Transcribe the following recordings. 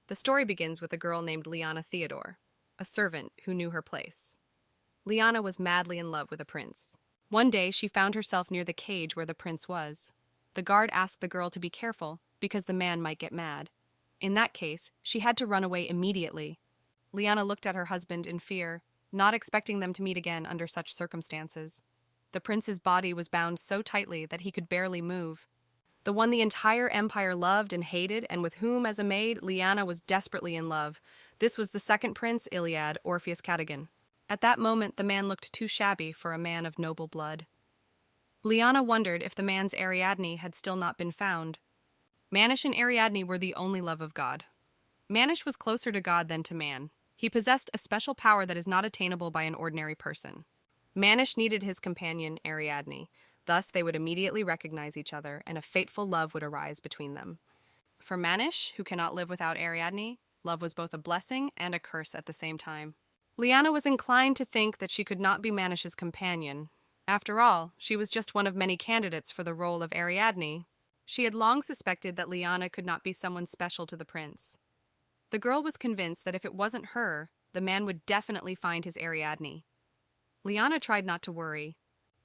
The story begins with a girl named Lyanna Theodore, a servant who knew her place. Lyanna was madly in love with a prince. One day, she found herself near the cage where the prince was. The guard asked the girl to be careful because the man might get mad. In that case, she had to run away immediately. Lyanna looked at her husband in fear, not expecting them to meet again under such circumstances. The prince's body was bound so tightly that he could barely move. The one the entire empire loved and hated, and with whom, as a maid, Lyanna was desperately in love. This was the second prince, Iliad, Orpheus Catagon. At that moment, the man looked too shabby for a man of noble blood. Lyanna wondered if the man's Ariadne had still not been found. Manish and Ariadne were the only love of God. Manish was closer to God than to man. He possessed a special power that is not attainable by an ordinary person. Manish needed his companion, Ariadne. Thus, they would immediately recognize each other, and a fateful love would arise between them. For Manish, who cannot live without Ariadne, love was both a blessing and a curse at the same time. Lyanna was inclined to think that she could not be Manish's companion. After all, she was just one of many candidates for the role of Ariadne. She had long suspected that Lyanna could not be someone special to the prince. The girl was convinced that if it wasn't her, the man would definitely find his Ariadne. Lyanna tried not to worry.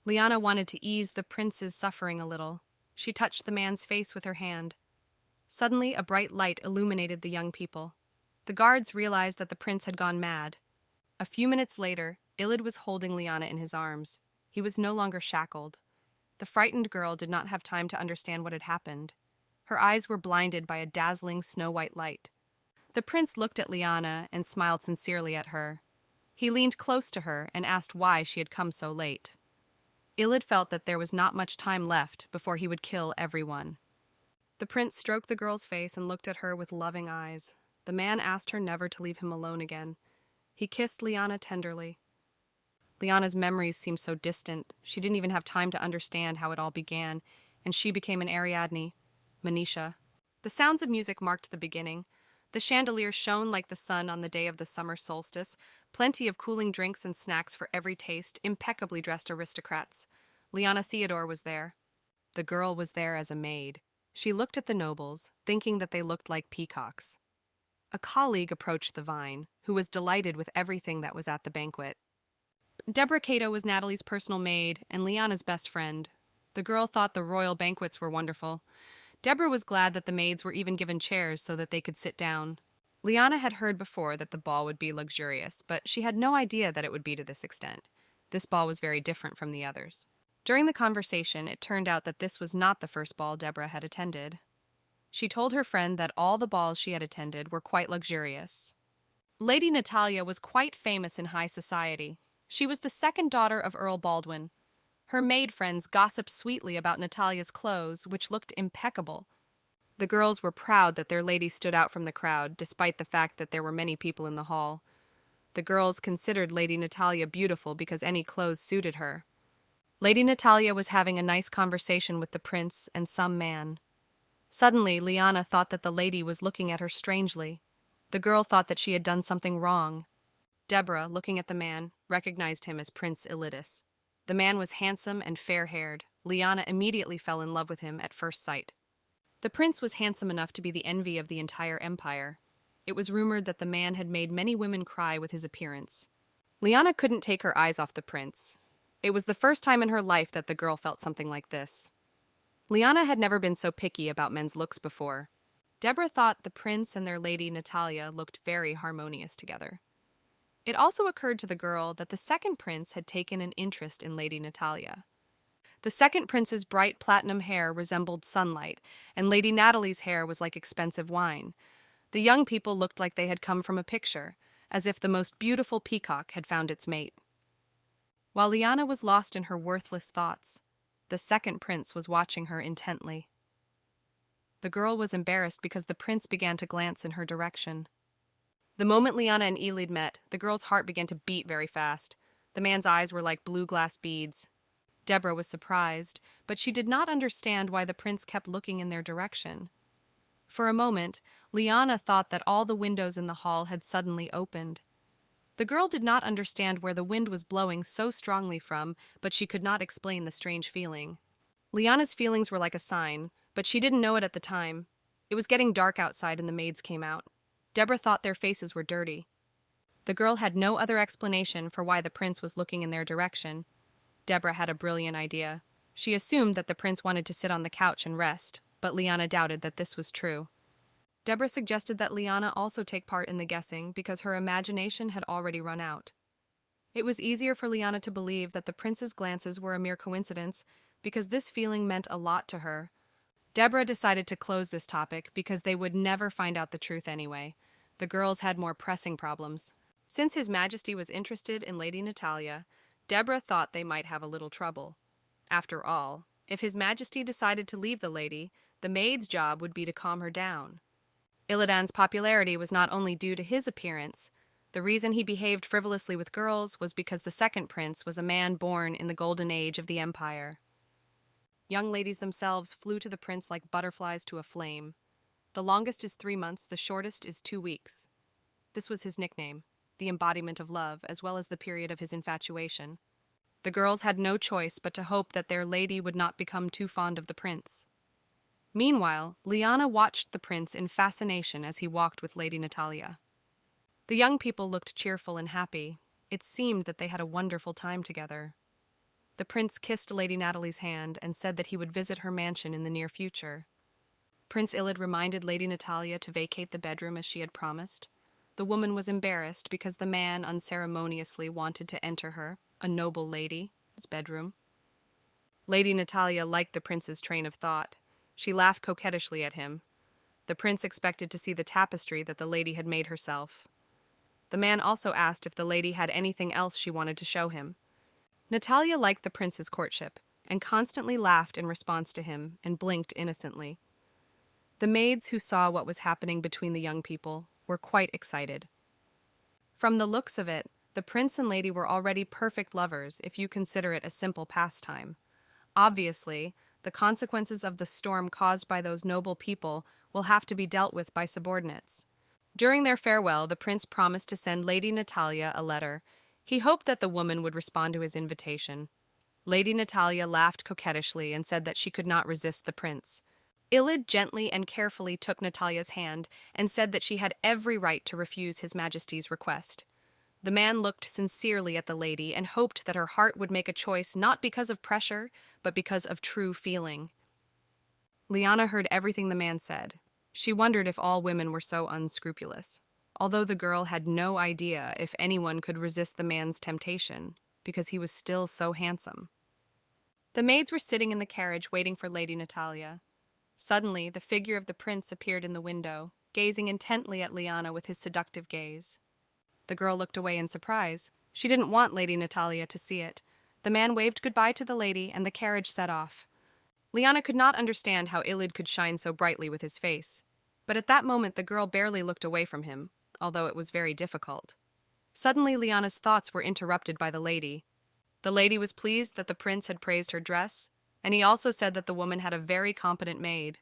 Lyanna wanted to ease the prince's suffering a little. She touched the man's face with her hand. Suddenly, a bright light illuminated the young people. The guards realized that the prince had gone mad. A few minutes later, Iliad was holding Lyanna in his arms. He was no longer shackled. The frightened girl did not have time to understand what had happened. Her eyes were blinded by a dazzling snow-white light. The prince looked at Lyanna and smiled sincerely at her. He leaned close to her and asked why she had come so late. Iliad felt that there was not much time left before he would kill everyone. The prince stroked the girl's face and looked at her with loving eyes. The man asked her never to leave him alone again. He kissed Lyanna tenderly. Lyanna's memories seemed so distant. She didn't even have time to understand how it all began, and she became an Ariadne, Manish. The sounds of music marked the beginning. The chandelier shone like the sun on the day of the summer solstice, plenty of cooling drinks and snacks for every taste, impeccably dressed aristocrats. Lyanna Theodore was there. The girl was there as a maid. She looked at the nobles, thinking that they looked like peacocks. A colleague approached the vine, who was delighted with everything that was at the banquet. Deborah Cato was Natalie's personal maid and Lyanna's best friend. The girl thought the royal banquets were wonderful. Deborah was glad that the maids were even given chairs so that they could sit down. Lyanna had heard before that the ball would be luxurious, but she had no idea that it would be to this extent. This ball was very different from the others. During the conversation, it turned out that this was not the first ball Deborah had attended. She told her friend that all the balls she had attended were quite luxurious. Lady Natalia was quite famous in high society. She was the second daughter of Earl Baldwin. Her maid friends gossiped sweetly about Natalia's clothes, which looked impeccable. The girls were proud that their lady stood out from the crowd, despite the fact that there were many people in the hall. The girls considered Lady Natalia beautiful because any clothes suited her. Lady Natalia was having a nice conversation with the prince and some man. Suddenly, Lyanna thought that the lady was looking at her strangely. The girl thought that she had done something wrong. Deborah, looking at the man, recognized him as Prince Iliad. The man was handsome and fair-haired. Lyanna immediately fell in love with him at first sight. The prince was handsome enough to be the envy of the entire empire. It was rumored that the man had made many women cry with his appearance. Lyanna couldn't take her eyes off the prince. It was the first time in her life that the girl felt something like this. Lyanna had never been so picky about men's looks before. Deborah thought the prince and their lady Natalia looked very harmonious together. It also occurred to the girl that the second prince had taken an interest in Lady Natalia. The second prince's bright platinum hair resembled sunlight, and Lady Natalie's hair was like expensive wine. The young people looked like they had come from a picture, as if the most beautiful peacock had found its mate. While Lyanna was lost in her worthless thoughts, the second prince was watching her intently. The girl was embarrassed because the prince began to glance in her direction. The moment Lyanna and Iliad met, the girl's heart began to beat very fast. The man's eyes were like blue glass beads. Deborah was surprised, but she did not understand why the prince kept looking in their direction. For a moment, Lyanna thought that all the windows in the hall had suddenly opened. The girl did not understand where the wind was blowing so strongly from, but she could not explain the strange feeling. Lyanna's feelings were like a sign, but she didn't know it at the time. It was getting dark outside and the maids came out. Deborah thought their faces were dirty. The girl had no other explanation for why the prince was looking in their direction. Deborah had a brilliant idea. She assumed that the prince wanted to sit on the couch and rest, but Lyanna doubted that this was true. Deborah suggested that Lyanna also take part in the guessing because her imagination had already run out. It was easier for Lyanna to believe that the prince's glances were a mere coincidence because this feeling meant a lot to her. Deborah decided to close this topic because they would never find out the truth anyway. The girls had more pressing problems. Since His Majesty was interested in Lady Natalia, Deborah thought they might have a little trouble. After all, if His Majesty decided to leave the lady, the maid's job would be to calm her down. Illidan's popularity was not only due to his appearance. The reason he behaved frivolously with girls was because the second prince was a man born in the golden age of the empire. Young ladies themselves flew to the prince like butterflies to a flame. The longest is 3 months, the shortest is 2 weeks. This was his nickname, the embodiment of love, as well as the period of his infatuation. The girls had no choice but to hope that their lady would not become too fond of the prince. Meanwhile, Lyanna watched the prince in fascination as he walked with Lady Natalia. The young people looked cheerful and happy. It seemed that they had a wonderful time together. The prince kissed Lady Natalie's hand and said that he would visit her mansion in the near future. Prince Iliad reminded Lady Natalia to vacate the bedroom as she had promised. The woman was embarrassed because the man unceremoniously wanted to enter her, a noble lady, his bedroom. Lady Natalia liked the prince's train of thought. She laughed coquettishly at him. The prince expected to see the tapestry that the lady had made herself. The man also asked if the lady had anything else she wanted to show him. Natalia liked the prince's courtship, and constantly laughed in response to him and blinked innocently. The maids who saw what was happening between the young people were quite excited. From the looks of it, the prince and lady were already perfect lovers if you consider it a simple pastime. Obviously, the consequences of the storm caused by those noble people will have to be dealt with by subordinates. During their farewell, the prince promised to send Lady Natalia a letter. He hoped that the woman would respond to his invitation. Lady Natalia laughed coquettishly and said that she could not resist the prince. Iliad gently and carefully took Natalia's hand and said that she had every right to refuse His Majesty's request. The man looked sincerely at the lady and hoped that her heart would make a choice not because of pressure, but because of true feeling. Lyanna heard everything the man said. She wondered if all women were so unscrupulous, although the girl had no idea if anyone could resist the man's temptation, because he was still so handsome. The maids were sitting in the carriage waiting for Lady Natalia. Suddenly, the figure of the prince appeared in the window, gazing intently at Lyanna with his seductive gaze. The girl looked away in surprise. She didn't want Lady Natalia to see it. The man waved goodbye to the lady, and the carriage set off. Lyanna could not understand how Iliad could shine so brightly with his face. But at that moment the girl barely looked away from him, although it was very difficult. Suddenly Lyanna's thoughts were interrupted by the lady. The lady was pleased that the prince had praised her dress, and he also said that the woman had a very competent maid.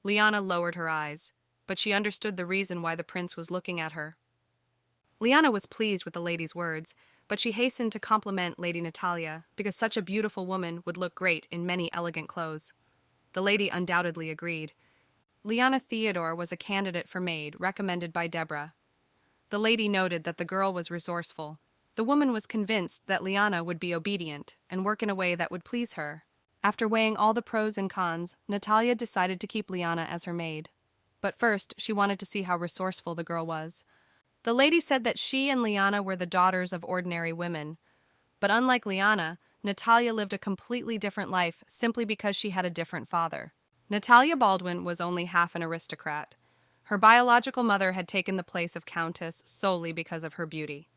Lyanna lowered her eyes, but she understood the reason why the prince was looking at her. Lyanna was pleased with the lady's words, but she hastened to compliment Lady Natalia because such a beautiful woman would look great in many elegant clothes. The lady undoubtedly agreed. Lyanna Theodore was a candidate for maid, recommended by Deborah. The lady noted that the girl was resourceful. The woman was convinced that Lyanna would be obedient and work in a way that would please her. After weighing all the pros and cons, Natalia decided to keep Lyanna as her maid. But first, she wanted to see how resourceful the girl was. The lady said that she and Lyanna were the daughters of ordinary women. But unlike Lyanna, Natalia lived a completely different life simply because she had a different father. Natalia Baldwin was only half an aristocrat. Her biological mother had taken the place of countess solely because of her beauty.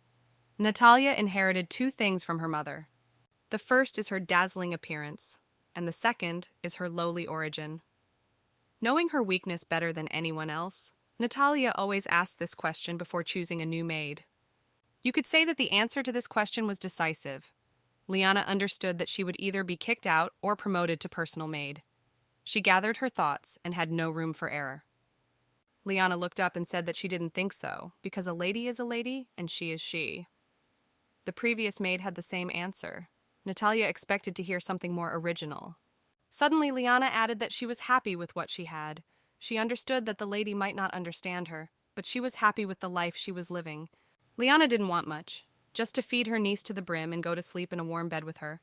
Natalia inherited 2 things from her mother. The first is her dazzling appearance, and the second is her lowly origin. Knowing her weakness better than anyone else, Natalia always asked this question before choosing a new maid. You could say that the answer to this question was decisive. Lyanna understood that she would either be kicked out or promoted to personal maid. She gathered her thoughts and had no room for error. Lyanna looked up and said that she didn't think so, because a lady is a lady and she is she. The previous maid had the same answer. Natalia expected to hear something more original. Suddenly, Lyanna added that she was happy with what she had. She understood that the lady might not understand her. but she was happy with the life she was living. Lyanna didn't want much, just to feed her niece to the brim and go to sleep in a warm bed with her.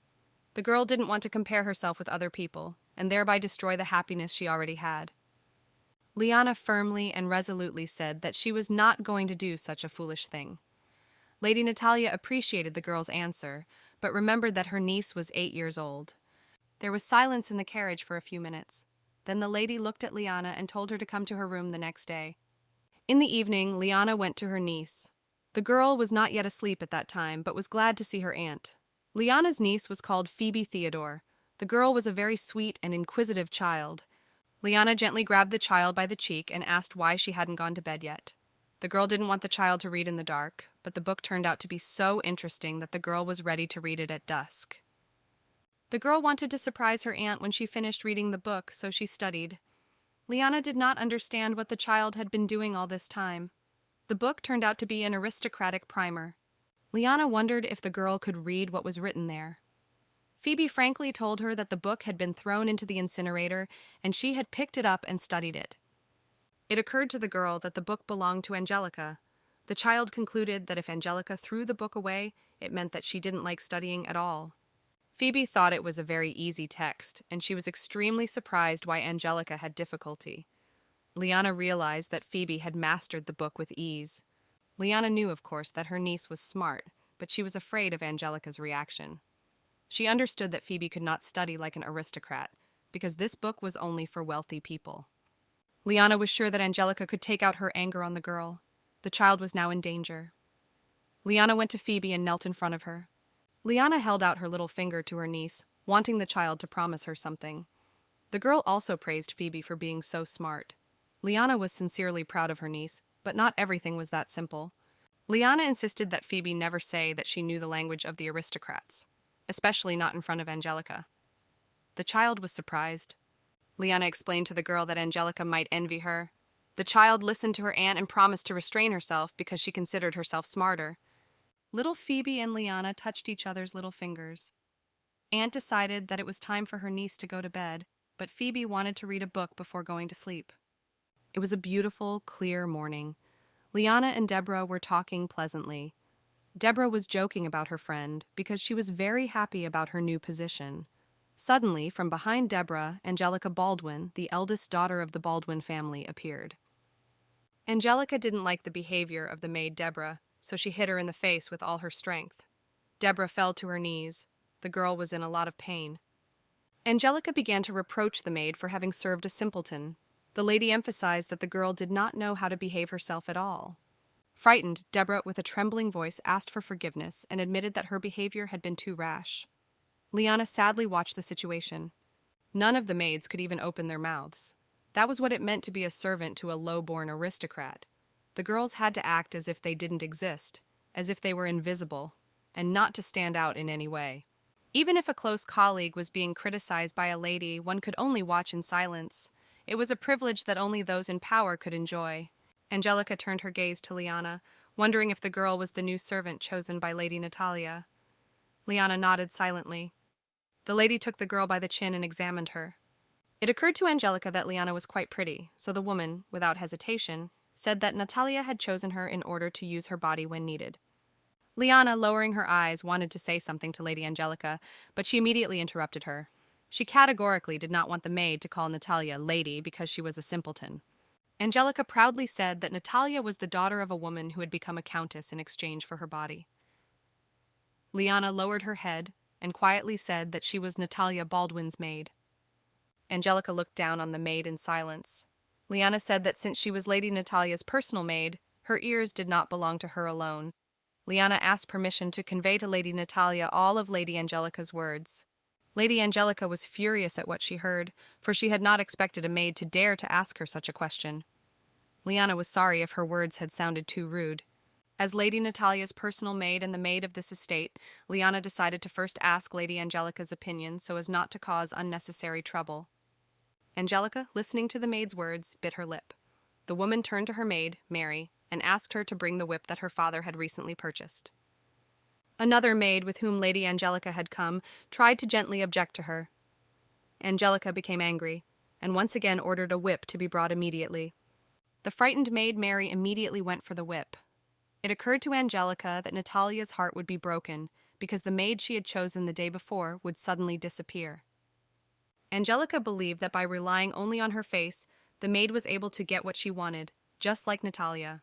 The girl didn't want to compare herself with other people, and thereby destroy the happiness she already had. Lyanna firmly and resolutely said that she was not going to do such a foolish thing. Lady Natalia appreciated the girl's answer, but remembered that her niece was 8 years old. There was silence in the carriage for a few minutes. Then the lady looked at Lyanna and told her to come to her room the next day. In the evening, Lyanna went to her niece. The girl was not yet asleep at that time, but was glad to see her aunt. Lyanna's niece was called Phoebe Theodore. The girl was a very sweet and inquisitive child. Lyanna gently grabbed the child by the cheek and asked why she hadn't gone to bed yet. The girl didn't want the child to read in the dark, but the book turned out to be so interesting that the girl was ready to read it at dusk. The girl wanted to surprise her aunt when she finished reading the book, so she studied. Lyanna did not understand what the child had been doing all this time. The book turned out to be an aristocratic primer. Lyanna wondered if the girl could read what was written there. Phoebe frankly told her that the book had been thrown into the incinerator and she had picked it up and studied it. It occurred to the girl that the book belonged to Angelica. The child concluded that if Angelica threw the book away, it meant that she didn't like studying at all. Phoebe thought it was a very easy text, and she was extremely surprised why Angelica had difficulty. Lyanna realized that Phoebe had mastered the book with ease. Lyanna knew, of course, that her niece was smart, but she was afraid of Angelica's reaction. She understood that Phoebe could not study like an aristocrat, because this book was only for wealthy people. Lyanna was sure that Angelica could take out her anger on the girl. The child was now in danger. Lyanna went to Phoebe and knelt in front of her. Lyanna held out her little finger to her niece, wanting the child to promise her something. The girl also praised Phoebe for being so smart. Lyanna was sincerely proud of her niece, but not everything was that simple. Lyanna insisted that Phoebe never say that she knew the language of the aristocrats, especially not in front of Angelica. The child was surprised. Lyanna explained to the girl that Angelica might envy her. The child listened to her aunt and promised to restrain herself because she considered herself smarter. Little Phoebe and Lyanna touched each other's little fingers. Aunt decided that it was time for her niece to go to bed, but Phoebe wanted to read a book before going to sleep. It was a beautiful, clear morning. Lyanna and Deborah were talking pleasantly. Deborah was joking about her friend because she was very happy about her new position. Suddenly, from behind Deborah, Angelica Baldwin, the eldest daughter of the Baldwin family, appeared. Angelica didn't like the behavior of the maid Deborah, so she hit her in the face with all her strength. Deborah fell to her knees. The girl was in a lot of pain. Angelica began to reproach the maid for having served a simpleton. The lady emphasized that the girl did not know how to behave herself at all. Frightened, Deborah, with a trembling voice, asked for forgiveness and admitted that her behavior had been too rash. Lyanna sadly watched the situation. None of the maids could even open their mouths. That was what it meant to be a servant to a low-born aristocrat. The girls had to act as if they didn't exist, as if they were invisible, and not to stand out in any way. Even if a close colleague was being criticized by a lady, one could only watch in silence. It was a privilege that only those in power could enjoy. Angelica turned her gaze to Lyanna, wondering if the girl was the new servant chosen by Lady Natalia. Lyanna nodded silently. The lady took the girl by the chin and examined her. It occurred to Angelica that Lyanna was quite pretty, so the woman, without hesitation, said that Natalia had chosen her in order to use her body when needed. Lyanna, lowering her eyes, wanted to say something to Lady Angelica, but she immediately interrupted her. She categorically did not want the maid to call Natalia lady because she was a simpleton. Angelica proudly said that Natalia was the daughter of a woman who had become a countess in exchange for her body. Lyanna lowered her head and quietly said that she was Natalia Baldwin's maid. Angelica looked down on the maid in silence. Lyanna said that since she was Lady Natalia's personal maid, her ears did not belong to her alone. Lyanna asked permission to convey to Lady Natalia all of Lady Angelica's words. Lady Angelica was furious at what she heard, for she had not expected a maid to dare to ask her such a question. Lyanna was sorry if her words had sounded too rude. As Lady Natalia's personal maid and the maid of this estate, Lyanna decided to first ask Lady Angelica's opinion so as not to cause unnecessary trouble. Angelica, listening to the maid's words, bit her lip. The woman turned to her maid, Mary, and asked her to bring the whip that her father had recently purchased. Another maid with whom Lady Angelica had come tried to gently object to her. Angelica became angry, and once again ordered a whip to be brought immediately. The frightened maid Mary immediately went for the whip. It occurred to Angelica that Natalia's heart would be broken because the maid she had chosen the day before would suddenly disappear. Angelica believed that by relying only on her face, the maid was able to get what she wanted, just like Natalia.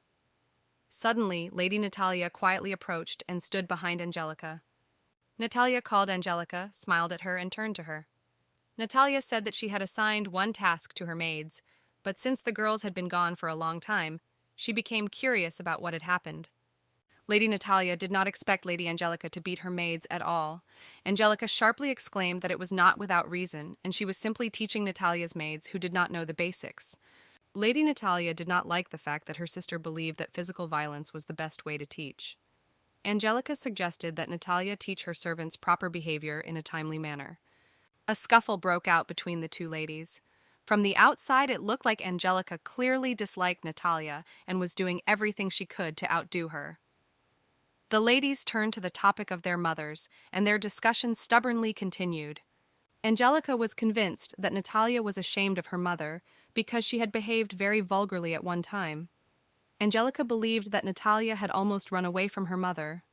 Suddenly, Lady Natalia quietly approached and stood behind Angelica. Natalia called Angelica, smiled at her, and turned to her. Natalia said that she had assigned one task to her maids, but since the girls had been gone for a long time, she became curious about what had happened. Lady Natalia did not expect Lady Angelica to beat her maids at all. Angelica sharply exclaimed that it was not without reason, and she was simply teaching Natalia's maids who did not know the basics. Lady Natalia did not like the fact that her sister believed that physical violence was the best way to teach. Angelica suggested that Natalia teach her servants proper behavior in a timely manner. A scuffle broke out between the two ladies. From the outside, it looked like Angelica clearly disliked Natalia and was doing everything she could to outdo her. The ladies turned to the topic of their mothers, and their discussion stubbornly continued. Angelica was convinced that Natalia was ashamed of her mother because she had behaved very vulgarly at one time. Angelica believed that Natalia had almost run away from her mother.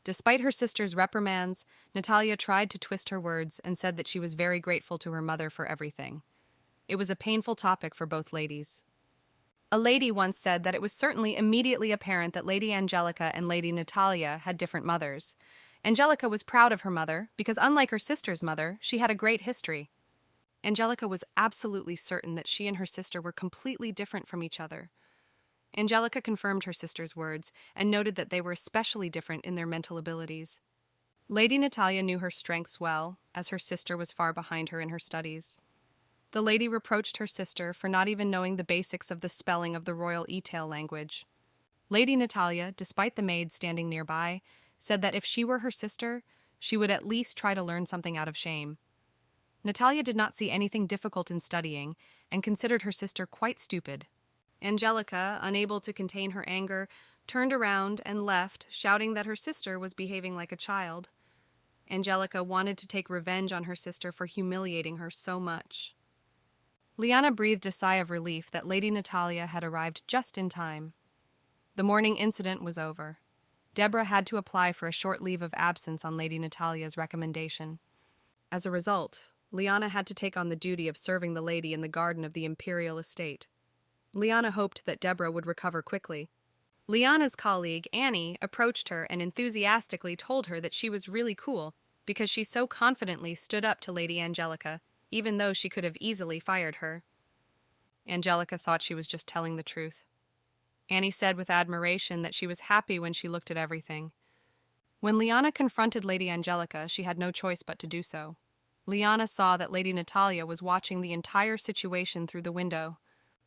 Despite her sister's reprimands, Natalia tried to twist her words and said that she was very grateful to her mother for everything. It was a painful topic for both ladies. A lady once said that it was certainly immediately apparent that Lady Angelica and Lady Natalia had different mothers. Angelica was proud of her mother because, unlike her sister's mother, she had a great history. Angelica was absolutely certain that she and her sister were completely different from each other. Angelica confirmed her sister's words and noted that they were especially different in their mental abilities. Lady Natalia knew her strengths well, as her sister was far behind her in her studies. The lady reproached her sister for not even knowing the basics of the spelling of the royal e-tail language. Lady Natalia, despite the maids standing nearby, said that if she were her sister, she would at least try to learn something out of shame. Natalia did not see anything difficult in studying and considered her sister quite stupid. Angelica, unable to contain her anger, turned around and left, shouting that her sister was behaving like a child. Angelica wanted to take revenge on her sister for humiliating her so much. Lyanna breathed a sigh of relief that Lady Natalia had arrived just in time. The morning incident was over. Deborah had to apply for a short leave of absence on Lady Natalia's recommendation. As a result, Lyanna had to take on the duty of serving the lady in the garden of the imperial estate. Lyanna hoped that Deborah would recover quickly. Lyanna's colleague, Annie, approached her and enthusiastically told her that she was really cool because she so confidently stood up to Lady Angelica, even though she could have easily fired her. Angelica thought she was just telling the truth. Annie said with admiration that she was happy when she looked at everything. When Lyanna confronted Lady Angelica, she had no choice but to do so. Lyanna saw that Lady Natalia was watching the entire situation through the window.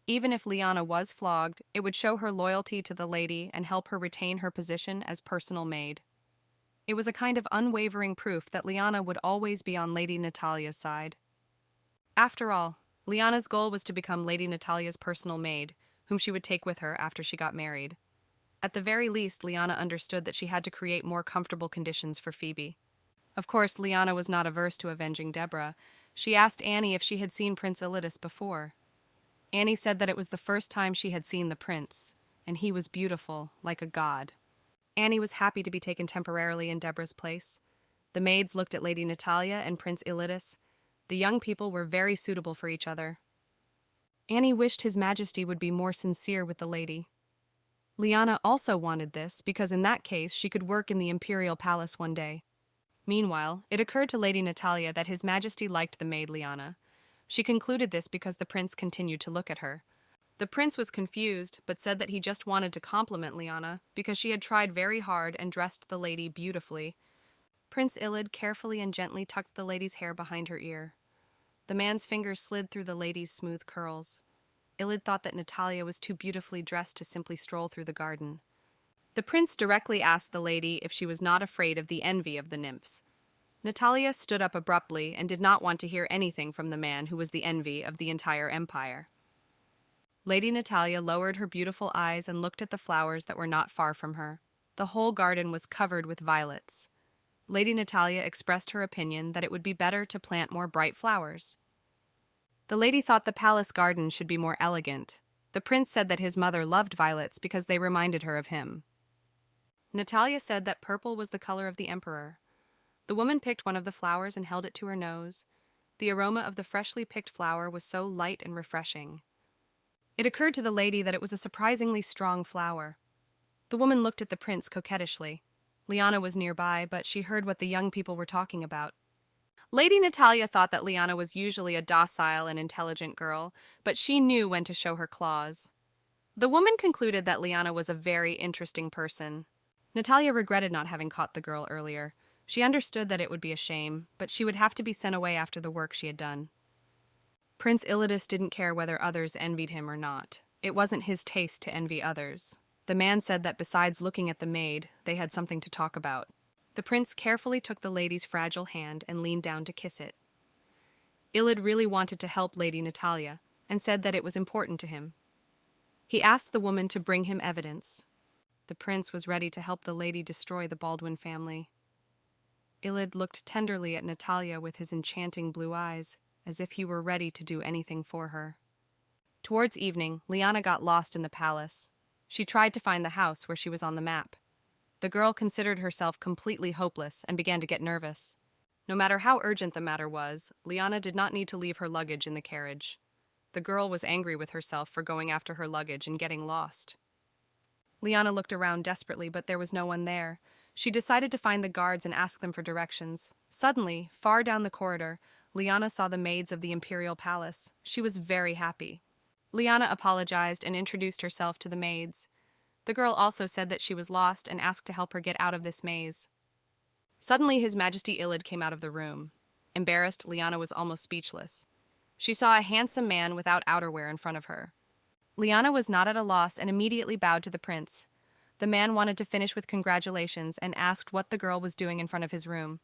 Even if Lyanna was flogged, it would show her loyalty to the lady and help her retain her position as personal maid. It was a kind of unwavering proof that Lyanna would always be on Lady Natalia's side. After all, Lyanna's goal was to become Lady Natalia's personal maid, whom she would take with her after she got married. At the very least, Lyanna understood that she had to create more comfortable conditions for Phoebe. Of course, Lyanna was not averse to avenging Deborah. She asked Annie if she had seen Prince Iliad before. Annie said that it was the first time she had seen the prince, and he was beautiful, like a god. Annie was happy to be taken temporarily in Deborah's place. The maids looked at Lady Natalia and Prince Iliad. The young people were very suitable for each other. Annie wished His Majesty would be more sincere with the lady. Lyanna also wanted this because in that case she could work in the imperial palace one day. Meanwhile, it occurred to Lady Natalia that His Majesty liked the maid Lyanna. She concluded this because the prince continued to look at her. The prince was confused, but said that he just wanted to compliment Lyanna because she had tried very hard and dressed the lady beautifully. Prince Iliad carefully and gently tucked the lady's hair behind her ear. The man's fingers slid through the lady's smooth curls. Iliad thought that Natalia was too beautifully dressed to simply stroll through the garden. The prince directly asked the lady if she was not afraid of the envy of the nymphs. Natalia stood up abruptly and did not want to hear anything from the man who was the envy of the entire empire. Lady Natalia lowered her beautiful eyes and looked at the flowers that were not far from her. The whole garden was covered with violets. Lady Natalia expressed her opinion that it would be better to plant more bright flowers. The lady thought the palace garden should be more elegant. The prince said that his mother loved violets because they reminded her of him. Natalia said that purple was the color of the emperor. The woman picked one of the flowers and held it to her nose. The aroma of the freshly picked flower was so light and refreshing. It occurred to the lady that it was a surprisingly strong flower. The woman looked at the prince coquettishly. Lyanna was nearby, but she heard what the young people were talking about. Lady Natalia thought that Lyanna was usually a docile and intelligent girl, but she knew when to show her claws. The woman concluded that Lyanna was a very interesting person. Natalia regretted not having caught the girl earlier. She understood that it would be a shame, but she would have to be sent away after the work she had done. Prince Iliad didn't care whether others envied him or not. It wasn't his taste to envy others. The man said that besides looking at the maid, they had something to talk about. The prince carefully took the lady's fragile hand and leaned down to kiss it. Iliad really wanted to help Lady Natalia, and said that it was important to him. He asked the woman to bring him evidence. The prince was ready to help the lady destroy the Baldwin family. Iliad looked tenderly at Natalia with his enchanting blue eyes, as if he were ready to do anything for her. Towards evening, Lyanna got lost in the palace. She tried to find the house where she was on the map. The girl considered herself completely hopeless and began to get nervous. No matter how urgent the matter was, Lyanna did not need to leave her luggage in the carriage. The girl was angry with herself for going after her luggage and getting lost. Lyanna looked around desperately, but there was no one there. She decided to find the guards and ask them for directions. Suddenly, far down the corridor, Lyanna saw the maids of the imperial palace. She was very happy. Lyanna apologized and introduced herself to the maids. The girl also said that she was lost and asked to help her get out of this maze. Suddenly, His Majesty Iliad came out of the room. Embarrassed, Lyanna was almost speechless. She saw a handsome man without outerwear in front of her. Lyanna was not at a loss and immediately bowed to the prince. The man wanted to finish with congratulations and asked what the girl was doing in front of his room.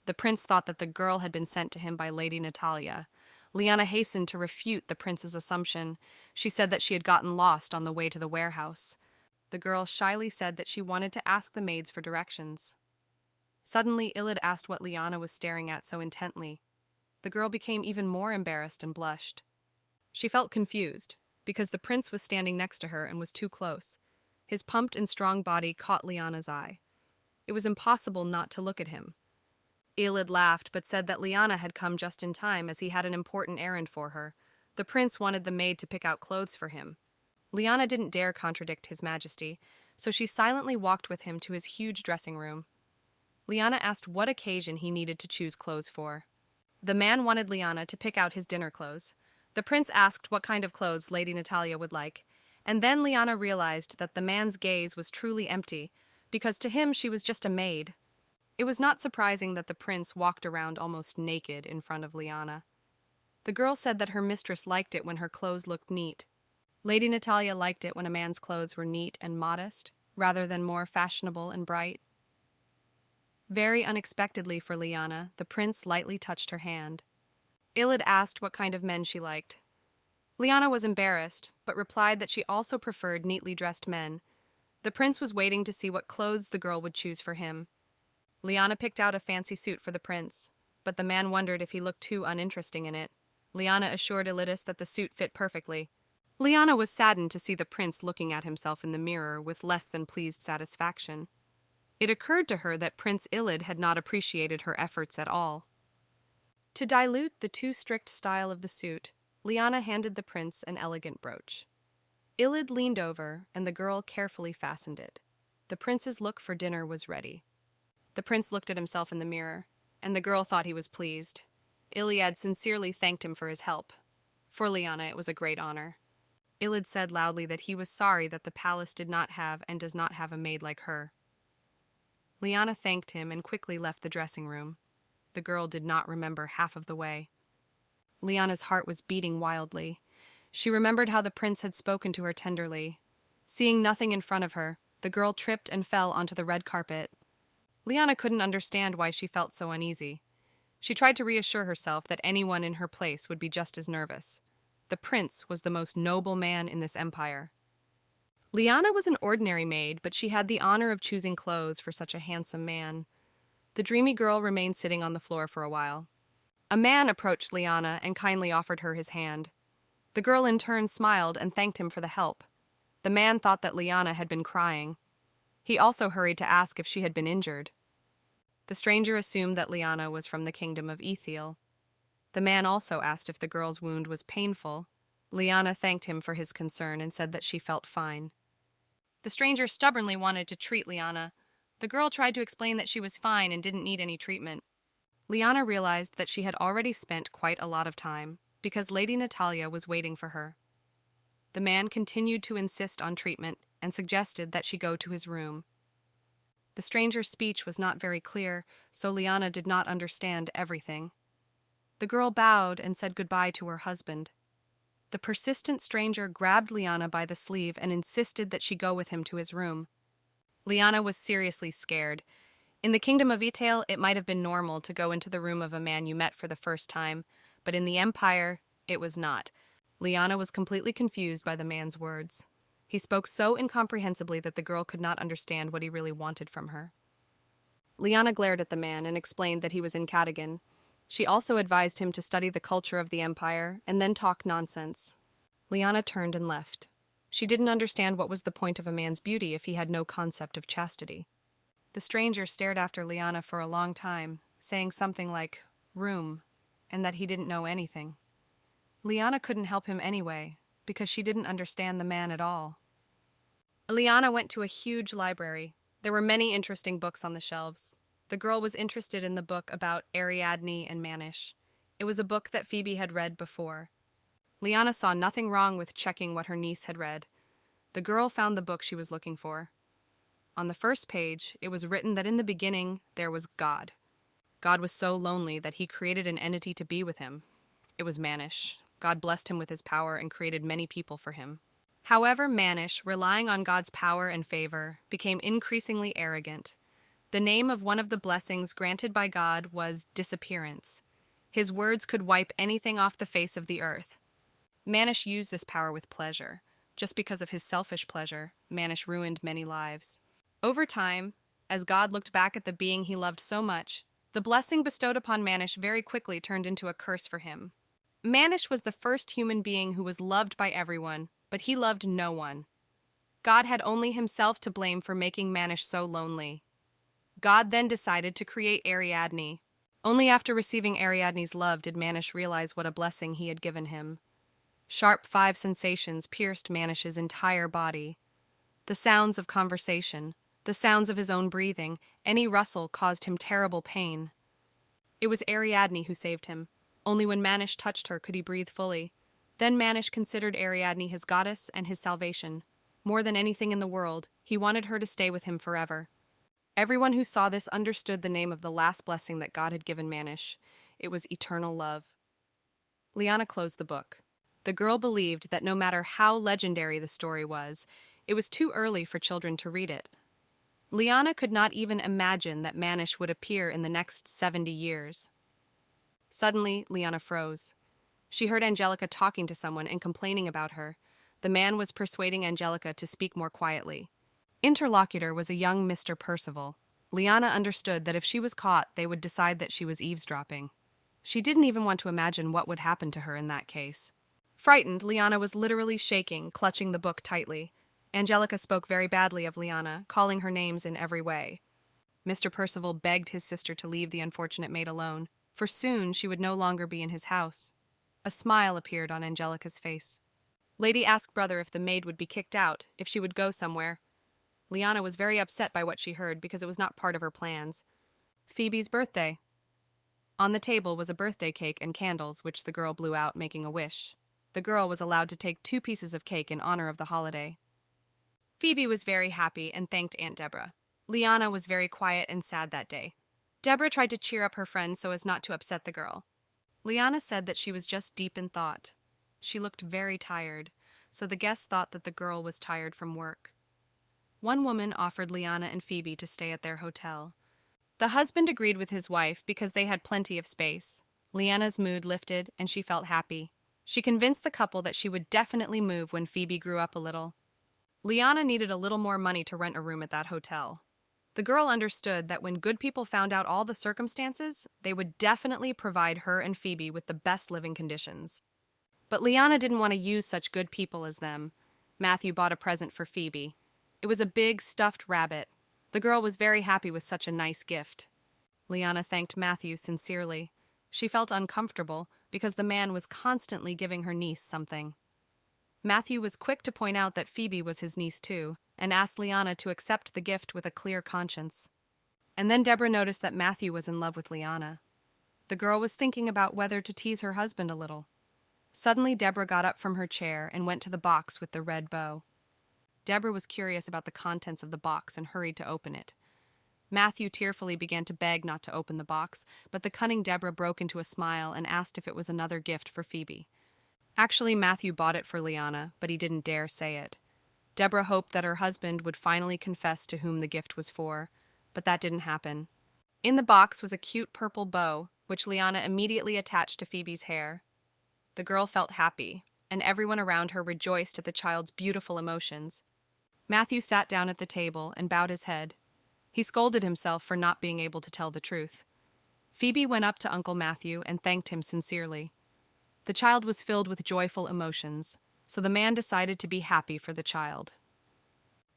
The prince thought that the girl had been sent to him by Lady Natalia. Lyanna hastened to refute the prince's assumption. She said that she had gotten lost on the way to the warehouse. The girl shyly said that she wanted to ask the maids for directions. Suddenly, Iliad asked what Lyanna was staring at so intently. The girl became even more embarrassed and blushed. She felt confused, because the prince was standing next to her and was too close. His pumped and strong body caught Lyanna's eye. It was impossible not to look at him. Iliad laughed, but said that Lyanna had come just in time as he had an important errand for her. The prince wanted the maid to pick out clothes for him. Lyanna didn't dare contradict His Majesty, so she silently walked with him to his huge dressing room. Lyanna asked what occasion he needed to choose clothes for. The man wanted Lyanna to pick out his dinner clothes. The prince asked what kind of clothes Lady Natalia would like, and then Lyanna realized that the man's gaze was truly empty, because to him she was just a maid. It was not surprising that the prince walked around almost naked in front of Lyanna. The girl said that her mistress liked it when her clothes looked neat. Lady Natalia liked it when a man's clothes were neat and modest, rather than more fashionable and bright. Very unexpectedly for Lyanna, the prince lightly touched her hand. Iliad asked what kind of men she liked. Lyanna was embarrassed, but replied that she also preferred neatly dressed men. The prince was waiting to see what clothes the girl would choose for him. Lyanna picked out a fancy suit for the prince, but the man wondered if he looked too uninteresting in it. Lyanna assured Iliad that the suit fit perfectly. Lyanna was saddened to see the prince looking at himself in the mirror with less than pleased satisfaction. It occurred to her that Prince Iliad had not appreciated her efforts at all. To dilute the too strict style of the suit, Lyanna handed the prince an elegant brooch. Iliad leaned over, and the girl carefully fastened it. The prince's look for dinner was ready. The prince looked at himself in the mirror, and the girl thought he was pleased. Iliad sincerely thanked him for his help. For Lyanna, it was a great honor. Iliad said loudly that he was sorry that the palace did not have and does not have a maid like her. Lyanna thanked him and quickly left the dressing room. The girl did not remember half of the way. Lyanna's heart was beating wildly. She remembered how the prince had spoken to her tenderly. Seeing nothing in front of her, the girl tripped and fell onto the red carpet. Lyanna couldn't understand why she felt so uneasy. She tried to reassure herself that anyone in her place would be just as nervous. The prince was the most noble man in this empire. Lyanna was an ordinary maid, but she had the honor of choosing clothes for such a handsome man. The dreamy girl remained sitting on the floor for a while. A man approached Lyanna and kindly offered her his hand. The girl in turn smiled and thanked him for the help. The man thought that Lyanna had been crying. He also hurried to ask if she had been injured. The stranger assumed that Lyanna was from the kingdom of Ethiel. The man also asked if the girl's wound was painful. Lyanna thanked him for his concern and said that she felt fine. The stranger stubbornly wanted to treat Lyanna. The girl tried to explain that she was fine and didn't need any treatment. Lyanna realized that she had already spent quite a lot of time, because Lady Natalia was waiting for her. The man continued to insist on treatment and suggested that she go to his room. The stranger's speech was not very clear, so Lyanna did not understand everything. The girl bowed and said goodbye to her husband. The persistent stranger grabbed Lyanna by the sleeve and insisted that she go with him to his room. Lyanna was seriously scared. In the kingdom of Itael, it might have been normal to go into the room of a man you met for the first time, but in the Empire, it was not. Lyanna was completely confused by the man's words. He spoke so incomprehensibly that the girl could not understand what he really wanted from her. Lyanna glared at the man and explained that he was in Cadogan. She also advised him to study the culture of the Empire and then talk nonsense. Lyanna turned and left. She didn't understand what was the point of a man's beauty if he had no concept of chastity. The stranger stared after Lyanna for a long time, saying something like, "room," and that he didn't know anything. Lyanna couldn't help him anyway, because she didn't understand the man at all. Lyanna went to a huge library. There were many interesting books on the shelves. The girl was interested in the book about Ariadne and Manish. It was a book that Phoebe had read before. Lyanna saw nothing wrong with checking what her niece had read. The girl found the book she was looking for. On the first page, it was written that in the beginning, there was God. God was so lonely that he created an entity to be with him. It was Manish. God blessed him with his power and created many people for him. However, Manish, relying on God's power and favor, became increasingly arrogant. The name of one of the blessings granted by God was disappearance. His words could wipe anything off the face of the earth. Manish used this power with pleasure. Just because of his selfish pleasure, Manish ruined many lives. Over time, as God looked back at the being he loved so much, the blessing bestowed upon Manish very quickly turned into a curse for him. Manish was the first human being who was loved by everyone, but he loved no one. God had only himself to blame for making Manish so lonely. God then decided to create Ariadne. Only after receiving Ariadne's love did Manish realize what a blessing he had given him. Sharp 5 sensations pierced Manish's entire body. The sounds of conversation, the sounds of his own breathing, any rustle caused him terrible pain. It was Ariadne who saved him. Only when Manish touched her could he breathe fully. Then Manish considered Ariadne his goddess and his salvation. More than anything in the world, he wanted her to stay with him forever. Everyone who saw this understood the name of the last blessing that God had given Manish. It was eternal love. Lyanna closed the book. The girl believed that no matter how legendary the story was, it was too early for children to read it. Lyanna could not even imagine that Manish would appear in the next 70 years. Suddenly, Lyanna froze. She heard Angelica talking to someone and complaining about her. The man was persuading Angelica to speak more quietly. Interlocutor was a young Mr. Percival. Lyanna understood that if she was caught, they would decide that she was eavesdropping. She didn't even want to imagine what would happen to her in that case. Frightened, Lyanna was literally shaking, clutching the book tightly. Angelica spoke very badly of Lyanna, calling her names in every way. Mr. Percival begged his sister to leave the unfortunate maid alone, for soon she would no longer be in his house. A smile appeared on Angelica's face. Lady asked brother if the maid would be kicked out, if she would go somewhere. Lyanna was very upset by what she heard because it was not part of her plans. Phoebe's birthday. On the table was a birthday cake and candles, which the girl blew out, making a wish. The girl was allowed to take 2 pieces of cake in honor of the holiday. Phoebe was very happy and thanked Aunt Deborah. Lyanna was very quiet and sad that day. Deborah tried to cheer up her friend so as not to upset the girl. Lyanna said that she was just deep in thought. She looked very tired, so the guests thought that the girl was tired from work. One woman offered Lyanna and Phoebe to stay at their hotel. The husband agreed with his wife because they had plenty of space. Lyanna's mood lifted and she felt happy. She convinced the couple that she would definitely move when Phoebe grew up a little. Lyanna needed a little more money to rent a room at that hotel. The girl understood that when good people found out all the circumstances, they would definitely provide her and Phoebe with the best living conditions. But Lyanna didn't want to use such good people as them. Matthew bought a present for Phoebe. It was a big, stuffed rabbit. The girl was very happy with such a nice gift. Lyanna thanked Matthew sincerely. She felt uncomfortable because the man was constantly giving her niece something. Matthew was quick to point out that Phoebe was his niece too, and asked Lyanna to accept the gift with a clear conscience. And then Deborah noticed that Matthew was in love with Lyanna. The girl was thinking about whether to tease her husband a little. Suddenly, Deborah got up from her chair and went to the box with the red bow. Deborah was curious about the contents of the box and hurried to open it. Matthew tearfully began to beg not to open the box, but the cunning Deborah broke into a smile and asked if it was another gift for Phoebe. Actually, Matthew bought it for Lyanna, but he didn't dare say it. Deborah hoped that her husband would finally confess to whom the gift was for, but that didn't happen. In the box was a cute purple bow, which Lyanna immediately attached to Phoebe's hair. The girl felt happy, and everyone around her rejoiced at the child's beautiful emotions. Matthew sat down at the table and bowed his head. He scolded himself for not being able to tell the truth. Phoebe went up to Uncle Matthew and thanked him sincerely. The child was filled with joyful emotions, so the man decided to be happy for the child.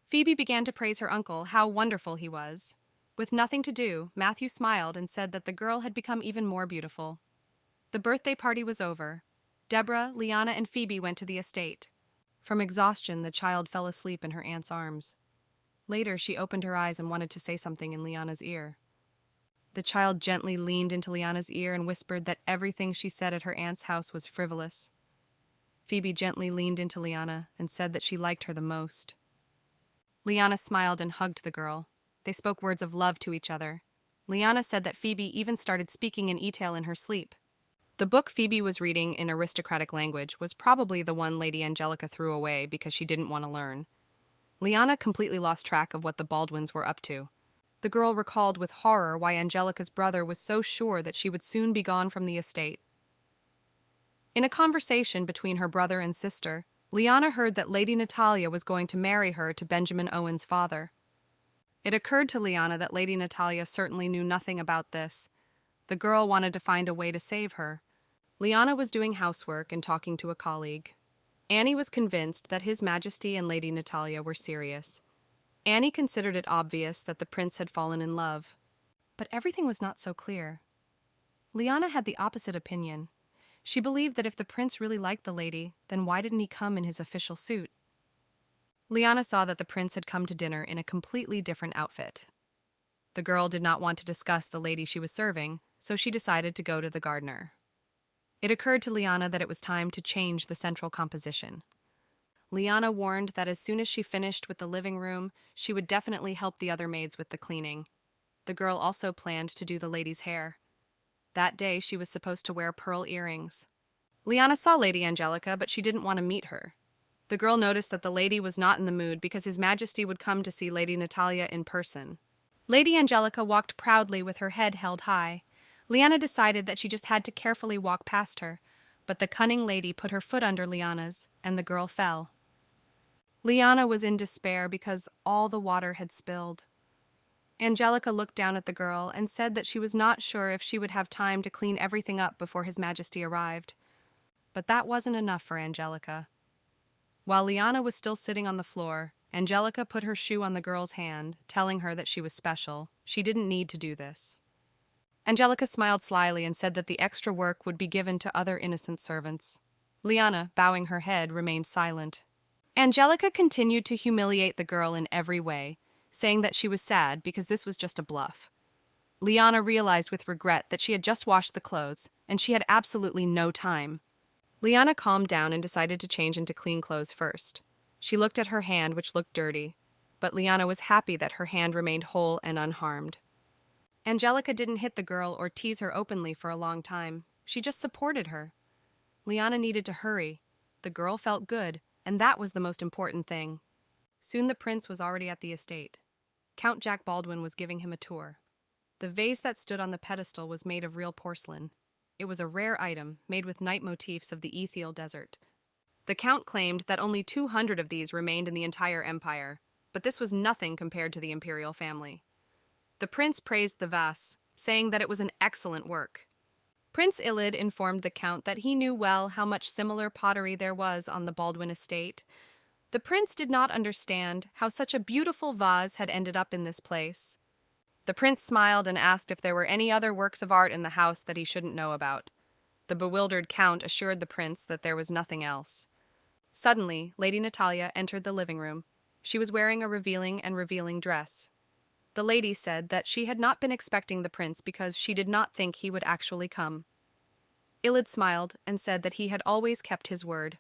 Phoebe began to praise her uncle, how wonderful he was. With nothing to do, Matthew smiled and said that the girl had become even more beautiful. The birthday party was over. Deborah, Lyanna, and Phoebe went to the estate. From exhaustion, the child fell asleep in her aunt's arms. Later, she opened her eyes and wanted to say something in Lyanna's ear. The child gently leaned into Lyanna's ear and whispered that everything she said at her aunt's house was frivolous. Phoebe gently leaned into Lyanna and said that she liked her the most. Lyanna smiled and hugged the girl. They spoke words of love to each other. Lyanna said that Phoebe even started speaking in Italy in her sleep. The book Phoebe was reading in aristocratic language was probably the one Lady Angelica threw away because she didn't want to learn. Lyanna completely lost track of what the Baldwins were up to. The girl recalled with horror why Angelica's brother was so sure that she would soon be gone from the estate. In a conversation between her brother and sister, Lyanna heard that Lady Natalia was going to marry her to Benjamin Owen's father. It occurred to Lyanna that Lady Natalia certainly knew nothing about this. The girl wanted to find a way to save her. Lyanna was doing housework and talking to a colleague. Annie was convinced that His Majesty and Lady Natalia were serious. Annie considered it obvious that the prince had fallen in love. But everything was not so clear. Lyanna had the opposite opinion. She believed that if the prince really liked the lady, then why didn't he come in his official suit? Lyanna saw that the prince had come to dinner in a completely different outfit. The girl did not want to discuss the lady she was serving, so she decided to go to the gardener. It occurred to Lyanna that it was time to change the central composition. Lyanna warned that as soon as she finished with the living room, she would definitely help the other maids with the cleaning. The girl also planned to do the lady's hair. That day, she was supposed to wear pearl earrings. Lyanna saw Lady Angelica, but she didn't want to meet her. The girl noticed that the lady was not in the mood because His Majesty would come to see Lady Natalia in person. Lady Angelica walked proudly with her head held high. Lyanna decided that she just had to carefully walk past her, but the cunning lady put her foot under Lyanna's, and the girl fell. Lyanna was in despair because all the water had spilled. Angelica looked down at the girl and said that she was not sure if she would have time to clean everything up before His Majesty arrived. But that wasn't enough for Angelica. While Lyanna was still sitting on the floor, Angelica put her shoe on the girl's hand, telling her that she was special. She didn't need to do this. Angelica smiled slyly and said that the extra work would be given to other innocent servants. Lyanna, bowing her head, remained silent. Angelica continued to humiliate the girl in every way, saying that she was sad because this was just a bluff. Lyanna realized with regret that she had just washed the clothes, and she had absolutely no time. Lyanna calmed down and decided to change into clean clothes first. She looked at her hand, which looked dirty, but Lyanna was happy that her hand remained whole and unharmed. Angelica didn't hit the girl or tease her openly for a long time. She just supported her. Lyanna needed to hurry. The girl felt good, and that was the most important thing. Soon the prince was already at the estate. Count Jack Baldwin was giving him a tour. The vase that stood on the pedestal was made of real porcelain. It was a rare item, made with night motifs of the Ethial desert. The count claimed that only 200 of these remained in the entire empire, but this was nothing compared to the imperial family. The prince praised the vase, saying that it was an excellent work. Prince Iliad informed the count that he knew well how much similar pottery there was on the Baldwin estate. The prince did not understand how such a beautiful vase had ended up in this place. The prince smiled and asked if there were any other works of art in the house that he shouldn't know about. The bewildered count assured the prince that there was nothing else. Suddenly, Lady Natalia entered the living room. She was wearing a revealing dress. The lady said that she had not been expecting the prince because she did not think he would actually come. Iliad smiled and said that he had always kept his word.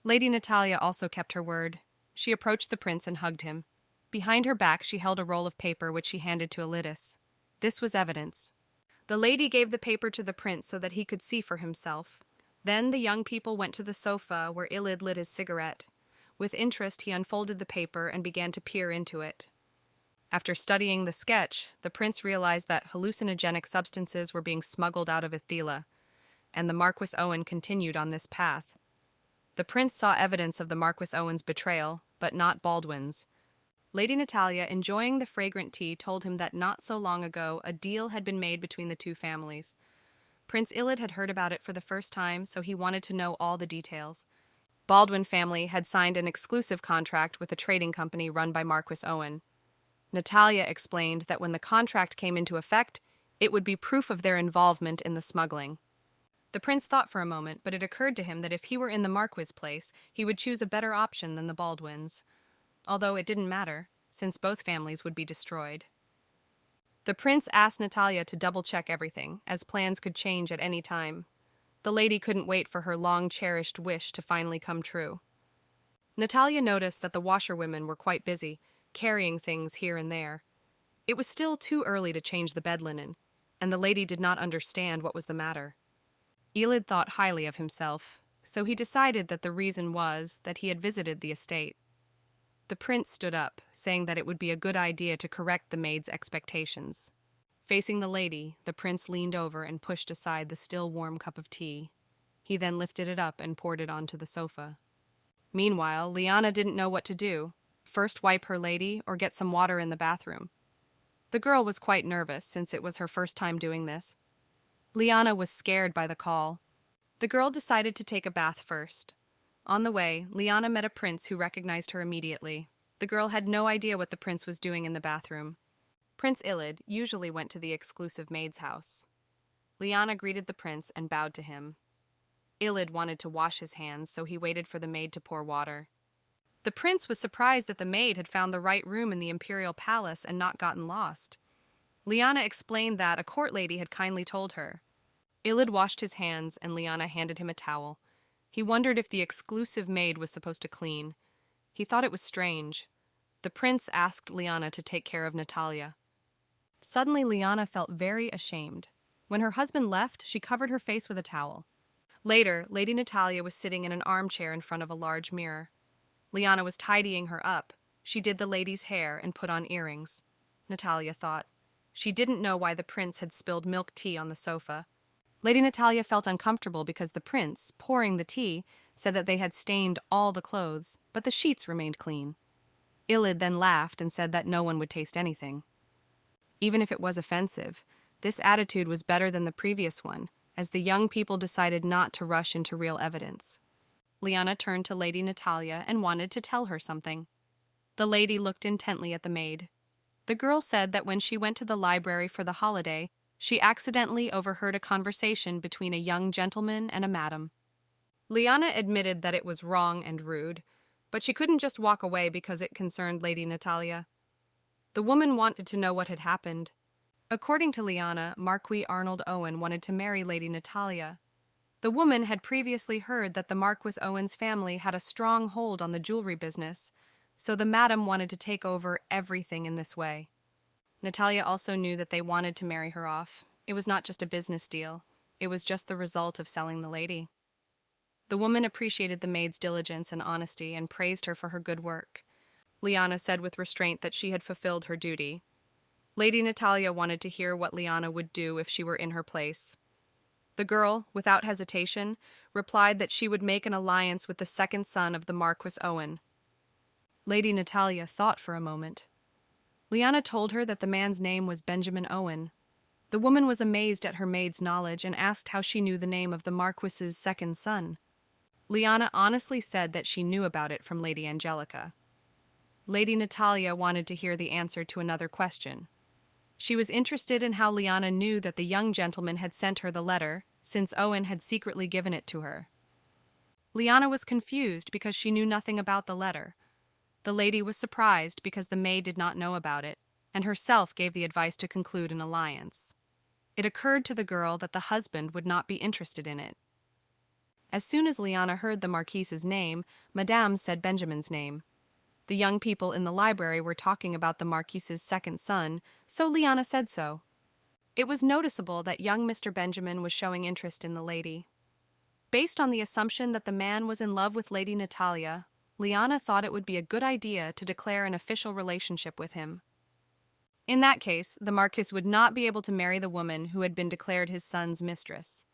Lady Natalia also kept her word. She approached the prince and hugged him. Behind her back she held a roll of paper which she handed to Iliad. This was evidence. The lady gave the paper to the prince so that he could see for himself. Then the young people went to the sofa where Iliad lit his cigarette. With interest he unfolded the paper and began to peer into it. After studying the sketch, the prince realized that hallucinogenic substances were being smuggled out of Athila, and the Marquis Owen continued on this path. The prince saw evidence of the Marquis Owen's betrayal, but not Baldwin's. Lady Natalia, enjoying the fragrant tea, told him that not so long ago a deal had been made between the two families. Prince Iliad had heard about it for the first time, so he wanted to know all the details. Baldwin family had signed an exclusive contract with a trading company run by Marquis Owen. Natalia explained that when the contract came into effect, it would be proof of their involvement in the smuggling. The prince thought for a moment, but it occurred to him that if he were in the Marquis' place, he would choose a better option than the Baldwins. Although it didn't matter, since both families would be destroyed. The prince asked Natalia to double-check everything, as plans could change at any time. The lady couldn't wait for her long-cherished wish to finally come true. Natalia noticed that the washerwomen were quite busy, carrying things here and there. It was still too early to change the bed linen, and the lady did not understand what was the matter. Iliad thought highly of himself, so he decided that the reason was that he had visited the estate. The prince stood up, saying that it would be a good idea to correct the maid's expectations. Facing the lady, the prince leaned over and pushed aside the still warm cup of tea. He then lifted it up and poured it onto the sofa. Meanwhile, Lyanna didn't know what to do. First wipe her lady or get some water in the bathroom. The girl was quite nervous since it was her first time doing this. Lyanna was scared by the call. The girl decided to take a bath first. On the way, Lyanna met a prince who recognized her immediately. The girl had no idea what the prince was doing in the bathroom. Prince Iliad usually went to the exclusive maid's house. Lyanna greeted the prince and bowed to him. Iliad wanted to wash his hands, so he waited for the maid to pour water. The prince was surprised that the maid had found the right room in the imperial palace and not gotten lost. Lyanna explained that a court lady had kindly told her. Iliad washed his hands and Lyanna handed him a towel. He wondered if the exclusive maid was supposed to clean. He thought it was strange. The prince asked Lyanna to take care of Natalia. Suddenly, Lyanna felt very ashamed. When her husband left, she covered her face with a towel. Later, Lady Natalia was sitting in an armchair in front of a large mirror. Lyanna was tidying her up. She did the lady's hair and put on earrings. Natalia thought. She didn't know why the prince had spilled milk tea on the sofa. Lady Natalia felt uncomfortable because the prince, pouring the tea, said that they had stained all the clothes, but the sheets remained clean. Iliad then laughed and said that no one would taste anything. Even if it was offensive, this attitude was better than the previous one, as the young people decided not to rush into real evidence. Lyanna turned to Lady Natalia and wanted to tell her something. The lady looked intently at the maid. The girl said that when she went to the library for the holiday, she accidentally overheard a conversation between a young gentleman and a madam. Lyanna admitted that it was wrong and rude, but she couldn't just walk away because it concerned Lady Natalia. The woman wanted to know what had happened. According to Lyanna, Marquis Arnold Owen wanted to marry Lady Natalia. The woman had previously heard that the Marquis Owen's family had a strong hold on the jewelry business, so the madam wanted to take over everything in this way. Natalia also knew that they wanted to marry her off. It was not just a business deal. It was just the result of selling the lady. The woman appreciated the maid's diligence and honesty and praised her for her good work. Lyanna said with restraint that she had fulfilled her duty. Lady Natalia wanted to hear what Lyanna would do if she were in her place. The girl, without hesitation, replied that she would make an alliance with the second son of the Marquis Owen. Lady Natalia thought for a moment. Lyanna told her that the man's name was Benjamin Owen. The woman was amazed at her maid's knowledge and asked how she knew the name of the Marquis's second son. Lyanna honestly said that she knew about it from Lady Angelica. Lady Natalia wanted to hear the answer to another question. She was interested in how Lyanna knew that the young gentleman had sent her the letter, since Owen had secretly given it to her. Lyanna was confused because she knew nothing about the letter. The lady was surprised because the maid did not know about it, and herself gave the advice to conclude an alliance. It occurred to the girl that the husband would not be interested in it. As soon as Lyanna heard the Marquise's name, Madame said Benjamin's name. The young people in the library were talking about the Marquise's second son, so Lyanna said so. It was noticeable that young Mr. Benjamin was showing interest in the lady. Based on the assumption that the man was in love with Lady Natalia, Lyanna thought it would be a good idea to declare an official relationship with him. In that case, the Marquis would not be able to marry the woman who had been declared his son's mistress.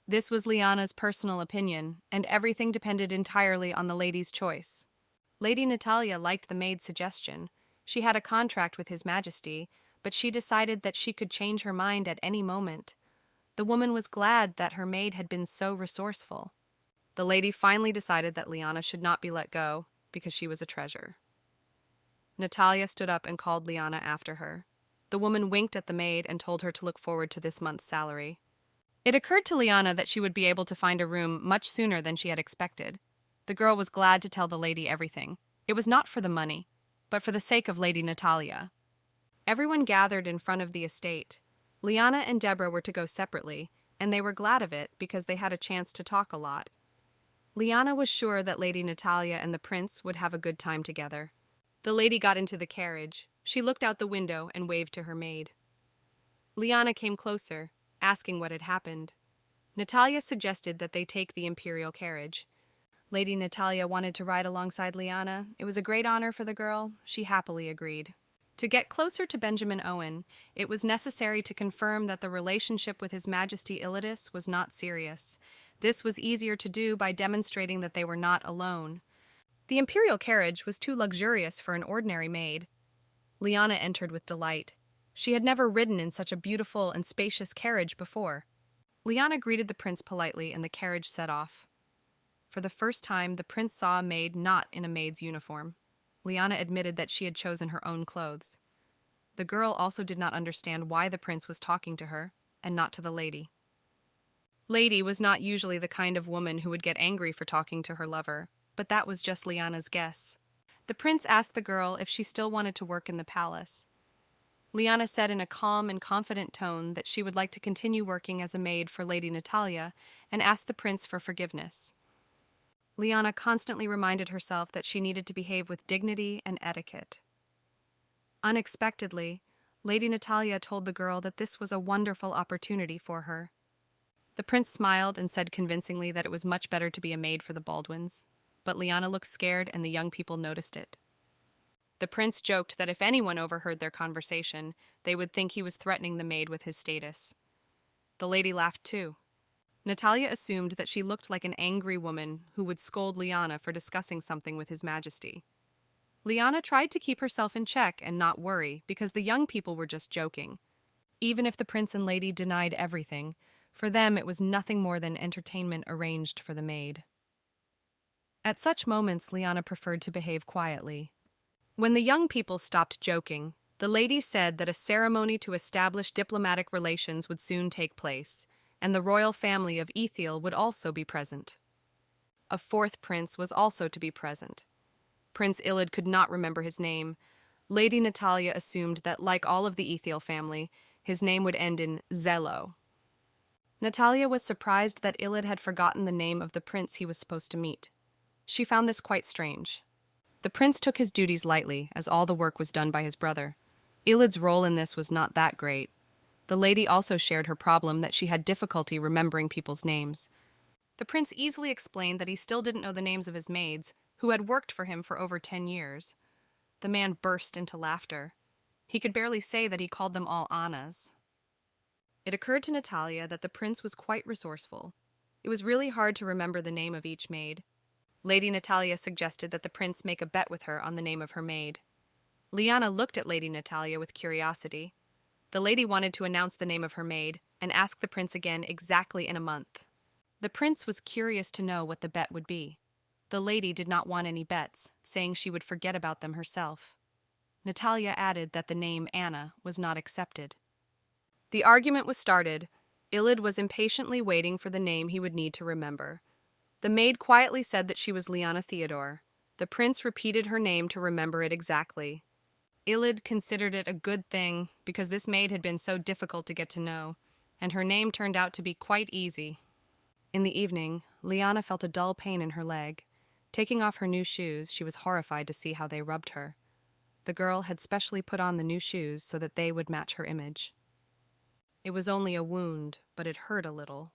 This was Lyanna's personal opinion, and everything depended entirely on the lady's choice. Lady Natalia liked the maid's suggestion. She had a contract with His Majesty, but she decided that she could change her mind at any moment. The woman was glad that her maid had been so resourceful. The lady finally decided that Lyanna should not be let go, because she was a treasure. Natalia stood up and called Lyanna after her. The woman winked at the maid and told her to look forward to this month's salary. It occurred to Lyanna that she would be able to find a room much sooner than she had expected. The girl was glad to tell the lady everything. It was not for the money, but for the sake of Lady Natalia. Everyone gathered in front of the estate. Lyanna and Deborah were to go separately, and they were glad of it because they had a chance to talk a lot. Lyanna was sure that Lady Natalia and the prince would have a good time together. The lady got into the carriage. She looked out the window and waved to her maid. Lyanna came closer, asking what had happened. Natalia suggested that they take the imperial carriage. Lady Natalia wanted to ride alongside Lyanna. It was a great honor for the girl. She happily agreed. To get closer to Benjamin Owen, it was necessary to confirm that the relationship with His Majesty Iliad was not serious. This was easier to do by demonstrating that they were not alone. The imperial carriage was too luxurious for an ordinary maid. Lyanna entered with delight. She had never ridden in such a beautiful and spacious carriage before. Lyanna greeted the prince politely and the carriage set off. For the first time, the prince saw a maid not in a maid's uniform. Lyanna admitted that she had chosen her own clothes. The girl also did not understand why the prince was talking to her, and not to the lady. Lady was not usually the kind of woman who would get angry for talking to her lover, but that was just Lyanna's guess. The prince asked the girl if she still wanted to work in the palace. Lyanna said in a calm and confident tone that she would like to continue working as a maid for Lady Natalia, and asked the prince for forgiveness. Lyanna constantly reminded herself that she needed to behave with dignity and etiquette. Unexpectedly, Lady Natalia told the girl that this was a wonderful opportunity for her. The prince smiled and said convincingly that it was much better to be a maid for the Baldwins, but Lyanna looked scared and the young people noticed it. The prince joked that if anyone overheard their conversation, they would think he was threatening the maid with his status. The lady laughed too. Natalia assumed that she looked like an angry woman who would scold Lyanna for discussing something with His Majesty. Lyanna tried to keep herself in check and not worry because the young people were just joking. Even if the prince and lady denied everything, for them it was nothing more than entertainment arranged for the maid. At such moments, Lyanna preferred to behave quietly. When the young people stopped joking, the lady said that a ceremony to establish diplomatic relations would soon take place, and the royal family of Ethiel would also be present. A fourth prince was also to be present. Prince Iliad could not remember his name. Lady Natalia assumed that, like all of the Ethiel family, his name would end in Zello. Natalia was surprised that Iliad had forgotten the name of the prince he was supposed to meet. She found this quite strange. The prince took his duties lightly, as all the work was done by his brother. Iliad's role in this was not that great. The lady also shared her problem that she had difficulty remembering people's names. The prince easily explained that he still didn't know the names of his maids, who had worked for him for over 10 years. The man burst into laughter. He could barely say that he called them all Annas. It occurred to Natalia that the prince was quite resourceful. It was really hard to remember the name of each maid. Lady Natalia suggested that the prince make a bet with her on the name of her maid. Lyanna looked at Lady Natalia with curiosity. The lady wanted to announce the name of her maid and ask the prince again exactly in a month. The prince was curious to know what the bet would be. The lady did not want any bets, saying she would forget about them herself. Natalia added that the name Anna was not accepted. The argument was started. Iliad was impatiently waiting for the name he would need to remember. The maid quietly said that she was Lyanna Theodore. The prince repeated her name to remember it exactly. Iliad considered it a good thing because this maid had been so difficult to get to know, and her name turned out to be quite easy. In the evening, Lyanna felt a dull pain in her leg. Taking off her new shoes, she was horrified to see how they rubbed her. The girl had specially put on the new shoes so that they would match her image. It was only a wound, but it hurt a little.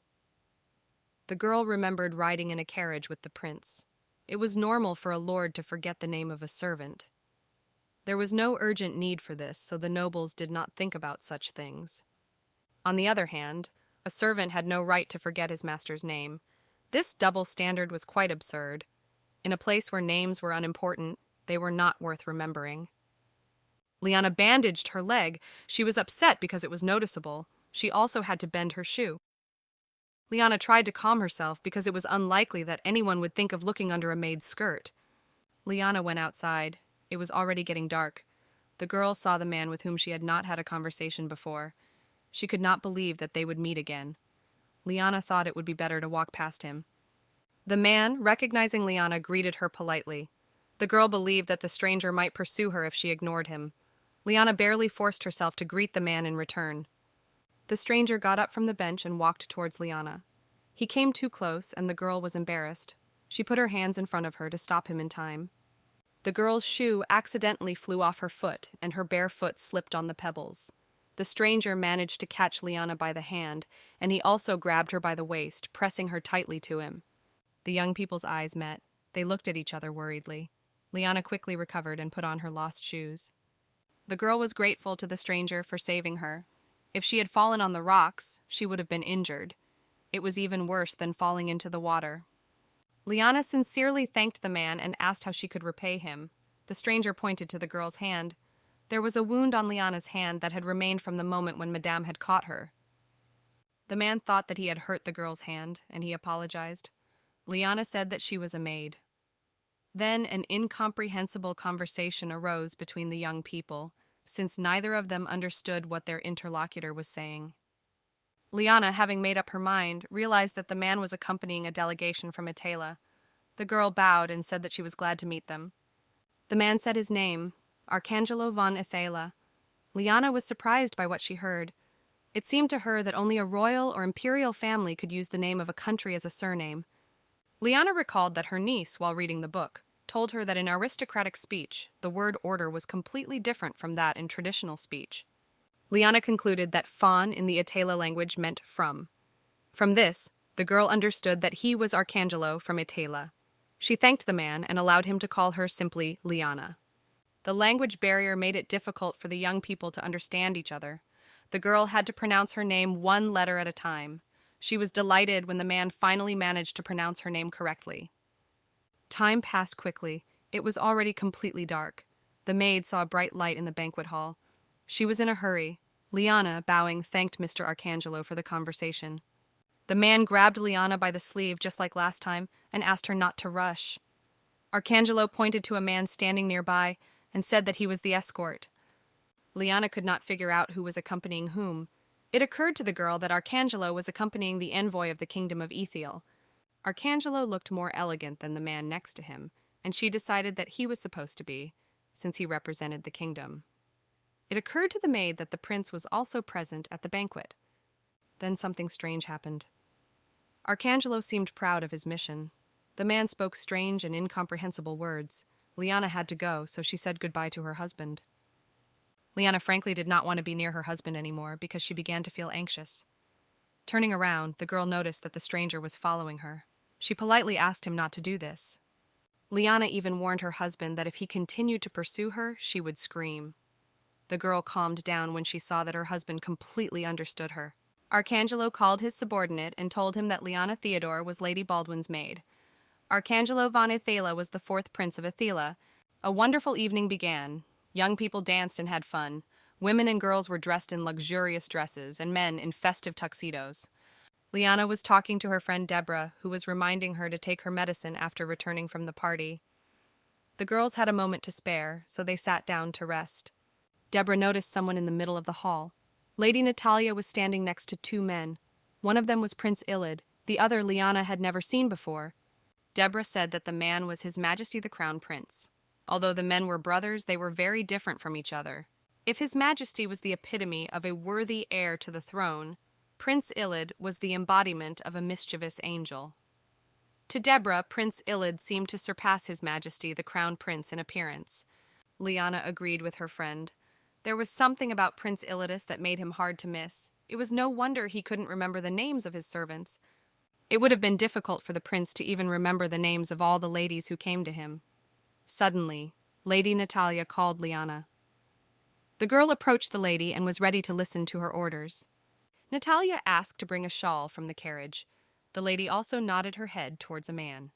The girl remembered riding in a carriage with the prince. It was normal for a lord to forget the name of a servant. There was no urgent need for this, so the nobles did not think about such things. On the other hand, a servant had no right to forget his master's name. This double standard was quite absurd. In a place where names were unimportant, they were not worth remembering. Lyanna bandaged her leg. She was upset because it was noticeable. She also had to bend her shoe. Lyanna tried to calm herself because it was unlikely that anyone would think of looking under a maid's skirt. Lyanna went outside. It was already getting dark. The girl saw the man with whom she had not had a conversation before. She could not believe that they would meet again. Lyanna thought it would be better to walk past him. The man, recognizing Lyanna, greeted her politely. The girl believed that the stranger might pursue her if she ignored him. Lyanna barely forced herself to greet the man in return. The stranger got up from the bench and walked towards Lyanna. He came too close, and the girl was embarrassed. She put her hands in front of her to stop him in time. The girl's shoe accidentally flew off her foot, and her bare foot slipped on the pebbles. The stranger managed to catch Lyanna by the hand, and he also grabbed her by the waist, pressing her tightly to him. The young people's eyes met. They looked at each other worriedly. Lyanna quickly recovered and put on her lost shoes. The girl was grateful to the stranger for saving her. If she had fallen on the rocks, she would have been injured. It was even worse than falling into the water. Lyanna sincerely thanked the man and asked how she could repay him. The stranger pointed to the girl's hand. There was a wound on Lyanna's hand that had remained from the moment when Madame had caught her. The man thought that he had hurt the girl's hand, and he apologized. Lyanna said that she was a maid. Then an incomprehensible conversation arose between the young people, since neither of them understood what their interlocutor was saying. Lyanna, having made up her mind, realized that the man was accompanying a delegation from Itala. The girl bowed and said that she was glad to meet them. The man said his name, Arcangelo von Itala. Lyanna was surprised by what she heard. It seemed to her that only a royal or imperial family could use the name of a country as a surname. Lyanna recalled that her niece, while reading the book, told her that in aristocratic speech, the word order was completely different from that in traditional speech. Lyanna concluded that von in the Itala language meant from. From this, the girl understood that he was Arcangelo from Itala. She thanked the man and allowed him to call her simply Lyanna. The language barrier made it difficult for the young people to understand each other. The girl had to pronounce her name one letter at a time. She was delighted when the man finally managed to pronounce her name correctly. Time passed quickly. It was already completely dark. The maid saw a bright light in the banquet hall. She was in a hurry. Lyanna, bowing, thanked Mr. Arcangelo for the conversation. The man grabbed Lyanna by the sleeve just like last time and asked her not to rush. Arcangelo pointed to a man standing nearby and said that he was the escort. Lyanna could not figure out who was accompanying whom. It occurred to the girl that Arcangelo was accompanying the envoy of the kingdom of Ethiel. Arcangelo looked more elegant than the man next to him, and she decided that he was supposed to be, since he represented the kingdom. It occurred to the maid that the prince was also present at the banquet. Then something strange happened. Arcangelo seemed proud of his mission. The man spoke strange and incomprehensible words. Lyanna had to go, so she said goodbye to her husband. Lyanna frankly did not want to be near her husband anymore because she began to feel anxious. Turning around, the girl noticed that the stranger was following her. She politely asked him not to do this. Lyanna even warned her husband that if he continued to pursue her, she would scream. The girl calmed down when she saw that her husband completely understood her. Arcangelo called his subordinate and told him that Lyanna Theodore was Lady Baldwin's maid. Arcangelo von Ithala was the fourth prince of Ithila. A wonderful evening began. Young people danced and had fun. Women and girls were dressed in luxurious dresses, and men in festive tuxedos. Lyanna was talking to her friend Deborah, who was reminding her to take her medicine after returning from the party. The girls had a moment to spare, so they sat down to rest. Deborah noticed someone in the middle of the hall. Lady Natalia was standing next to two men. One of them was Prince Iliad, the other Lyanna had never seen before. Deborah said that the man was His Majesty the Crown Prince. Although the men were brothers, they were very different from each other. If His Majesty was the epitome of a worthy heir to the throne, Prince Iliad was the embodiment of a mischievous angel. To Deborah, Prince Iliad seemed to surpass His Majesty the Crown Prince in appearance. Lyanna agreed with her friend. There was something about Prince Iliad that made him hard to miss. It was no wonder he couldn't remember the names of his servants. It would have been difficult for the prince to even remember the names of all the ladies who came to him. Suddenly, Lady Natalia called Lyanna. The girl approached the lady and was ready to listen to her orders. Natalia asked to bring a shawl from the carriage. The lady also nodded her head towards a man.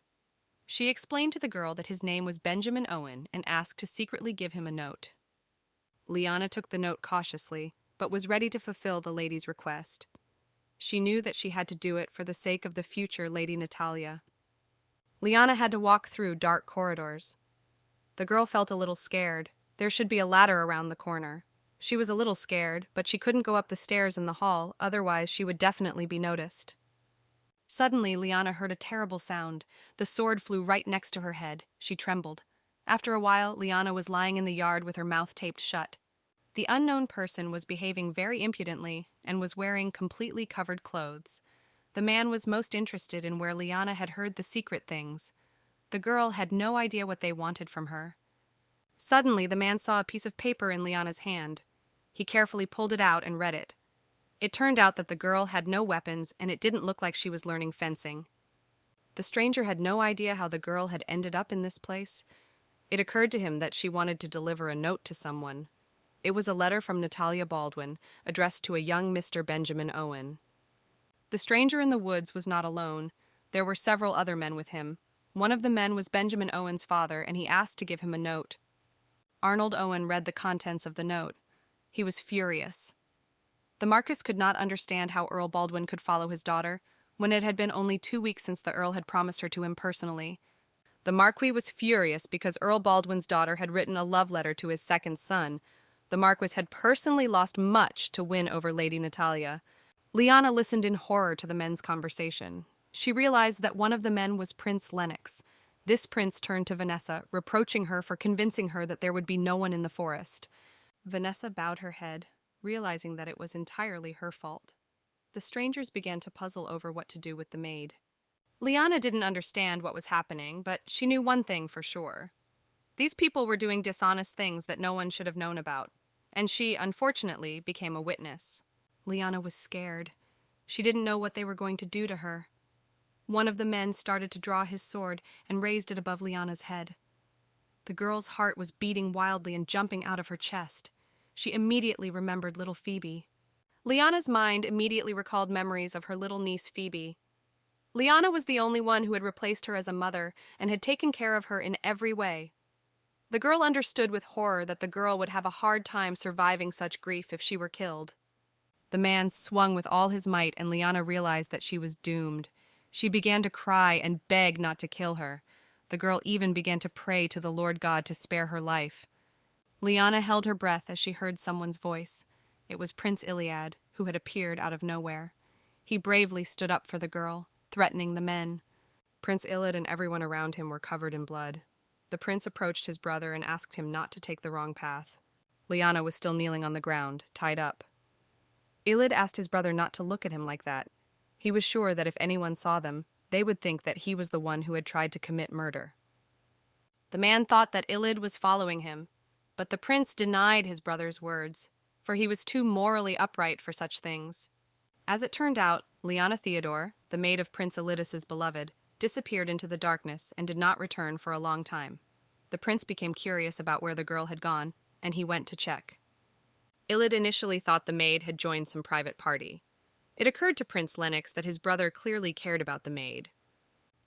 She explained to the girl that his name was Benjamin Owen and asked to secretly give him a note. Lyanna took the note cautiously, but was ready to fulfill the lady's request. She knew that she had to do it for the sake of the future Lady Natalia. Lyanna had to walk through dark corridors. The girl felt a little scared. There should be a ladder around the corner. She was a little scared, but she couldn't go up the stairs in the hall, otherwise she would definitely be noticed. Suddenly, Lyanna heard a terrible sound. The sword flew right next to her head. She trembled. After a while, Lyanna was lying in the yard with her mouth taped shut. The unknown person was behaving very impudently and was wearing completely covered clothes. The man was most interested in where Lyanna had heard the secret things. The girl had no idea what they wanted from her. Suddenly, the man saw a piece of paper in Lyanna's hand. He carefully pulled it out and read it. It turned out that the girl had no weapons, and it didn't look like she was learning fencing. The stranger had no idea how the girl had ended up in this place. It occurred to him that she wanted to deliver a note to someone. It was a letter from Natalia Baldwin, addressed to a young Mr. Benjamin Owen. The stranger in the woods was not alone. There were several other men with him. One of the men was Benjamin Owen's father, and he asked to give him a note. Arnold Owen read the contents of the note. He was furious. The Marquis could not understand how Earl Baldwin could follow his daughter, when it had been only 2 weeks since the Earl had promised her to him personally. The Marquis was furious because Earl Baldwin's daughter had written a love letter to his second son. The Marquis had personally lost much to win over Lady Natalia. Lyanna listened in horror to the men's conversation. She realized that one of the men was Prince Lennox. This prince turned to Vanessa, reproaching her for convincing her that there would be no one in the forest. Vanessa bowed her head, realizing that it was entirely her fault. The strangers began to puzzle over what to do with the maid. Lyanna didn't understand what was happening, but she knew one thing for sure. These people were doing dishonest things that no one should have known about, and she, unfortunately, became a witness. Lyanna was scared. She didn't know what they were going to do to her. One of the men started to draw his sword and raised it above Lyanna's head. The girl's heart was beating wildly and jumping out of her chest. She immediately remembered little Phoebe. Lyanna's mind immediately recalled memories of her little niece Phoebe. Lyanna was the only one who had replaced her as a mother and had taken care of her in every way. The girl understood with horror that the girl would have a hard time surviving such grief if she were killed. The man swung with all his might, and Lyanna realized that she was doomed. She began to cry and beg not to kill her. The girl even began to pray to the Lord God to spare her life. Lyanna held her breath as she heard someone's voice. It was Prince Iliad, who had appeared out of nowhere. He bravely stood up for the girl, threatening the men. Prince Iliad and everyone around him were covered in blood. The prince approached his brother and asked him not to take the wrong path. Lyanna was still kneeling on the ground, tied up. Iliad asked his brother not to look at him like that. He was sure that if anyone saw them, they would think that he was the one who had tried to commit murder. The man thought that Iliad was following him, but the prince denied his brother's words, for he was too morally upright for such things. As it turned out, Lyanna Theodore, the maid of Prince Iliad's beloved, disappeared into the darkness and did not return for a long time. The prince became curious about where the girl had gone, and he went to check. Iliad initially thought the maid had joined some private party. It occurred to Prince Lennox that his brother clearly cared about the maid.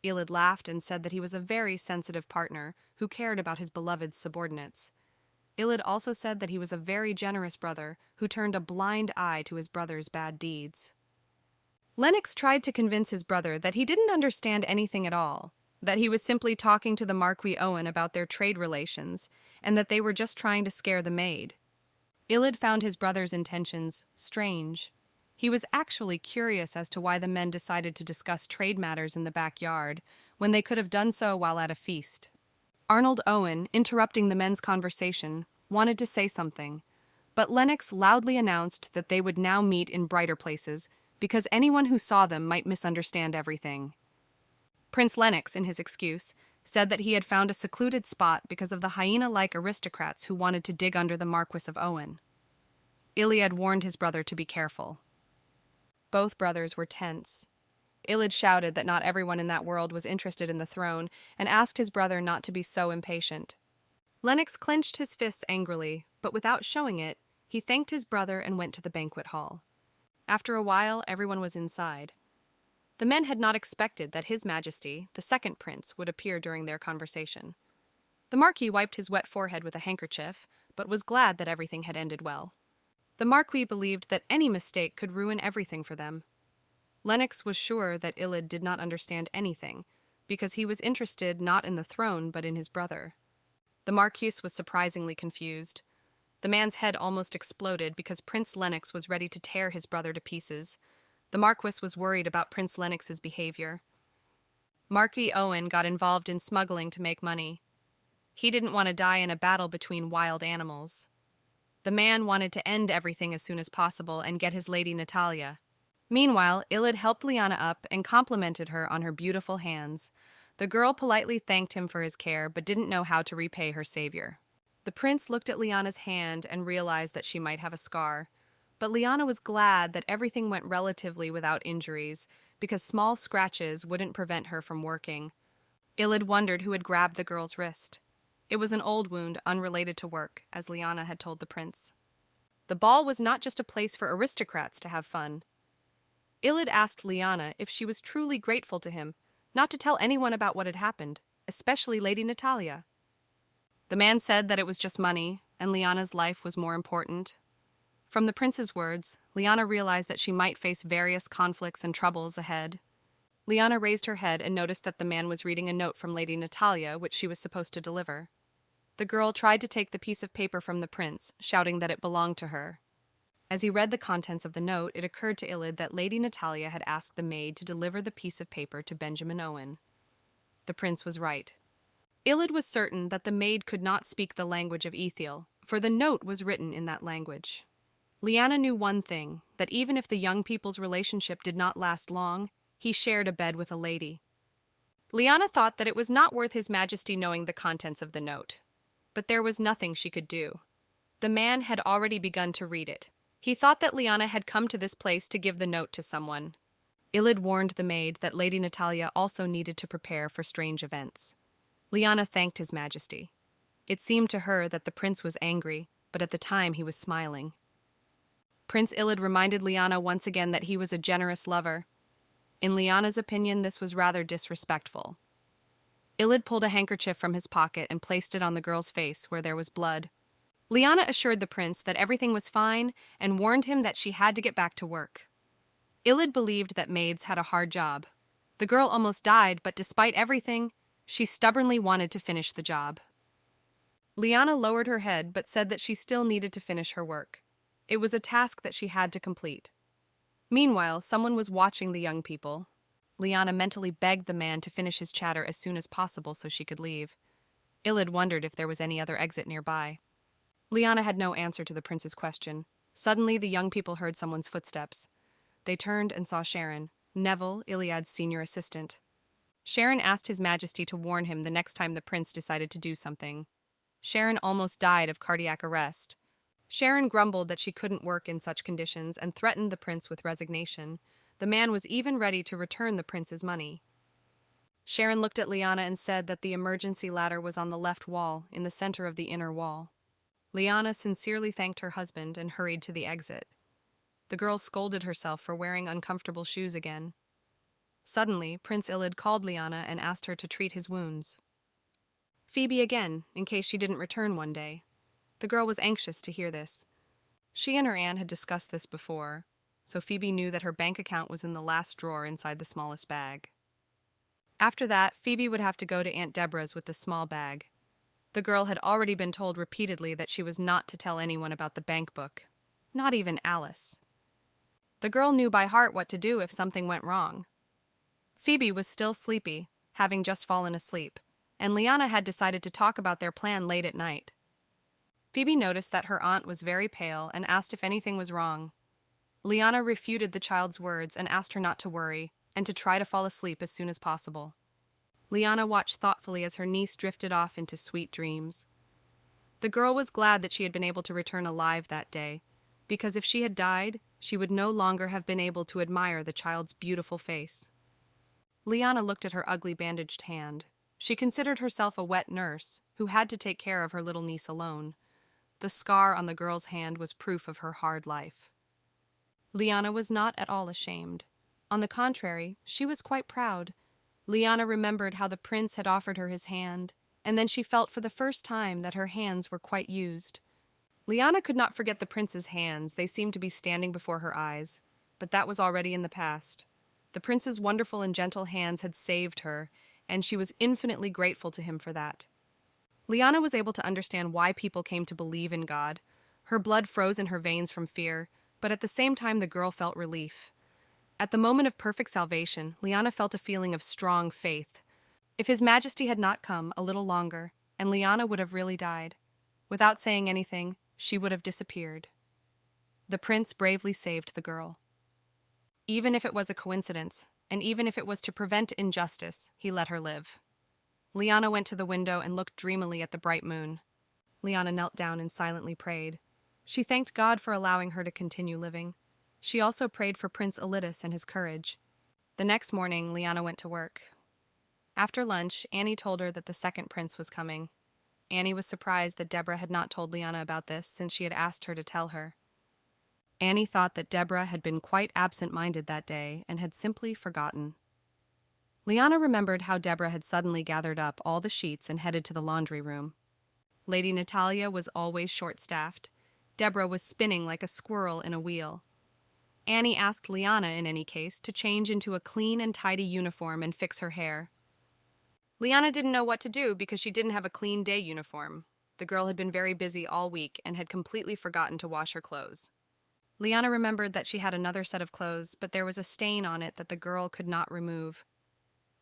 Iliad laughed and said that he was a very sensitive partner who cared about his beloved's subordinates. Iliad also said that he was a very generous brother who turned a blind eye to his brother's bad deeds. Lennox tried to convince his brother that he didn't understand anything at all, that he was simply talking to the Marquis Owen about their trade relations, and that they were just trying to scare the maid. Iliad found his brother's intentions strange. He was actually curious as to why the men decided to discuss trade matters in the backyard, when they could have done so while at a feast. Arnold Owen, interrupting the men's conversation, wanted to say something, but Lennox loudly announced that they would now meet in brighter places because anyone who saw them might misunderstand everything. Prince Lennox, in his excuse, said that he had found a secluded spot because of the hyena-like aristocrats who wanted to dig under the Marquis of Owen. Iliad warned his brother to be careful. Both brothers were tense. Iliad shouted that not everyone in that world was interested in the throne and asked his brother not to be so impatient. Lennox clenched his fists angrily, but without showing it, he thanked his brother and went to the banquet hall. After a while, everyone was inside. The men had not expected that His Majesty, the second prince, would appear during their conversation. The Marquis wiped his wet forehead with a handkerchief, but was glad that everything had ended well. The Marquis believed that any mistake could ruin everything for them. Lennox was sure that Iliad did not understand anything, because he was interested not in the throne but in his brother. The Marquis was surprisingly confused. The man's head almost exploded because Prince Lennox was ready to tear his brother to pieces. The Marquis was worried about Prince Lennox's behavior. Marquis Owen got involved in smuggling to make money. He didn't want to die in a battle between wild animals. The man wanted to end everything as soon as possible and get his lady Natalia. Meanwhile, Iliad helped Lyanna up and complimented her on her beautiful hands. The girl politely thanked him for his care, but didn't know how to repay her savior. The prince looked at Lyanna's hand and realized that she might have a scar. But Lyanna was glad that everything went relatively without injuries, because small scratches wouldn't prevent her from working. Iliad wondered who had grabbed the girl's wrist. It was an old wound unrelated to work, as Lyanna had told the prince. The ball was not just a place for aristocrats to have fun. Iliad asked Lyanna if she was truly grateful to him, not to tell anyone about what had happened, especially Lady Natalia. The man said that it was just money, and Lyanna's life was more important. From the prince's words, Lyanna realized that she might face various conflicts and troubles ahead. Lyanna raised her head and noticed that the man was reading a note from Lady Natalia, which she was supposed to deliver. The girl tried to take the piece of paper from the prince, shouting that it belonged to her. As he read the contents of the note, it occurred to Iliad that Lady Natalia had asked the maid to deliver the piece of paper to Benjamin Owen. The prince was right. Iliad was certain that the maid could not speak the language of Ethiel, for the note was written in that language. Lyanna knew one thing, that even if the young people's relationship did not last long, he shared a bed with a lady. Lyanna thought that it was not worth His Majesty knowing the contents of the note. But there was nothing she could do. The man had already begun to read it. He thought that Lyanna had come to this place to give the note to someone. Iliad warned the maid that Lady Natalia also needed to prepare for strange events. Lyanna thanked His Majesty. It seemed to her that the prince was angry, but at the time he was smiling. Prince Iliad reminded Lyanna once again that he was a generous lover. In Lyanna's opinion, this was rather disrespectful. Iliad pulled a handkerchief from his pocket and placed it on the girl's face where there was blood. Lyanna assured the prince that everything was fine and warned him that she had to get back to work. Iliad believed that maids had a hard job. The girl almost died, but despite everything, she stubbornly wanted to finish the job. Lyanna lowered her head but said that she still needed to finish her work. It was a task that she had to complete. Meanwhile, someone was watching the young people. Lyanna mentally begged the man to finish his chatter as soon as possible so she could leave. Iliad wondered if there was any other exit nearby. Lyanna had no answer to the prince's question. Suddenly, the young people heard someone's footsteps. They turned and saw Sharon, Neville, Iliad's senior assistant. Sharon asked His Majesty to warn him the next time the prince decided to do something. Sharon almost died of cardiac arrest. Sharon grumbled that she couldn't work in such conditions and threatened the prince with resignation. The man was even ready to return the prince's money. Sharon looked at Lyanna and said that the emergency ladder was on the left wall, in the center of the inner wall. Lyanna sincerely thanked her husband and hurried to the exit. The girl scolded herself for wearing uncomfortable shoes again. Suddenly, Prince Iliad called Lyanna and asked her to treat his wounds. Phoebe again, in case she didn't return one day. The girl was anxious to hear this. She and her aunt had discussed this before, so Phoebe knew that her bank account was in the last drawer inside the smallest bag. After that, Phoebe would have to go to Aunt Deborah's with the small bag. The girl had already been told repeatedly that she was not to tell anyone about the bank book, not even Alice. The girl knew by heart what to do if something went wrong. Phoebe was still sleepy, having just fallen asleep, and Lyanna had decided to talk about their plan late at night. Phoebe noticed that her aunt was very pale and asked if anything was wrong. Lyanna refuted the child's words and asked her not to worry and to try to fall asleep as soon as possible. Lyanna watched thoughtfully as her niece drifted off into sweet dreams. The girl was glad that she had been able to return alive that day, because if she had died, she would no longer have been able to admire the child's beautiful face. Lyanna looked at her ugly bandaged hand. She considered herself a wet nurse who had to take care of her little niece alone. The scar on the girl's hand was proof of her hard life. Lyanna was not at all ashamed. On the contrary, she was quite proud. Lyanna remembered how the prince had offered her his hand, and then she felt for the first time that her hands were quite used. Lyanna could not forget the prince's hands. They seemed to be standing before her eyes, but that was already in the past. The prince's wonderful and gentle hands had saved her, and she was infinitely grateful to him for that. Lyanna was able to understand why people came to believe in God. Her blood froze in her veins from fear, but at the same time the girl felt relief. At the moment of perfect salvation, Lyanna felt a feeling of strong faith. If His Majesty had not come a little longer, and Lyanna would have really died. Without saying anything, she would have disappeared. The prince bravely saved the girl. Even if it was a coincidence, and even if it was to prevent injustice, he let her live. Lyanna went to the window and looked dreamily at the bright moon. Lyanna knelt down and silently prayed. She thanked God for allowing her to continue living. She also prayed for Prince Iliad and his courage. The next morning, Lyanna went to work. After lunch, Annie told her that the second prince was coming. Annie was surprised that Deborah had not told Lyanna about this since she had asked her to tell her. Annie thought that Deborah had been quite absent-minded that day and had simply forgotten. Lyanna remembered how Deborah had suddenly gathered up all the sheets and headed to the laundry room. Lady Natalia was always short-staffed. Deborah was spinning like a squirrel in a wheel. Annie asked Lyanna, in any case, to change into a clean and tidy uniform and fix her hair. Lyanna didn't know what to do because she didn't have a clean day uniform. The girl had been very busy all week and had completely forgotten to wash her clothes. Lyanna remembered that she had another set of clothes, but there was a stain on it that the girl could not remove.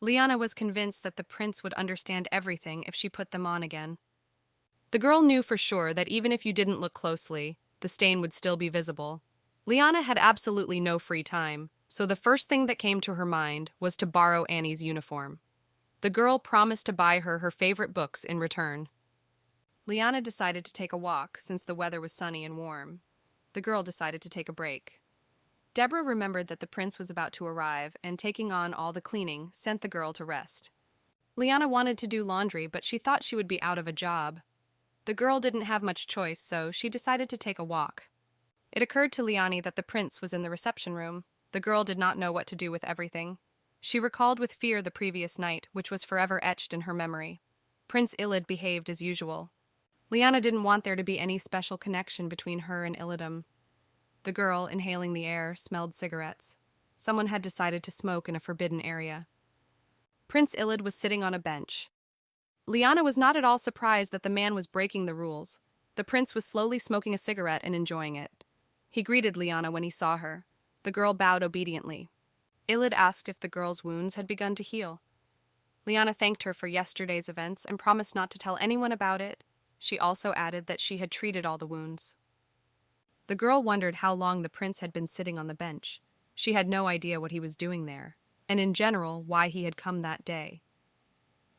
Lyanna was convinced that the prince would understand everything if she put them on again. The girl knew for sure that even if you didn't look closely, the stain would still be visible. Lyanna had absolutely no free time, so the first thing that came to her mind was to borrow Annie's uniform. The girl promised to buy her favorite books in return. Lyanna decided to take a walk since the weather was sunny and warm. The girl decided to take a break. Deborah remembered that the prince was about to arrive, and taking on all the cleaning, sent the girl to rest. Lyanna wanted to do laundry, but she thought she would be out of a job. The girl didn't have much choice, so she decided to take a walk. It occurred to Lyanna that the prince was in the reception room. The girl did not know what to do with everything. She recalled with fear the previous night, which was forever etched in her memory. Prince Iliad behaved as usual. Lyanna didn't want there to be any special connection between her and Iliad. The girl, inhaling the air, smelled cigarettes. Someone had decided to smoke in a forbidden area. Prince Iliad was sitting on a bench. Lyanna was not at all surprised that the man was breaking the rules. The prince was slowly smoking a cigarette and enjoying it. He greeted Lyanna when he saw her. The girl bowed obediently. Iliad asked if the girl's wounds had begun to heal. Lyanna thanked her for yesterday's events and promised not to tell anyone about it. She also added that she had treated all the wounds. The girl wondered how long the prince had been sitting on the bench. She had no idea what he was doing there, and in general why he had come that day.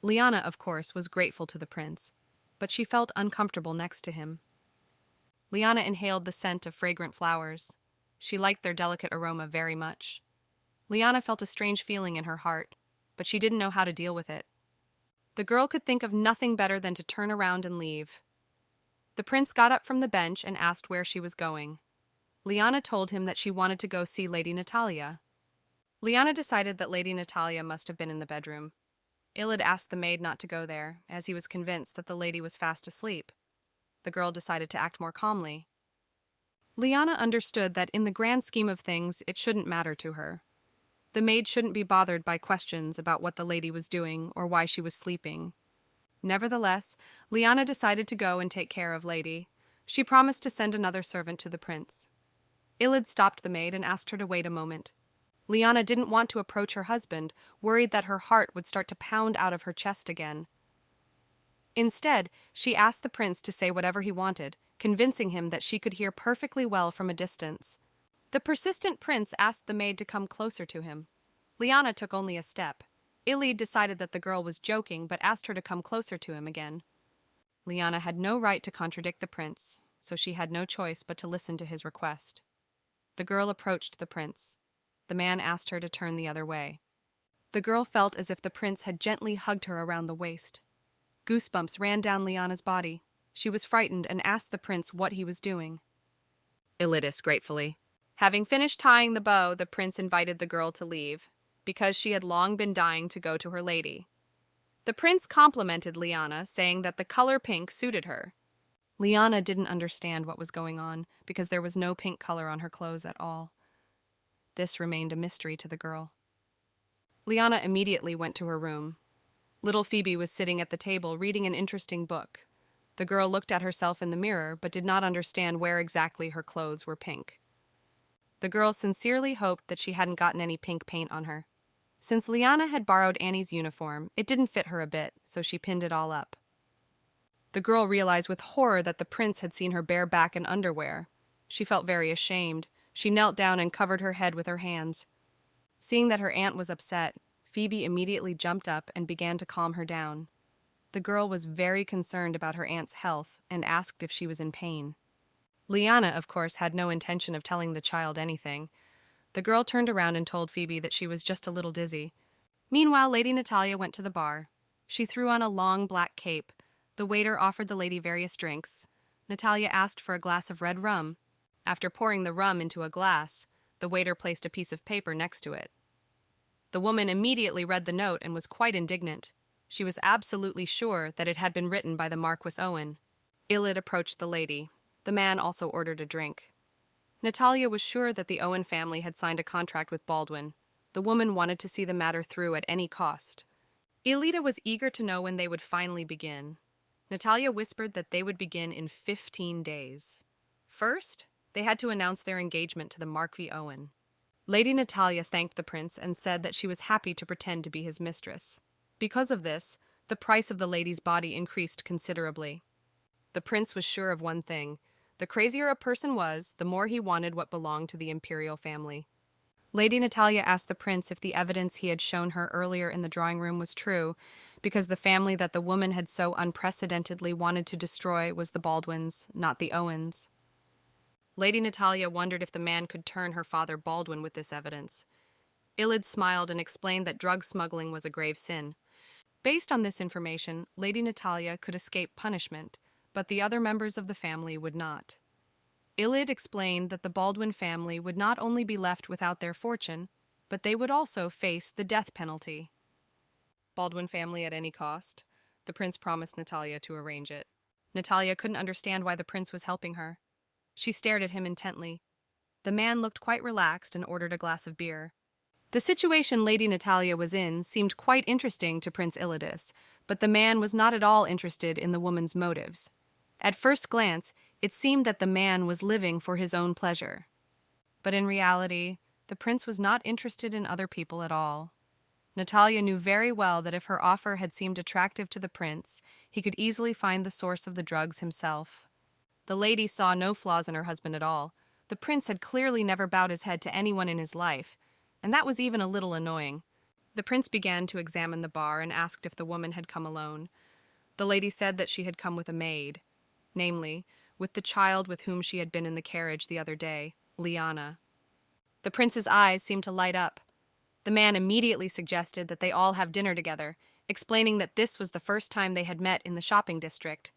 Lyanna, of course, was grateful to the prince, but she felt uncomfortable next to him. Lyanna inhaled the scent of fragrant flowers. She liked their delicate aroma very much. Lyanna felt a strange feeling in her heart, but she didn't know how to deal with it. The girl could think of nothing better than to turn around and leave. The prince got up from the bench and asked where she was going. Lyanna told him that she wanted to go see Lady Natalia. Lyanna decided that Lady Natalia must have been in the bedroom. Iliad asked the maid not to go there, as he was convinced that the lady was fast asleep. The girl decided to act more calmly. Lyanna understood that in the grand scheme of things, it shouldn't matter to her. The maid shouldn't be bothered by questions about what the lady was doing or why she was sleeping. Nevertheless, Lyanna decided to go and take care of Lady. She promised to send another servant to the prince. Iliad stopped the maid and asked her to wait a moment. Lyanna didn't want to approach her husband, worried that her heart would start to pound out of her chest again. Instead, she asked the prince to say whatever he wanted, convincing him that she could hear perfectly well from a distance. The persistent prince asked the maid to come closer to him. Lyanna took only a step. Iliad decided that the girl was joking but asked her to come closer to him again. Lyanna had no right to contradict the prince, so she had no choice but to listen to his request. The girl approached the prince. The man asked her to turn the other way. The girl felt as if the prince had gently hugged her around the waist. Goosebumps ran down Lyanna's body. She was frightened and asked the prince what he was doing. Iliad gratefully. Having finished tying the bow, the prince invited the girl to leave, because she had long been dying to go to her lady. The prince complimented Lyanna, saying that the color pink suited her. Lyanna didn't understand what was going on, because there was no pink color on her clothes at all. This remained a mystery to the girl. Lyanna immediately went to her room. Little Phoebe was sitting at the table reading an interesting book. The girl looked at herself in the mirror, but did not understand where exactly her clothes were pink. The girl sincerely hoped that she hadn't gotten any pink paint on her. Since Lyanna had borrowed Annie's uniform, it didn't fit her a bit, so she pinned it all up. The girl realized with horror that the prince had seen her bare back and underwear. She felt very ashamed. She knelt down and covered her head with her hands. Seeing that her aunt was upset, Phoebe immediately jumped up and began to calm her down. The girl was very concerned about her aunt's health and asked if she was in pain. Lyanna, of course, had no intention of telling the child anything. The girl turned around and told Phoebe that she was just a little dizzy. Meanwhile, Lady Natalia went to the bar. She threw on a long black cape. The waiter offered the lady various drinks. Natalia asked for a glass of red rum. After pouring the rum into a glass, the waiter placed a piece of paper next to it. The woman immediately read the note and was quite indignant. She was absolutely sure that it had been written by the Marquis Owen. Iliad approached the lady. The man also ordered a drink. Natalia was sure that the Owen family had signed a contract with Baldwin. The woman wanted to see the matter through at any cost. Iliad was eager to know when they would finally begin. Natalia whispered that they would begin in 15 days. First, they had to announce their engagement to the Marquis Owen. Lady Natalia thanked the prince and said that she was happy to pretend to be his mistress. Because of this, the price of the lady's body increased considerably. The prince was sure of one thing. The crazier a person was, the more he wanted what belonged to the imperial family. Lady Natalia asked the prince if the evidence he had shown her earlier in the drawing room was true, because the family that the woman had so unprecedentedly wanted to destroy was the Baldwins, not the Owens. Lady Natalia wondered if the man could turn her father Baldwin with this evidence. Iliad smiled and explained that drug smuggling was a grave sin. Based on this information, Lady Natalia could escape punishment, but the other members of the family would not. Iliad explained that the Baldwin family would not only be left without their fortune, but they would also face the death penalty. Baldwin family at any cost. The prince promised Natalia to arrange it. Natalia couldn't understand why the prince was helping her. She stared at him intently. The man looked quite relaxed and ordered a glass of beer. The situation Lady Natalia was in seemed quite interesting to Prince Iliad, but the man was not at all interested in the woman's motives. At first glance, it seemed that the man was living for his own pleasure. But in reality, the prince was not interested in other people at all. Natalia knew very well that if her offer had seemed attractive to the prince, he could easily find the source of the drugs himself. The lady saw no flaws in her husband at all. The prince had clearly never bowed his head to anyone in his life, and that was even a little annoying. The prince began to examine the bar and asked if the woman had come alone. The lady said that she had come with a maid, namely, with the child with whom she had been in the carriage the other day, Lyanna. The prince's eyes seemed to light up. The man immediately suggested that they all have dinner together, explaining that this was the first time they had met in the shopping district.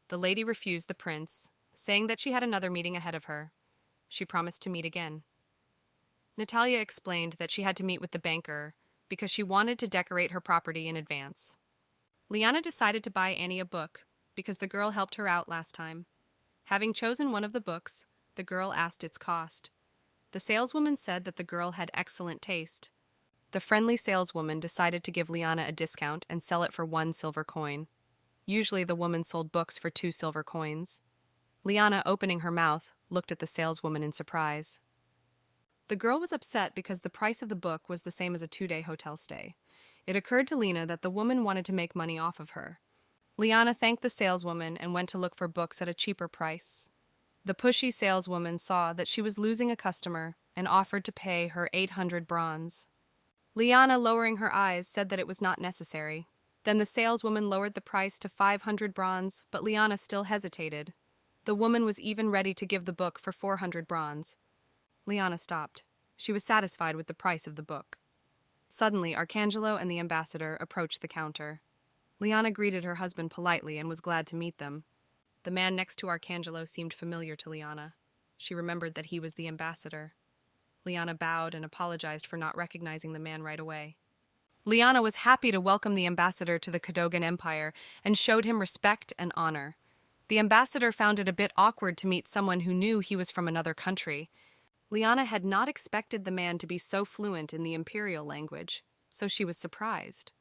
The lady refused the prince, saying that she had another meeting ahead of her. She promised to meet again. Natalia explained that she had to meet with the banker because she wanted to decorate her property in advance. Lyanna decided to buy Annie a book because the girl helped her out last time. Having chosen one of the books, the girl asked its cost. The saleswoman said that the girl had excellent taste. The friendly saleswoman decided to give Lyanna a discount and sell it for 1 silver coin. Usually the woman sold books for 2 silver coins. Lyanna, opening her mouth, looked at the saleswoman in surprise. The girl was upset because the price of the book was the same as a 2-day hotel stay. It occurred to Lyanna that the woman wanted to make money off of her. Lyanna thanked the saleswoman and went to look for books at a cheaper price. The pushy saleswoman saw that she was losing a customer and offered to pay her 800 bronze. Lyanna, lowering her eyes, said that it was not necessary. Then the saleswoman lowered the price to 500 bronze, but Lyanna still hesitated. The woman was even ready to give the book for 400 bronze. Lyanna stopped. She was satisfied with the price of the book. Suddenly, Arcangelo and the ambassador approached the counter. Lyanna greeted her husband politely and was glad to meet them. The man next to Arcangelo seemed familiar to Lyanna. She remembered that he was the ambassador. Lyanna bowed and apologized for not recognizing the man right away. Lyanna was happy to welcome the ambassador to the Cadogan Empire and showed him respect and honor. The ambassador found it a bit awkward to meet someone who knew he was from another country. Lyanna had not expected the man to be so fluent in the imperial language, so she was surprised.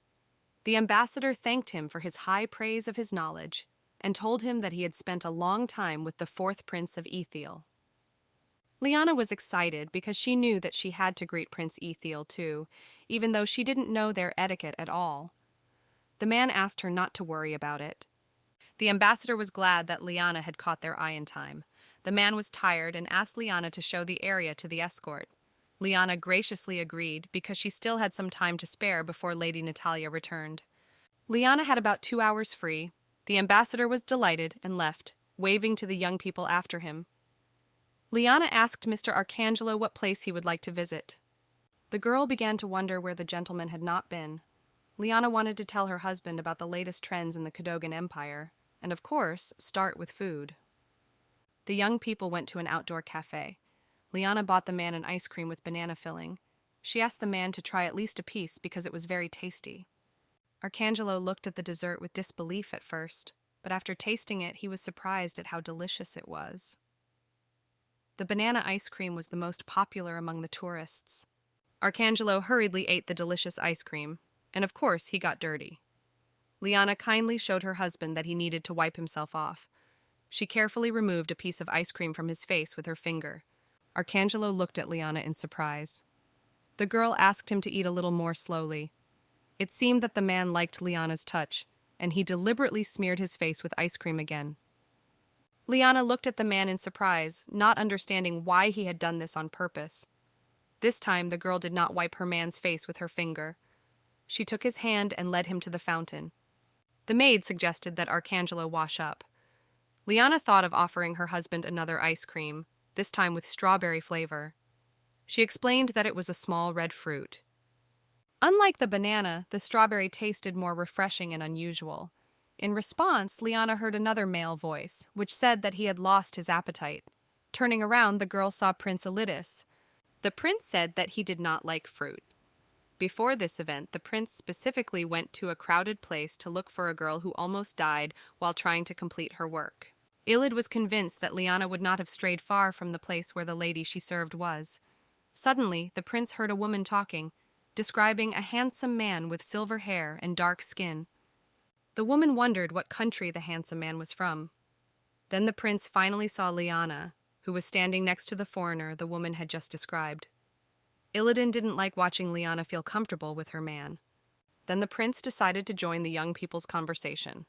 The ambassador thanked him for his high praise of his knowledge and told him that he had spent a long time with the 4th Prince of Ethiel. Lyanna was excited because she knew that she had to greet Prince Ethiel too, even though she didn't know their etiquette at all. The man asked her not to worry about it. The ambassador was glad that Lyanna had caught their eye in time. The man was tired and asked Lyanna to show the area to the escort. Lyanna graciously agreed because she still had some time to spare before Lady Natalia returned. Lyanna had about 2 hours free. The ambassador was delighted and left, waving to the young people after him. Lyanna asked Mr. Arcangelo what place he would like to visit. The girl began to wonder where the gentleman had not been. Lyanna wanted to tell her husband about the latest trends in the Cadogan Empire, and of course, start with food. The young people went to an outdoor cafe. Lyanna bought the man an ice cream with banana filling. She asked the man to try at least a piece because it was very tasty. Arcangelo looked at the dessert with disbelief at first, but after tasting it, he was surprised at how delicious it was. The banana ice cream was the most popular among the tourists. Arcangelo hurriedly ate the delicious ice cream, and of course he got dirty. Lyanna kindly showed her husband that he needed to wipe himself off. She carefully removed a piece of ice cream from his face with her finger. Arcangelo looked at Lyanna in surprise. The girl asked him to eat a little more slowly. It seemed that the man liked Lyanna's touch, and he deliberately smeared his face with ice cream again. Lyanna looked at the man in surprise, not understanding why he had done this on purpose. This time the girl did not wipe her man's face with her finger. She took his hand and led him to the fountain. The maid suggested that Arcangelo wash up. Lyanna thought of offering her husband another ice cream, this time with strawberry flavor. She explained that it was a small red fruit. Unlike the banana, the strawberry tasted more refreshing and unusual. In response, Lyanna heard another male voice, which said that he had lost his appetite. Turning around, the girl saw Prince Iliad. The prince said that he did not like fruit. Before this event, the prince specifically went to a crowded place to look for a girl who almost died while trying to complete her work. Iliad was convinced that Lyanna would not have strayed far from the place where the lady she served was. Suddenly, the prince heard a woman talking, describing a handsome man with silver hair and dark skin. The woman wondered what country the handsome man was from. Then the prince finally saw Lyanna, who was standing next to the foreigner the woman had just described. Illidan didn't like watching Lyanna feel comfortable with her man. Then the prince decided to join the young people's conversation.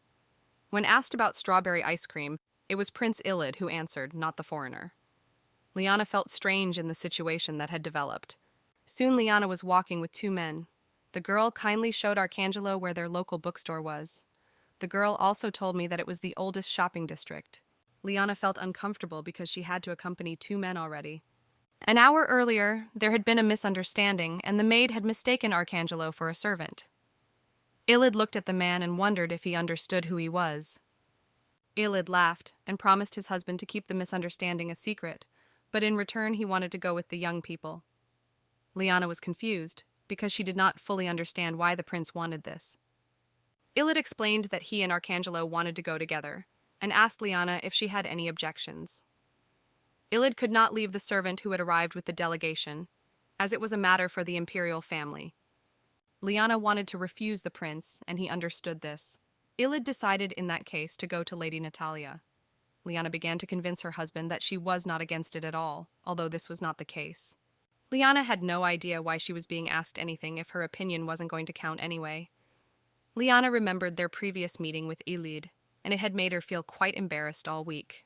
When asked about strawberry ice cream, it was Prince Iliad who answered, not the foreigner. Lyanna felt strange in the situation that had developed. Soon Lyanna was walking with 2 men. The girl kindly showed Arcangelo where their local bookstore was. The girl also told me that it was the oldest shopping district. Lyanna felt uncomfortable because she had to accompany 2 men already. An hour earlier, there had been a misunderstanding, and the maid had mistaken Arcangelo for a servant. Iliad looked at the man and wondered if he understood who he was. Iliad laughed and promised his husband to keep the misunderstanding a secret, but in return he wanted to go with the young people. Lyanna was confused, because she did not fully understand why the prince wanted this. Iliad explained that he and Arcangelo wanted to go together, and asked Lyanna if she had any objections. Iliad could not leave the servant who had arrived with the delegation, as it was a matter for the imperial family. Lyanna wanted to refuse the prince, and he understood this. Iliad decided in that case to go to Lady Natalia. Lyanna began to convince her husband that she was not against it at all, although this was not the case. Lyanna had no idea why she was being asked anything if her opinion wasn't going to count anyway. Lyanna remembered their previous meeting with Iliad, and it had made her feel quite embarrassed all week.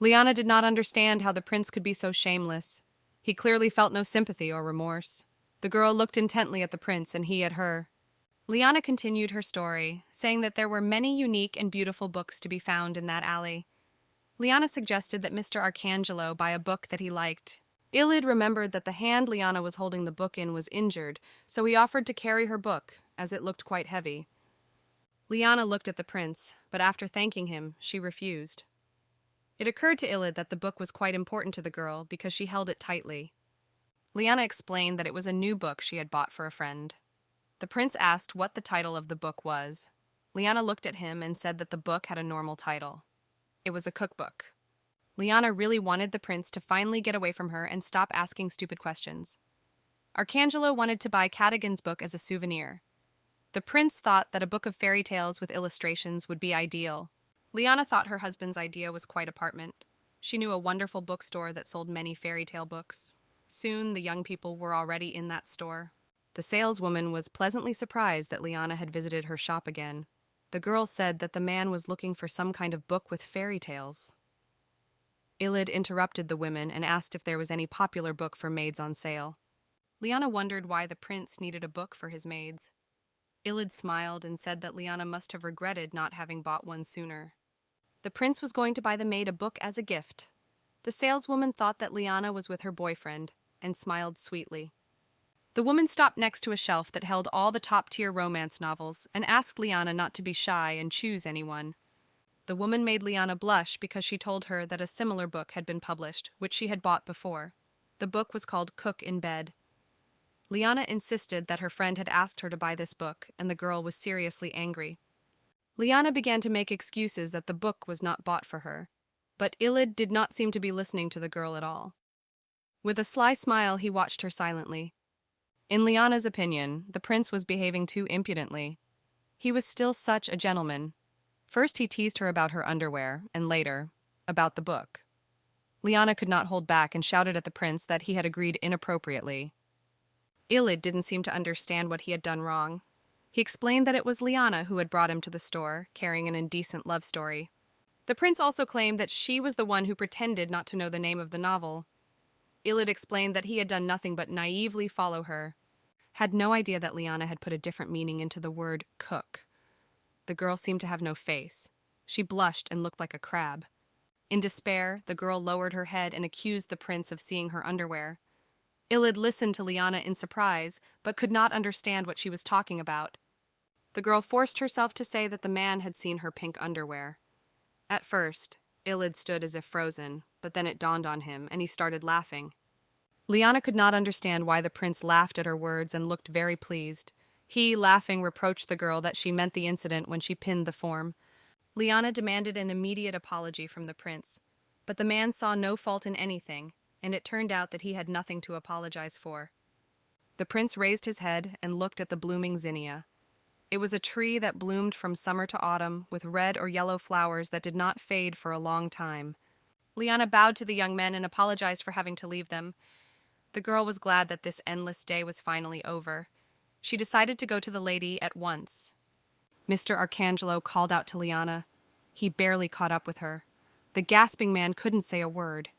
Lyanna did not understand how the prince could be so shameless. He clearly felt no sympathy or remorse. The girl looked intently at the prince, and he at her. Lyanna continued her story, saying that there were many unique and beautiful books to be found in that alley. Lyanna suggested that Mr. Arcangelo buy a book that he liked. Iliad remembered that the hand Lyanna was holding the book in was injured, so he offered to carry her book, as it looked quite heavy. Lyanna looked at the prince, but after thanking him, she refused. It occurred to Iliad that the book was quite important to the girl because she held it tightly. Lyanna explained that it was a new book she had bought for a friend. The prince asked what the title of the book was. Lyanna looked at him and said that the book had a normal title. It was a cookbook. Lyanna really wanted the prince to finally get away from her and stop asking stupid questions. Arcangelo wanted to buy Cadogan's book as a souvenir. The prince thought that a book of fairy tales with illustrations would be ideal. Lyanna thought her husband's idea was quite apartment. She knew a wonderful bookstore that sold many fairy tale books. Soon, the young people were already in that store. The saleswoman was pleasantly surprised that Lyanna had visited her shop again. The girl said that the man was looking for some kind of book with fairy tales. Iliad interrupted the women and asked if there was any popular book for maids on sale. Lyanna wondered why the prince needed a book for his maids. Iliad smiled and said that Lyanna must have regretted not having bought one sooner. The prince was going to buy the maid a book as a gift. The saleswoman thought that Lyanna was with her boyfriend and smiled sweetly. The woman stopped next to a shelf that held all the top-tier romance novels and asked Lyanna not to be shy and choose anyone. The woman made Lyanna blush because she told her that a similar book had been published, which she had bought before. The book was called Cook in Bed. Lyanna insisted that her friend had asked her to buy this book, and the girl was seriously angry. Lyanna began to make excuses that the book was not bought for her, but Iliad did not seem to be listening to the girl at all. With a sly smile, he watched her silently. In Lyanna's opinion, the prince was behaving too impudently. He was still such a gentleman. First he teased her about her underwear, and later, about the book. Lyanna could not hold back and shouted at the prince that he had agreed inappropriately. Iliad didn't seem to understand what he had done wrong. He explained that it was Lyanna who had brought him to the store, carrying an indecent love story. The prince also claimed that she was the one who pretended not to know the name of the novel. Iliad explained that he had done nothing but naively follow her, had no idea that Lyanna had put a different meaning into the word cook. The girl seemed to have no face. She blushed and looked like a crab. In despair, the girl lowered her head and accused the prince of seeing her underwear. Iliad listened to Lyanna in surprise, but could not understand what she was talking about. The girl forced herself to say that the man had seen her pink underwear. At first, Iliad stood as if frozen, but then it dawned on him, and he started laughing. Lyanna could not understand why the prince laughed at her words and looked very pleased. He, laughing, reproached the girl that she meant the incident when she pinned the form. Lyanna demanded an immediate apology from the prince, but the man saw no fault in anything, and it turned out that he had nothing to apologize for. The prince raised his head and looked at the blooming zinnia. It was a tree that bloomed from summer to autumn, with red or yellow flowers that did not fade for a long time. Lyanna bowed to the young men and apologized for having to leave them. The girl was glad that this endless day was finally over. She decided to go to the lady at once. Mr. Arcangelo called out to Lyanna. He barely caught up with her. The gasping man couldn't say a word.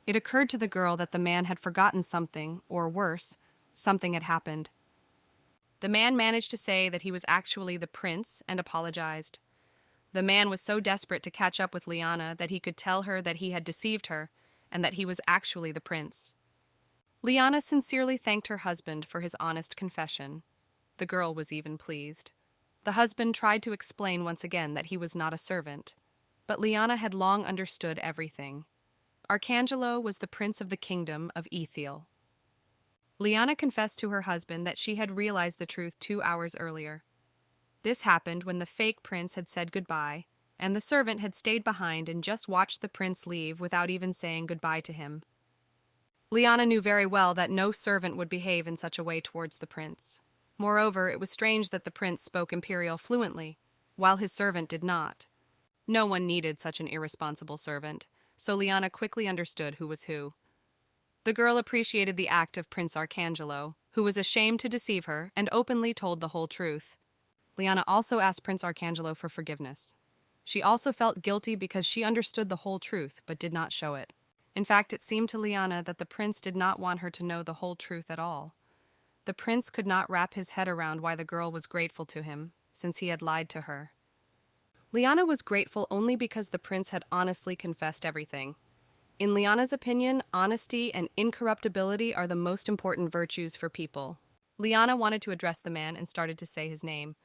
It occurred to the girl that the man had forgotten something, or worse, something had happened. The man managed to say that he was actually the prince and apologized. The man was so desperate to catch up with Lyanna that he could tell her that he had deceived her and that he was actually the prince. Lyanna sincerely thanked her husband for his honest confession. The girl was even pleased. The husband tried to explain once again that he was not a servant, but Lyanna had long understood everything. Arcangelo was the prince of the kingdom of Ethiel. Lyanna confessed to her husband that she had realized the truth 2 hours earlier. This happened when the fake prince had said goodbye, and the servant had stayed behind and just watched the prince leave without even saying goodbye to him. Lyanna knew very well that no servant would behave in such a way towards the prince. Moreover, it was strange that the prince spoke imperial fluently, while his servant did not. No one needed such an irresponsible servant, so Lyanna quickly understood who was who. The girl appreciated the act of Prince Arcangelo, who was ashamed to deceive her and openly told the whole truth. Lyanna also asked Prince Arcangelo for forgiveness. She also felt guilty because she understood the whole truth but did not show it. In fact, it seemed to Lyanna that the prince did not want her to know the whole truth at all. The prince could not wrap his head around why the girl was grateful to him, since he had lied to her. Lyanna was grateful only because the prince had honestly confessed everything. In Lyanna's opinion, honesty and incorruptibility are the most important virtues for people. Lyanna wanted to address the man and started to say his name.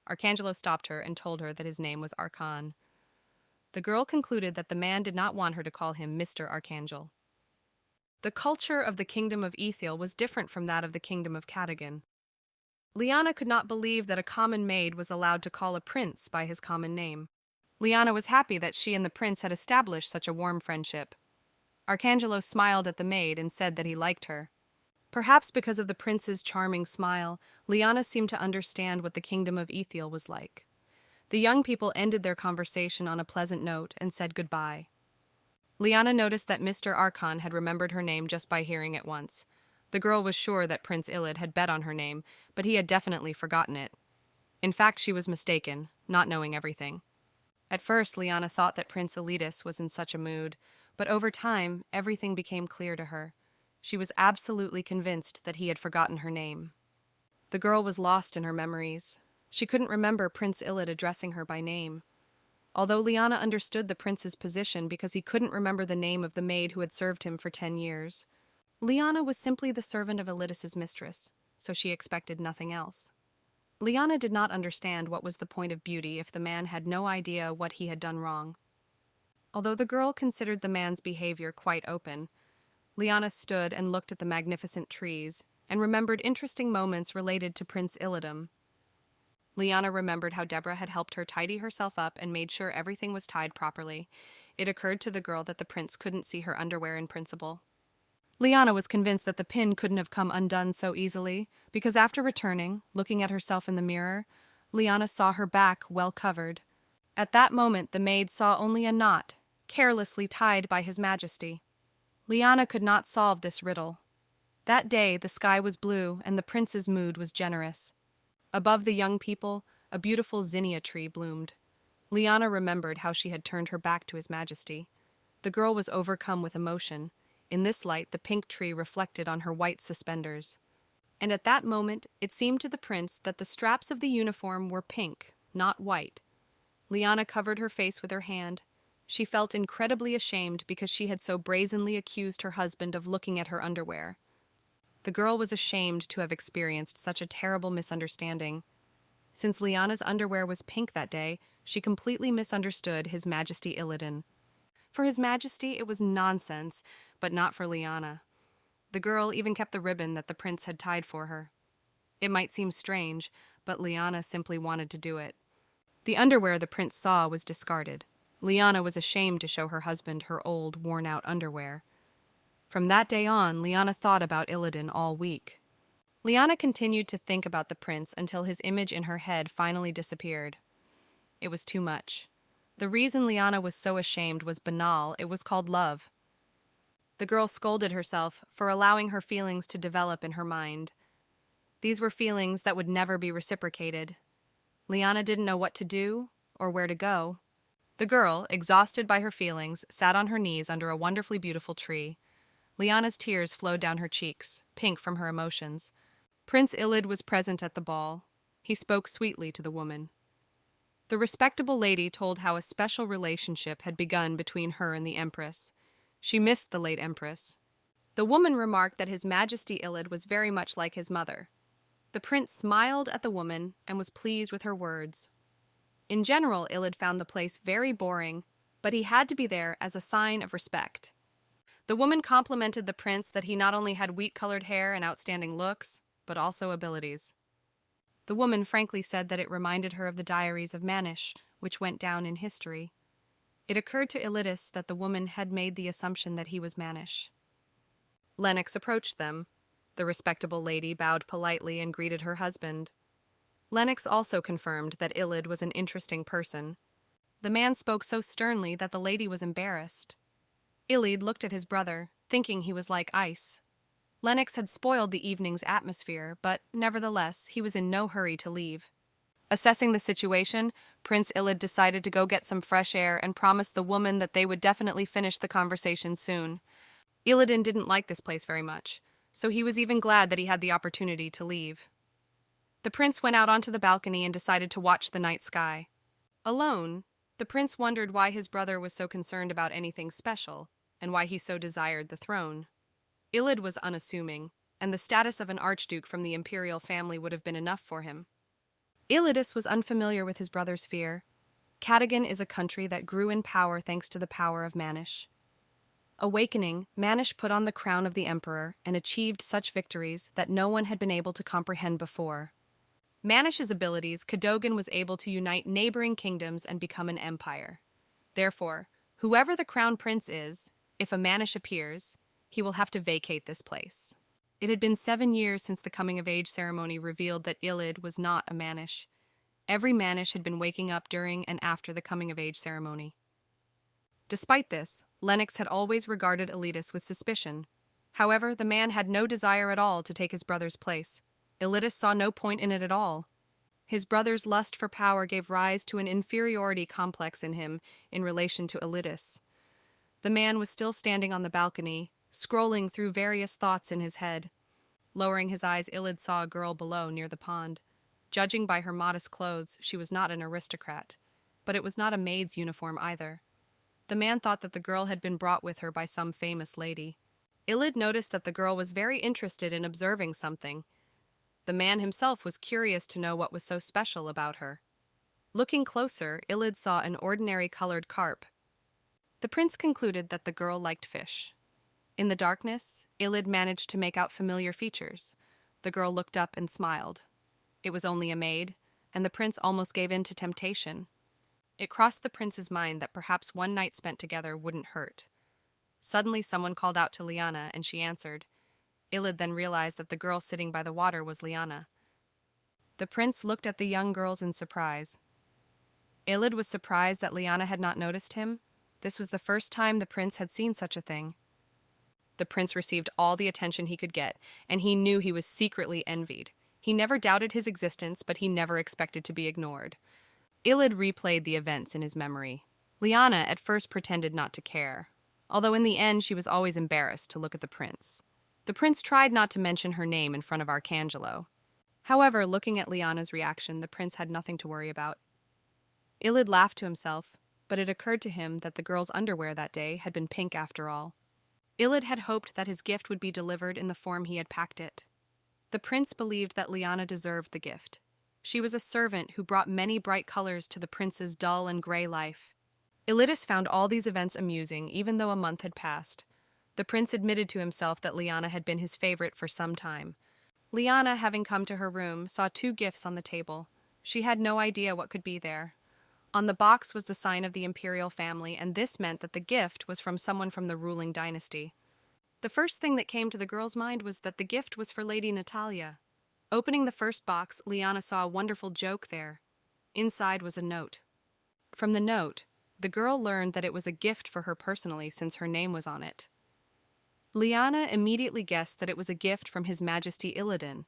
Arcangelo stopped her and told her that his name was Archon. The girl concluded that the man did not want her to call him Mr. Archangel. The culture of the kingdom of Ethiel was different from that of the kingdom of Catagan. Lyanna could not believe that a common maid was allowed to call a prince by his common name. Lyanna was happy that she and the prince had established such a warm friendship. Arcangelo smiled at the maid and said that he liked her. Perhaps because of the prince's charming smile, Lyanna seemed to understand what the kingdom of Ethiel was like. The young people ended their conversation on a pleasant note and said goodbye. Lyanna noticed that Mr. Archon had remembered her name just by hearing it once. The girl was sure that Prince Iliad had bet on her name, but he had definitely forgotten it. In fact, she was mistaken, not knowing everything. At first, Lyanna thought that Prince Iliad was in such a mood, but over time, everything became clear to her. She was absolutely convinced that he had forgotten her name. The girl was lost in her memories. She couldn't remember Prince Iliad addressing her by name. Although Lyanna understood the prince's position because he couldn't remember the name of the maid who had served him for 10 years. Lyanna was simply the servant of Iliad's mistress, so she expected nothing else. Lyanna did not understand what was the point of beauty if the man had no idea what he had done wrong. Although the girl considered the man's behavior quite open, Lyanna stood and looked at the magnificent trees and remembered interesting moments related to Prince Iliad. Lyanna remembered how Deborah had helped her tidy herself up and made sure everything was tied properly. It occurred to the girl that the prince couldn't see her underwear in principle. Lyanna was convinced that the pin couldn't have come undone so easily, because after returning, looking at herself in the mirror, Lyanna saw her back well covered. At that moment, the maid saw only a knot, carelessly tied by His Majesty. Lyanna could not solve this riddle. That day, the sky was blue and the prince's mood was generous. Above the young people, a beautiful zinnia tree bloomed. Lyanna remembered how she had turned her back to His Majesty. The girl was overcome with emotion. In this light, the pink tree reflected on her white suspenders. And at that moment, it seemed to the prince that the straps of the uniform were pink, not white. Lyanna covered her face with her hand. She felt incredibly ashamed because she had so brazenly accused her husband of looking at her underwear. The girl was ashamed to have experienced such a terrible misunderstanding. Since Lyanna's underwear was pink that day, she completely misunderstood His Majesty Illidan. For His Majesty, it was nonsense, but not for Lyanna. The girl even kept the ribbon that the prince had tied for her. It might seem strange, but Lyanna simply wanted to do it. The underwear the prince saw was discarded. Lyanna was ashamed to show her husband her old, worn-out underwear. From that day on, Lyanna thought about Illidan all week. Lyanna continued to think about the prince until his image in her head finally disappeared. It was too much. The reason Lyanna was so ashamed was banal. It was called love. The girl scolded herself for allowing her feelings to develop in her mind. These were feelings that would never be reciprocated. Lyanna didn't know what to do or where to go. The girl, exhausted by her feelings, sat on her knees under a wonderfully beautiful tree. Lyanna's tears flowed down her cheeks, pink from her emotions. Prince Iliad was present at the ball. He spoke sweetly to the woman. The respectable lady told how a special relationship had begun between her and the Empress. She missed the late Empress. The woman remarked that His Majesty Iliad was very much like his mother. The prince smiled at the woman and was pleased with her words. In general, Iliad found the place very boring, but he had to be there as a sign of respect. The woman complimented the prince that he not only had wheat-colored hair and outstanding looks, but also abilities. The woman frankly said that it reminded her of the diaries of Manish, which went down in history. It occurred to Iliad that the woman had made the assumption that he was Manish. Lennox approached them. The respectable lady bowed politely and greeted her husband. Lennox also confirmed that Iliad was an interesting person. The man spoke so sternly that the lady was embarrassed. Iliad looked at his brother, thinking he was like ice. Lennox had spoiled the evening's atmosphere, but nevertheless, he was in no hurry to leave. Assessing the situation, Prince Iliad decided to go get some fresh air and promised the woman that they would definitely finish the conversation soon. Illidan didn't like this place very much, so he was even glad that he had the opportunity to leave. The prince went out onto the balcony and decided to watch the night sky. Alone, the prince wondered why his brother was so concerned about anything special, and why he so desired the throne. Iliad was unassuming, and the status of an archduke from the imperial family would have been enough for him. Iliad was unfamiliar with his brother's fear. Katagan is a country that grew in power thanks to the power of Manish. Awakening, Manish put on the crown of the emperor and achieved such victories that no one had been able to comprehend before. Manish's abilities, Cadogan was able to unite neighboring kingdoms and become an empire. Therefore, whoever the crown prince is, if a Manish appears, he will have to vacate this place. It had been 7 years since the coming-of-age ceremony revealed that Iliad was not a Manish. Every Manish had been waking up during and after the coming-of-age ceremony. Despite this, Lennox had always regarded Iliad with suspicion. However, the man had no desire at all to take his brother's place. Iliad saw no point in it at all. His brother's lust for power gave rise to an inferiority complex in him in relation to Iliad. The man was still standing on the balcony, scrolling through various thoughts in his head. Lowering his eyes, Iliad saw a girl below near the pond. Judging by her modest clothes, she was not an aristocrat, but it was not a maid's uniform either. The man thought that the girl had been brought with her by some famous lady. Iliad noticed that the girl was very interested in observing something. The man himself was curious to know what was so special about her. Looking closer, Iliad saw an ordinary colored carp. The prince concluded that the girl liked fish. In the darkness, Iliad managed to make out familiar features. The girl looked up and smiled. It was only a maid, and the prince almost gave in to temptation. It crossed the prince's mind that perhaps one night spent together wouldn't hurt. Suddenly someone called out to Lyanna, and she answered. Iliad then realized that the girl sitting by the water was Lyanna. The prince looked at the young girls in surprise. Iliad was surprised that Lyanna had not noticed him. This was the first time the prince had seen such a thing. The prince received all the attention he could get, and he knew he was secretly envied. He never doubted his existence, but he never expected to be ignored. Iliad replayed the events in his memory. Lyanna at first pretended not to care, although in the end she was always embarrassed to look at the prince. The prince tried not to mention her name in front of Arcangelo. However, looking at Lyanna's reaction, the prince had nothing to worry about. Iliad laughed to himself, but it occurred to him that the girl's underwear that day had been pink after all. Iliad had hoped that his gift would be delivered in the form he had packed it. The prince believed that Lyanna deserved the gift. She was a servant who brought many bright colors to the prince's dull and gray life. Iliad found all these events amusing, even though a month had passed. The prince admitted to himself that Lyanna had been his favorite for some time. Lyanna, having come to her room, saw 2 gifts on the table. She had no idea what could be there. On the box was the sign of the imperial family, and this meant that the gift was from someone from the ruling dynasty. The first thing that came to the girl's mind was that the gift was for Lady Natalia. Opening the first box, Lyanna saw a wonderful joke there. Inside was a note. From the note, the girl learned that it was a gift for her personally since her name was on it. Lyanna immediately guessed that it was a gift from His Majesty Illidan.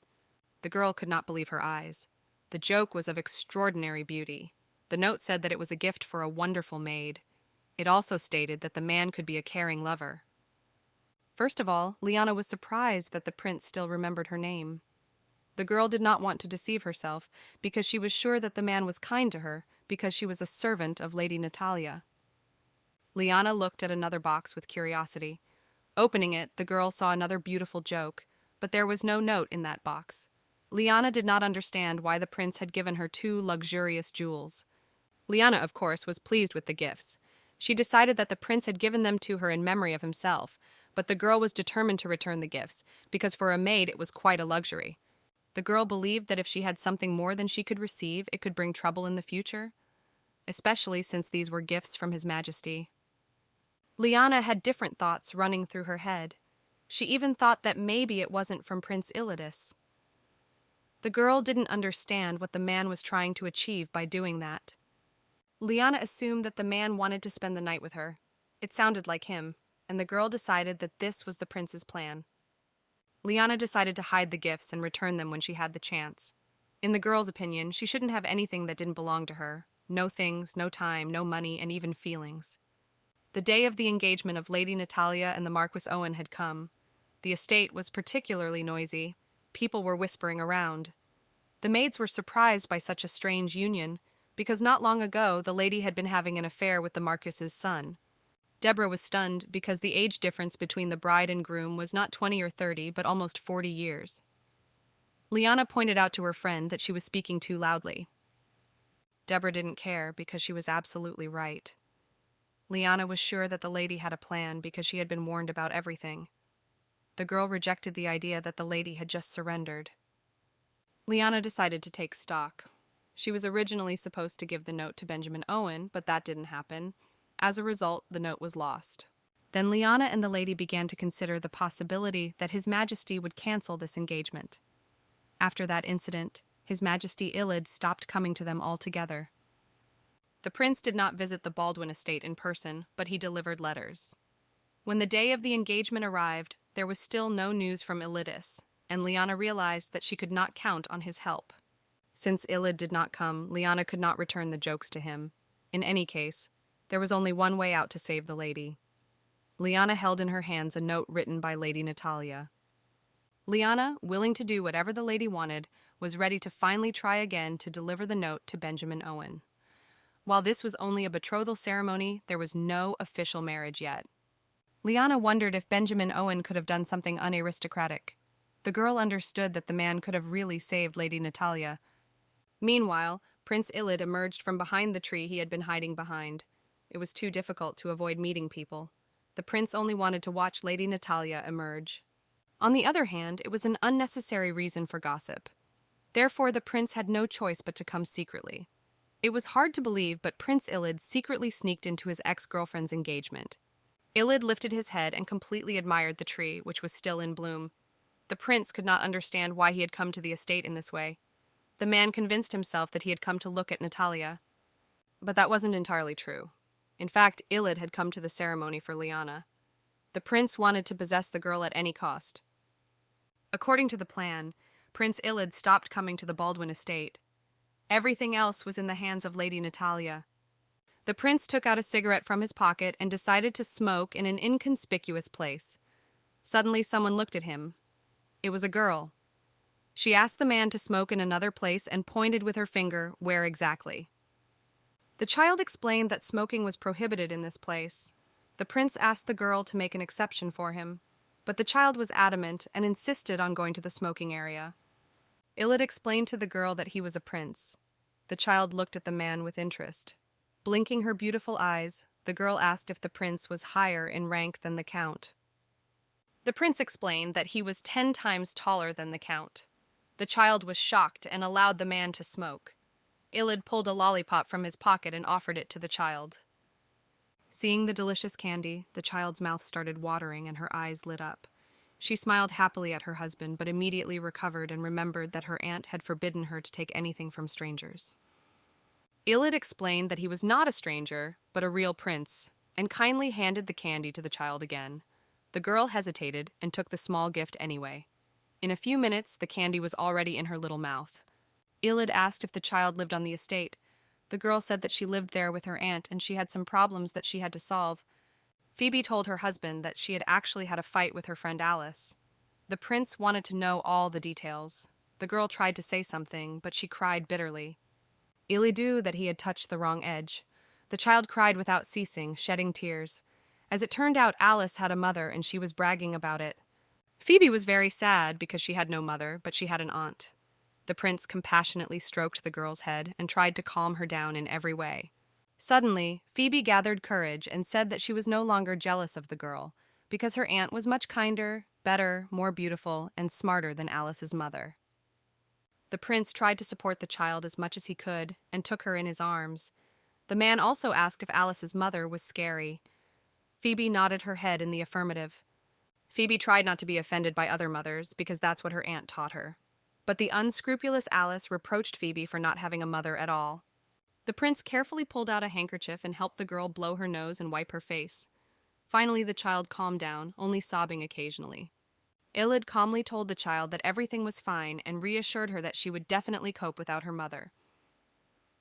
The girl could not believe her eyes. The joke was of extraordinary beauty. The note said that it was a gift for a wonderful maid. It also stated that the man could be a caring lover. First of all, Lyanna was surprised that the prince still remembered her name. The girl did not want to deceive herself, because she was sure that the man was kind to her, because she was a servant of Lady Natalia. Lyanna looked at another box with curiosity. Opening it, the girl saw another beautiful joke, but there was no note in that box. Lyanna did not understand why the prince had given her 2 luxurious jewels. Lyanna, of course, was pleased with the gifts. She decided that the prince had given them to her in memory of himself, but the girl was determined to return the gifts, because for a maid it was quite a luxury. The girl believed that if she had something more than she could receive, it could bring trouble in the future, especially since these were gifts from His Majesty. Lyanna had different thoughts running through her head. She even thought that maybe it wasn't from Prince Iliad. The girl didn't understand what the man was trying to achieve by doing that. Lyanna assumed that the man wanted to spend the night with her. It sounded like him, and the girl decided that this was the prince's plan. Lyanna decided to hide the gifts and return them when she had the chance. In the girl's opinion, she shouldn't have anything that didn't belong to her. No things, no time, no money, and even feelings. The day of the engagement of Lady Natalia and the Marquis Owen had come. The estate was particularly noisy. People were whispering around. The maids were surprised by such a strange union, because not long ago the lady had been having an affair with the Marquis's son. Deborah was stunned because the age difference between the bride and groom was not 20 or 30, but almost 40 years. Lyanna pointed out to her friend that she was speaking too loudly. Deborah didn't care because she was absolutely right. Lyanna was sure that the lady had a plan because she had been warned about everything. The girl rejected the idea that the lady had just surrendered. Lyanna decided to take stock. She was originally supposed to give the note to Benjamin Owen, but that didn't happen. As a result, the note was lost. Then Lyanna and the lady began to consider the possibility that His Majesty would cancel this engagement. After that incident, His Majesty Iliad stopped coming to them altogether. The prince did not visit the Baldwin estate in person, but he delivered letters. When the day of the engagement arrived, there was still no news from Iliad, and Lyanna realized that she could not count on his help. Since Iliad did not come, Lyanna could not return the jokes to him. In any case, there was only one way out to save the lady. Lyanna held in her hands a note written by Lady Natalia. Lyanna, willing to do whatever the lady wanted, was ready to finally try again to deliver the note to Benjamin Owen. While this was only a betrothal ceremony, there was no official marriage yet. Lyanna wondered if Benjamin Owen could have done something unaristocratic. The girl understood that the man could have really saved Lady Natalia. Meanwhile, Prince Iliad emerged from behind the tree he had been hiding behind. It was too difficult to avoid meeting people. The prince only wanted to watch Lady Natalia emerge. On the other hand, it was an unnecessary reason for gossip. Therefore, the prince had no choice but to come secretly. It was hard to believe, but Prince Iliad secretly sneaked into his ex-girlfriend's engagement. Iliad lifted his head and completely admired the tree, which was still in bloom. The prince could not understand why he had come to the estate in this way. The man convinced himself that he had come to look at Natalia. But that wasn't entirely true. In fact, Iliad had come to the ceremony for Lyanna. The prince wanted to possess the girl at any cost. According to the plan, Prince Iliad stopped coming to the Baldwin estate. Everything else was in the hands of Lady Natalia. The prince took out a cigarette from his pocket and decided to smoke in an inconspicuous place. Suddenly, someone looked at him. It was a girl. She asked the man to smoke in another place and pointed with her finger where exactly. The child explained that smoking was prohibited in this place. The prince asked the girl to make an exception for him, but the child was adamant and insisted on going to the smoking area. Iliad explained to the girl that he was a prince. The child looked at the man with interest. Blinking her beautiful eyes, the girl asked if the prince was higher in rank than the count. The prince explained that he was 10 times taller than the count. The child was shocked and allowed the man to smoke. Iliad pulled a lollipop from his pocket and offered it to the child. Seeing the delicious candy, the child's mouth started watering and her eyes lit up. She smiled happily at her husband, but immediately recovered and remembered that her aunt had forbidden her to take anything from strangers. Iliad explained that he was not a stranger, but a real prince, and kindly handed the candy to the child again. The girl hesitated and took the small gift anyway. In a few minutes, the candy was already in her little mouth. Iliad asked if the child lived on the estate. The girl said that she lived there with her aunt and she had some problems that she had to solve. Phoebe told her husband that she had actually had a fight with her friend Alice. The prince wanted to know all the details. The girl tried to say something, but she cried bitterly. Iliad knew that he had touched the wrong edge. The child cried without ceasing, shedding tears. As it turned out, Alice had a mother and she was bragging about it. Phoebe was very sad because she had no mother, but she had an aunt. The prince compassionately stroked the girl's head and tried to calm her down in every way. Suddenly, Phoebe gathered courage and said that she was no longer jealous of the girl, because her aunt was much kinder, better, more beautiful, and smarter than Alice's mother. The prince tried to support the child as much as he could and took her in his arms. The man also asked if Alice's mother was scary. Phoebe nodded her head in the affirmative. Phoebe tried not to be offended by other mothers because that's what her aunt taught her. But the unscrupulous Alice reproached Phoebe for not having a mother at all. The prince carefully pulled out a handkerchief and helped the girl blow her nose and wipe her face. Finally, the child calmed down, only sobbing occasionally. Iliad calmly told the child that everything was fine and reassured her that she would definitely cope without her mother.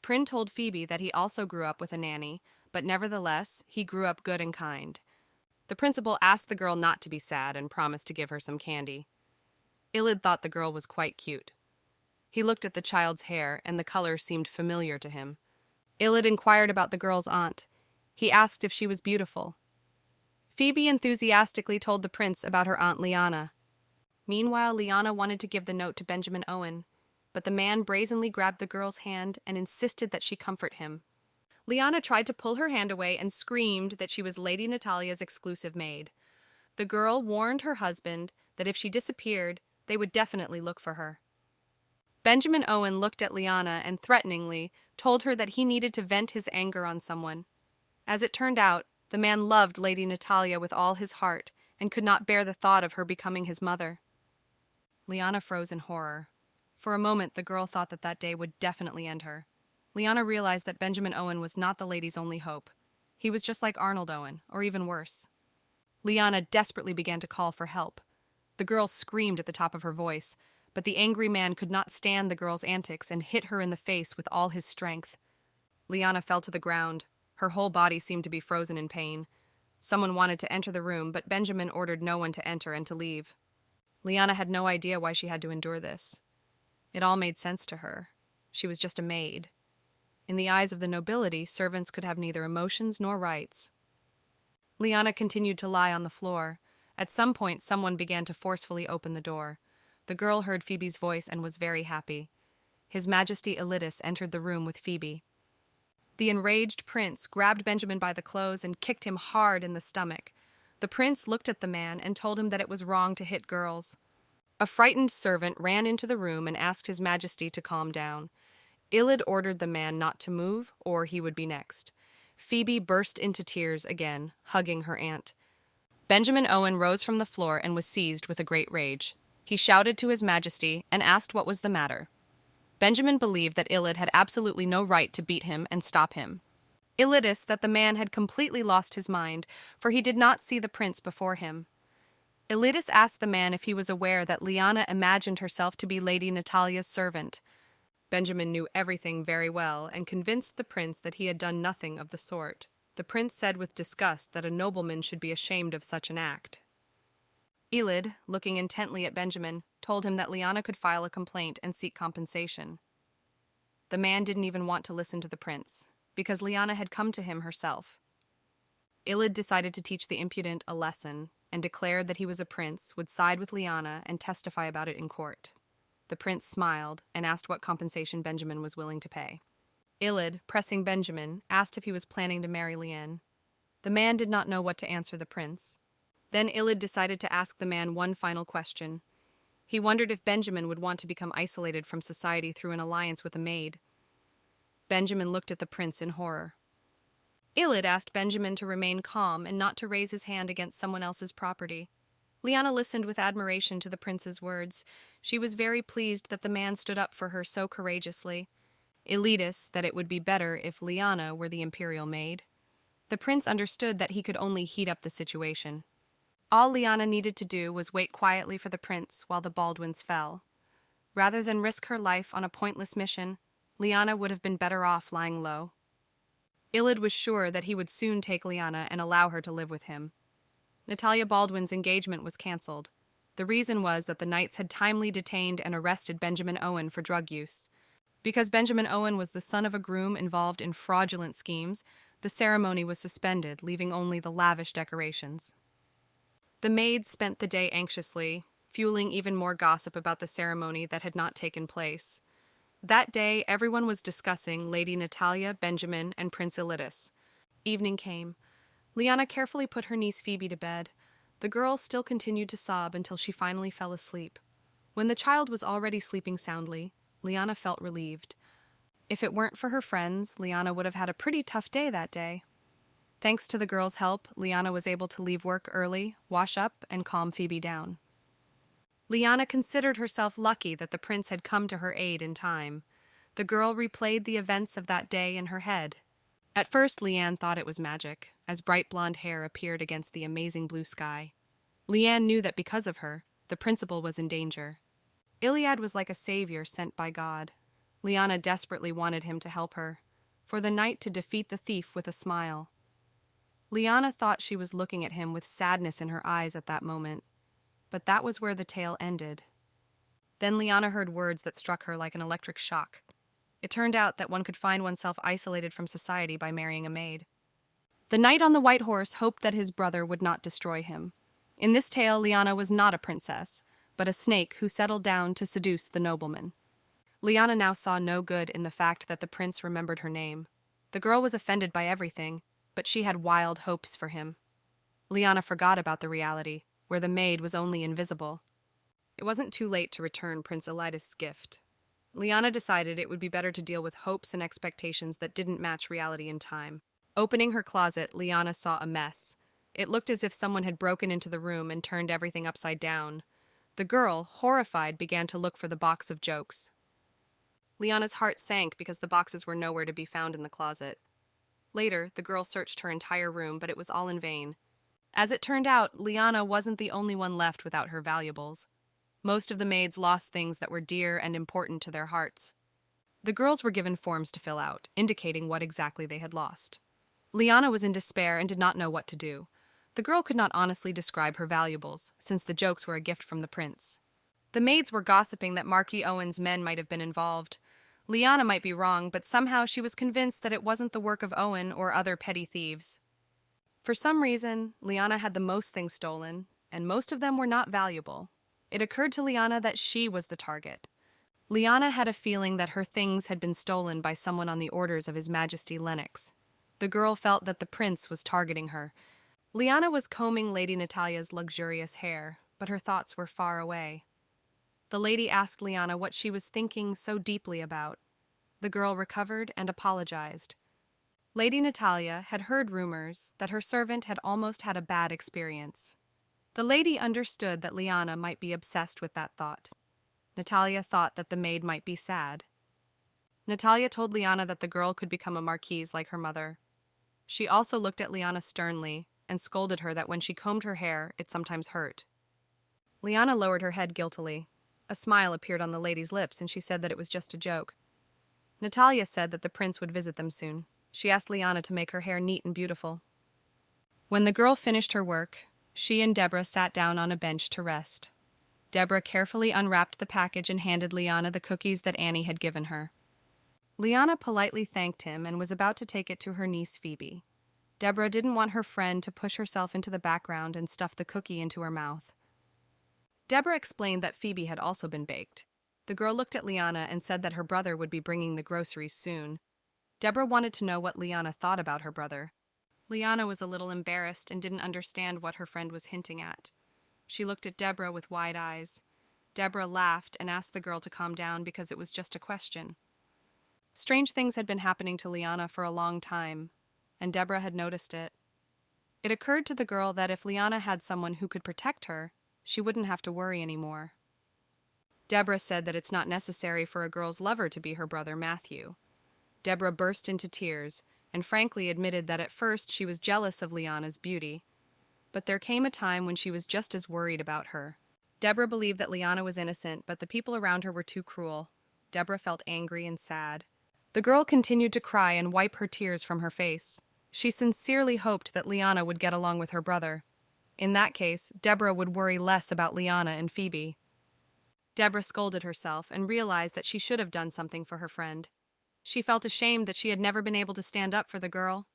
Prin told Phoebe that he also grew up with a nanny, but nevertheless, he grew up good and kind. The principal asked the girl not to be sad and promised to give her some candy. Iliad thought the girl was quite cute. He looked at the child's hair, and the color seemed familiar to him. Iliad inquired about the girl's aunt. He asked if she was beautiful. Phoebe enthusiastically told the prince about her aunt Lyanna. Meanwhile, Lyanna wanted to give the note to Benjamin Owen, but the man brazenly grabbed the girl's hand and insisted that she comfort him. Lyanna tried to pull her hand away and screamed that she was Lady Natalia's exclusive maid. The girl warned her husband that if she disappeared, they would definitely look for her. Benjamin Owen looked at Lyanna and threateningly told her that he needed to vent his anger on someone. As it turned out, the man loved Lady Natalia with all his heart and could not bear the thought of her becoming his mother. Lyanna froze in horror. For a moment, the girl thought that that day would definitely end her. Lyanna realized that Benjamin Owen was not the lady's only hope. He was just like Arnold Owen, or even worse. Lyanna desperately began to call for help. The girl screamed at the top of her voice, but the angry man could not stand the girl's antics and hit her in the face with all his strength. Lyanna fell to the ground. Her whole body seemed to be frozen in pain. Someone wanted to enter the room, but Benjamin ordered no one to enter and to leave. Lyanna had no idea why she had to endure this. It all made sense to her. She was just a maid. In the eyes of the nobility, servants could have neither emotions nor rights. Lyanna continued to lie on the floor. At some point, someone began to forcefully open the door. The girl heard Phoebe's voice and was very happy. His Majesty Iliad entered the room with Phoebe. The enraged prince grabbed Benjamin by the clothes and kicked him hard in the stomach. The prince looked at the man and told him that it was wrong to hit girls. A frightened servant ran into the room and asked His Majesty to calm down. Iliad ordered the man not to move, or he would be next. Phoebe burst into tears again, hugging her aunt. Benjamin Owen rose from the floor and was seized with a great rage. He shouted to His Majesty and asked what was the matter. Benjamin believed that Iliad had absolutely no right to beat him and stop him. Iliad that the man had completely lost his mind, for he did not see the prince before him. Iliad asked the man if he was aware that Lyanna imagined herself to be Lady Natalia's servant. Benjamin knew everything very well and convinced the prince that he had done nothing of the sort. The prince said with disgust that a nobleman should be ashamed of such an act. Iliad, looking intently at Benjamin, told him that Lyanna could file a complaint and seek compensation. The man didn't even want to listen to the prince, because Lyanna had come to him herself. Iliad decided to teach the impudent a lesson and declared that he was a prince, would side with Lyanna and testify about it in court. The prince smiled and asked what compensation Benjamin was willing to pay. Iliad, pressing Benjamin, asked if he was planning to marry Lyanna. The man did not know what to answer the prince. Then Iliad decided to ask the man one final question. He wondered if Benjamin would want to become isolated from society through an alliance with a maid. Benjamin looked at the prince in horror. Iliad asked Benjamin to remain calm and not to raise his hand against someone else's property. Lyanna listened with admiration to the prince's words. She was very pleased that the man stood up for her so courageously. Iliad that it would be better if Lyanna were the imperial maid. The prince understood that he could only heat up the situation. All Lyanna needed to do was wait quietly for the prince while the Baldwins fell. Rather than risk her life on a pointless mission, Lyanna would have been better off lying low. Iliad was sure that he would soon take Lyanna and allow her to live with him. Natalia Baldwin's engagement was cancelled. The reason was that the knights had timely detained and arrested Benjamin Owen for drug use. Because Benjamin Owen was the son of a groom involved in fraudulent schemes, the ceremony was suspended, leaving only the lavish decorations. The maids spent the day anxiously, fueling even more gossip about the ceremony that had not taken place. That day, everyone was discussing Lady Natalia, Benjamin, and Prince Iliad. Evening came. Lyanna carefully put her niece Phoebe to bed. The girl still continued to sob until she finally fell asleep. When the child was already sleeping soundly, Lyanna felt relieved. If it weren't for her friends, Lyanna would have had a pretty tough day that day. Thanks to the girls' help, Lyanna was able to leave work early, wash up, and calm Phoebe down. Lyanna considered herself lucky that the prince had come to her aid in time. The girl replayed the events of that day in her head. At first, Lyanna thought it was magic, as bright blonde hair appeared against the amazing blue sky. Lyanna knew that because of her, the principal was in danger. Iliad was like a savior sent by God. Lyanna desperately wanted him to help her, for the knight to defeat the thief with a smile. Lyanna thought she was looking at him with sadness in her eyes at that moment, but that was where the tale ended. Then Lyanna heard words that struck her like an electric shock. It turned out that one could find oneself isolated from society by marrying a maid. The knight on the white horse hoped that his brother would not destroy him. In this tale, Lyanna was not a princess, but a snake who settled down to seduce the nobleman. Lyanna now saw no good in the fact that the prince remembered her name. The girl was offended by everything, but she had wild hopes for him. Lyanna forgot about the reality, where the maid was only invisible. It wasn't too late to return Prince Iliad's gift. Lyanna decided it would be better to deal with hopes and expectations that didn't match reality in time. Opening her closet, Lyanna saw a mess. It looked as if someone had broken into the room and turned everything upside down. The girl, horrified, began to look for the box of jokes. Lyanna's heart sank because the boxes were nowhere to be found in the closet. Later, the girl searched her entire room, but it was all in vain. As it turned out, Lyanna wasn't the only one left without her valuables. Most of the maids lost things that were dear and important to their hearts. The girls were given forms to fill out, indicating what exactly they had lost. Lyanna was in despair and did not know what to do. The girl could not honestly describe her valuables, since the jokes were a gift from the prince. The maids were gossiping that Marquis Owen's men might have been involved. Lyanna might be wrong, but somehow she was convinced that it wasn't the work of Owen or other petty thieves. For some reason, Lyanna had the most things stolen, and most of them were not valuable. It occurred to Lyanna that she was the target. Lyanna had a feeling that her things had been stolen by someone on the orders of His Majesty Lennox. The girl felt that the prince was targeting her. Lyanna was combing Lady Natalia's luxurious hair, but her thoughts were far away. The lady asked Lyanna what she was thinking so deeply about. The girl recovered and apologized. Lady Natalia had heard rumors that her servant had almost had a bad experience. The lady understood that Lyanna might be obsessed with that thought. Natalia thought that the maid might be sad. Natalia told Lyanna that the girl could become a marquise like her mother. She also looked at Lyanna sternly and scolded her that when she combed her hair, it sometimes hurt. Lyanna lowered her head guiltily. A smile appeared on the lady's lips, and she said that it was just a joke. Natalia said that the prince would visit them soon. She asked Lyanna to make her hair neat and beautiful. When the girl finished her work, she and Deborah sat down on a bench to rest. Deborah carefully unwrapped the package and handed Lyanna the cookies that Annie had given her. Lyanna politely thanked him and was about to take it to her niece Phoebe. Deborah didn't want her friend to push herself into the background and stuff the cookie into her mouth. Deborah explained that Phoebe had also been baked. The girl looked at Lyanna and said that her brother would be bringing the groceries soon. Deborah wanted to know what Lyanna thought about her brother. Lyanna was a little embarrassed and didn't understand what her friend was hinting at. She looked at Deborah with wide eyes. Deborah laughed and asked the girl to calm down because it was just a question. Strange things had been happening to Lyanna for a long time, and Deborah had noticed it. It occurred to the girl that if Lyanna had someone who could protect her, she wouldn't have to worry anymore. Deborah said that it's not necessary for a girl's lover to be her brother Matthew. Deborah burst into tears and frankly admitted that at first she was jealous of Lyanna's beauty. But there came a time when she was just as worried about her. Deborah believed that Lyanna was innocent, but the people around her were too cruel. Deborah felt angry and sad. The girl continued to cry and wipe her tears from her face. She sincerely hoped that Lyanna would get along with her brother. In that case, Deborah would worry less about Lyanna and Phoebe. Deborah scolded herself and realized that she should have done something for her friend. She felt ashamed that she had never been able to stand up for the girl.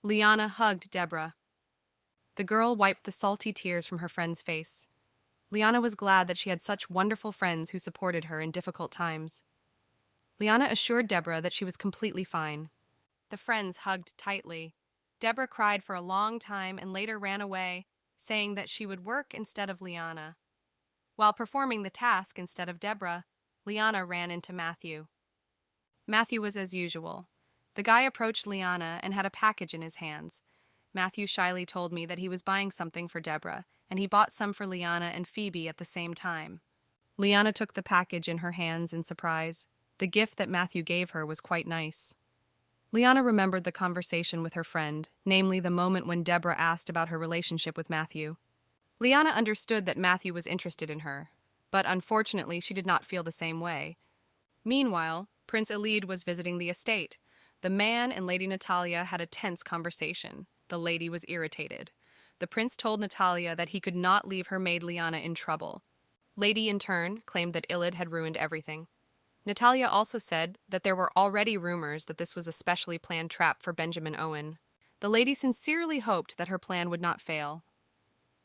Lyanna hugged Deborah. The girl wiped the salty tears from her friend's face. Lyanna was glad that she had such wonderful friends who supported her in difficult times. Lyanna assured Deborah that she was completely fine. The friends hugged tightly. Deborah cried for a long time and later ran away, saying that she would work instead of Lyanna. While performing the task instead of Deborah, Lyanna ran into Matthew. Matthew was as usual. The guy approached Lyanna and had a package in his hands. Matthew shyly told me that he was buying something for Deborah, and he bought some for Lyanna and Phoebe at the same time. Lyanna took the package in her hands in surprise. The gift that Matthew gave her was quite nice. Lyanna remembered the conversation with her friend, namely the moment when Deborah asked about her relationship with Matthew. Lyanna understood that Matthew was interested in her, but unfortunately she did not feel the same way. Meanwhile, Prince Iliad was visiting the estate. The man and Lady Natalia had a tense conversation. The lady was irritated. The prince told Natalia that he could not leave her maid Lyanna in trouble. Lady, in turn, claimed that Iliad had ruined everything. Natalia also said that there were already rumors that this was a specially planned trap for Benjamin Owen. The lady sincerely hoped that her plan would not fail.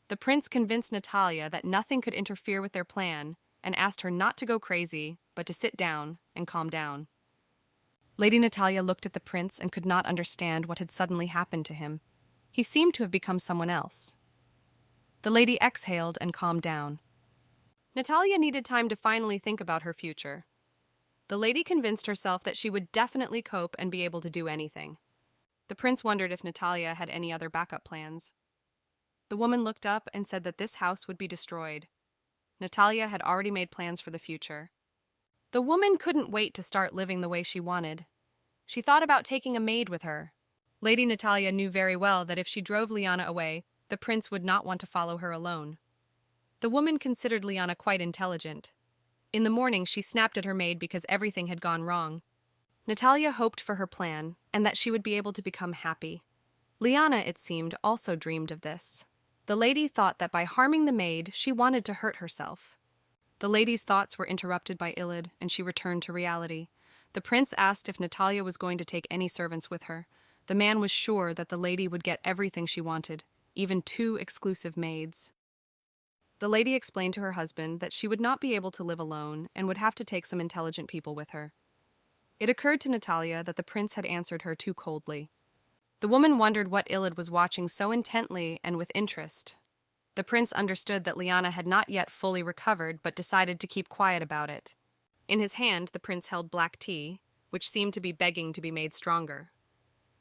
The prince convinced Natalia that nothing could interfere with their plan and asked her not to go crazy, but to sit down and calm down. Lady Natalia looked at the prince and could not understand what had suddenly happened to him. He seemed to have become someone else. The lady exhaled and calmed down. Natalia needed time to finally think about her future. The lady convinced herself that she would definitely cope and be able to do anything. The prince wondered if Natalia had any other backup plans. The woman looked up and said that this house would be destroyed. Natalia had already made plans for the future. The woman couldn't wait to start living the way she wanted. She thought about taking a maid with her. Lady Natalia knew very well that if she drove Lyanna away, the prince would not want to follow her alone. The woman considered Lyanna quite intelligent. In the morning, she snapped at her maid because everything had gone wrong. Natalia hoped for her plan and that she would be able to become happy. Lyanna, it seemed, also dreamed of this. The lady thought that by harming the maid, she wanted to hurt herself. The lady's thoughts were interrupted by Iliad, and she returned to reality. The prince asked if Natalia was going to take any servants with her. The man was sure that the lady would get everything she wanted, even 2 exclusive maids. The lady explained to her husband that she would not be able to live alone and would have to take some intelligent people with her. It occurred to Natalia that the prince had answered her too coldly. The woman wondered what Iliad was watching so intently and with interest. The prince understood that Lyanna had not yet fully recovered but decided to keep quiet about it. In his hand, the prince held black tea, which seemed to be begging to be made stronger.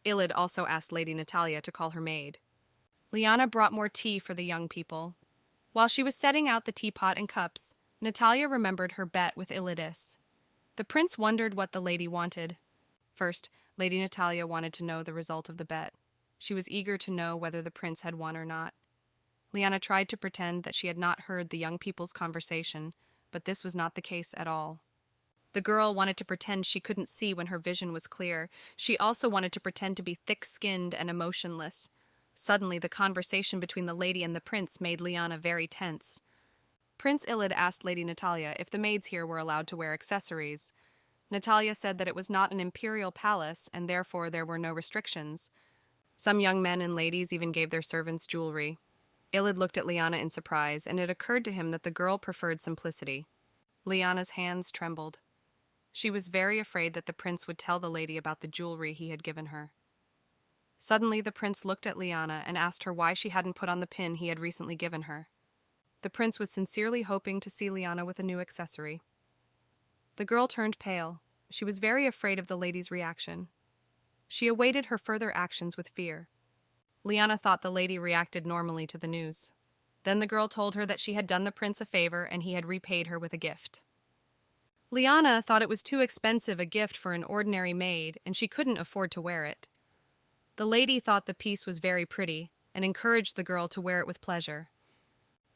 Iliad also asked Lady Natalia to call her maid. Lyanna brought more tea for the young people. While she was setting out the teapot and cups, Natalia remembered her bet with Iliad. The prince wondered what the lady wanted. First, Lady Natalia wanted to know the result of the bet. She was eager to know whether the prince had won or not. Lyanna tried to pretend that she had not heard the young people's conversation, but this was not the case at all. The girl wanted to pretend she couldn't see when her vision was clear. She also wanted to pretend to be thick-skinned and emotionless. Suddenly, the conversation between the lady and the prince made Lyanna very tense. Prince Iliad asked Lady Natalia if the maids here were allowed to wear accessories. Natalia said that it was not an imperial palace, and therefore there were no restrictions. Some young men and ladies even gave their servants jewelry. Iliad looked at Lyanna in surprise, and it occurred to him that the girl preferred simplicity. Lyanna's hands trembled. She was very afraid that the prince would tell the lady about the jewelry he had given her. Suddenly, the prince looked at Lyanna and asked her why she hadn't put on the pin he had recently given her. The prince was sincerely hoping to see Lyanna with a new accessory. The girl turned pale. She was very afraid of the lady's reaction. She awaited her further actions with fear. Lyanna thought the lady reacted normally to the news. Then the girl told her that she had done the prince a favor and he had repaid her with a gift. Lyanna thought it was too expensive a gift for an ordinary maid, and she couldn't afford to wear it. The lady thought the piece was very pretty and encouraged the girl to wear it with pleasure.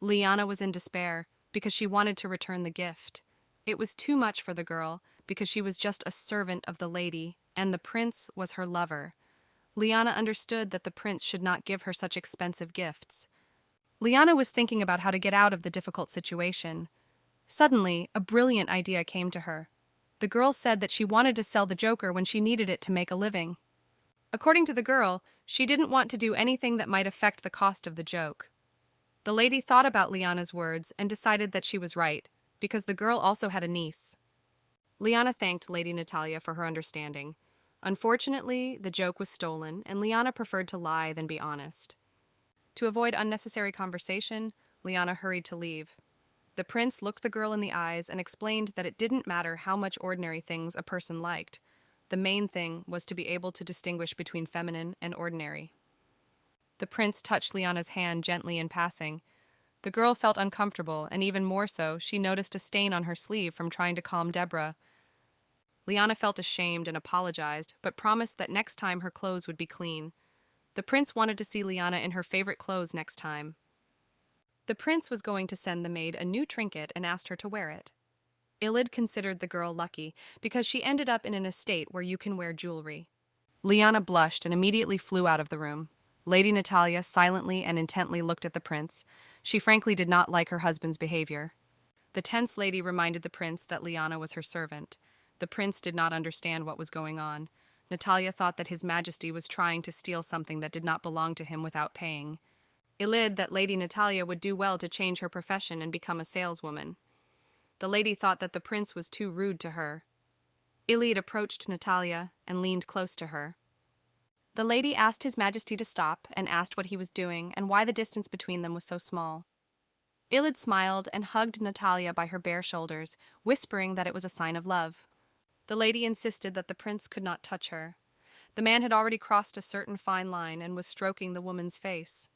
Lyanna was in despair because she wanted to return the gift. It was too much for the girl because she was just a servant of the lady, and the prince was her lover. Lyanna understood that the prince should not give her such expensive gifts. Lyanna was thinking about how to get out of the difficult situation. Suddenly, a brilliant idea came to her. The girl said that she wanted to sell the joker when she needed it to make a living. According to the girl, she didn't want to do anything that might affect the cost of the joke. The lady thought about Lyanna's words and decided that she was right, because the girl also had a niece. Lyanna thanked Lady Natalia for her understanding. Unfortunately, the joke was stolen, and Lyanna preferred to lie than be honest. To avoid unnecessary conversation, Lyanna hurried to leave. The prince looked the girl in the eyes and explained that it didn't matter how much ordinary things a person liked. The main thing was to be able to distinguish between feminine and ordinary. The prince touched Lyanna's hand gently in passing. The girl felt uncomfortable, and even more so, she noticed a stain on her sleeve from trying to calm Deborah. Lyanna felt ashamed and apologized, but promised that next time her clothes would be clean. The prince wanted to see Lyanna in her favorite clothes next time. The prince was going to send the maid a new trinket and asked her to wear it. Iliad considered the girl lucky because she ended up in an estate where you can wear jewelry. Lyanna blushed and immediately flew out of the room. Lady Natalia silently and intently looked at the prince. She frankly did not like her husband's behavior. The tense lady reminded the prince that Lyanna was her servant. The prince did not understand what was going on. Natalia thought that His Majesty was trying to steal something that did not belong to him without paying. Iliad that Lady Natalia would do well to change her profession and become a saleswoman. The lady thought that the prince was too rude to her. Iliad approached Natalia and leaned close to her. The lady asked His Majesty to stop and asked what he was doing and why the distance between them was so small. Iliad smiled and hugged Natalia by her bare shoulders, whispering that it was a sign of love. The lady insisted that the prince could not touch her. The man had already crossed a certain fine line and was stroking the woman's face.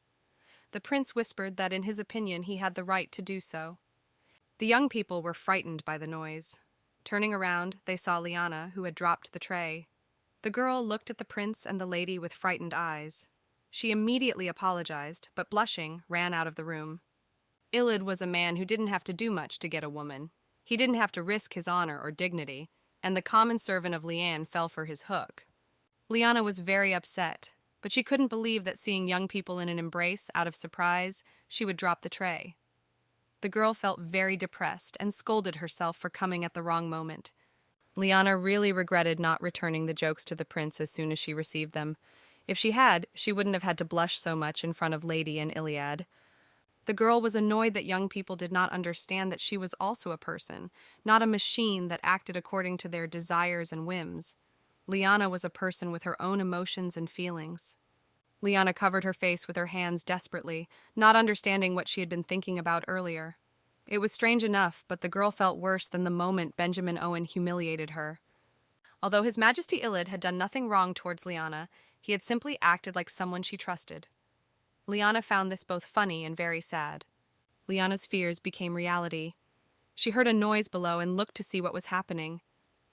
The prince whispered that in his opinion he had the right to do so. The young people were frightened by the noise. Turning around, they saw Lyanna, who had dropped the tray. The girl looked at the prince and the lady with frightened eyes. She immediately apologized, but blushing, ran out of the room. Iliad was a man who didn't have to do much to get a woman. He didn't have to risk his honor or dignity, and the common servant of Lyanna fell for his hook. Lyanna was very upset, but she couldn't believe that seeing young people in an embrace, out of surprise, she would drop the tray. The girl felt very depressed and scolded herself for coming at the wrong moment. Lyanna really regretted not returning the jokes to the prince as soon as she received them. If she had, she wouldn't have had to blush so much in front of Lady and Iliad. The girl was annoyed that young people did not understand that she was also a person, not a machine that acted according to their desires and whims. Lyanna was a person with her own emotions and feelings. Lyanna covered her face with her hands desperately, not understanding what she had been thinking about earlier. It was strange enough, but the girl felt worse than the moment Benjamin Owen humiliated her. Although His Majesty Iliad had done nothing wrong towards Lyanna, he had simply acted like someone she trusted. Lyanna found this both funny and very sad. Lyanna's fears became reality. She heard a noise below and looked to see what was happening.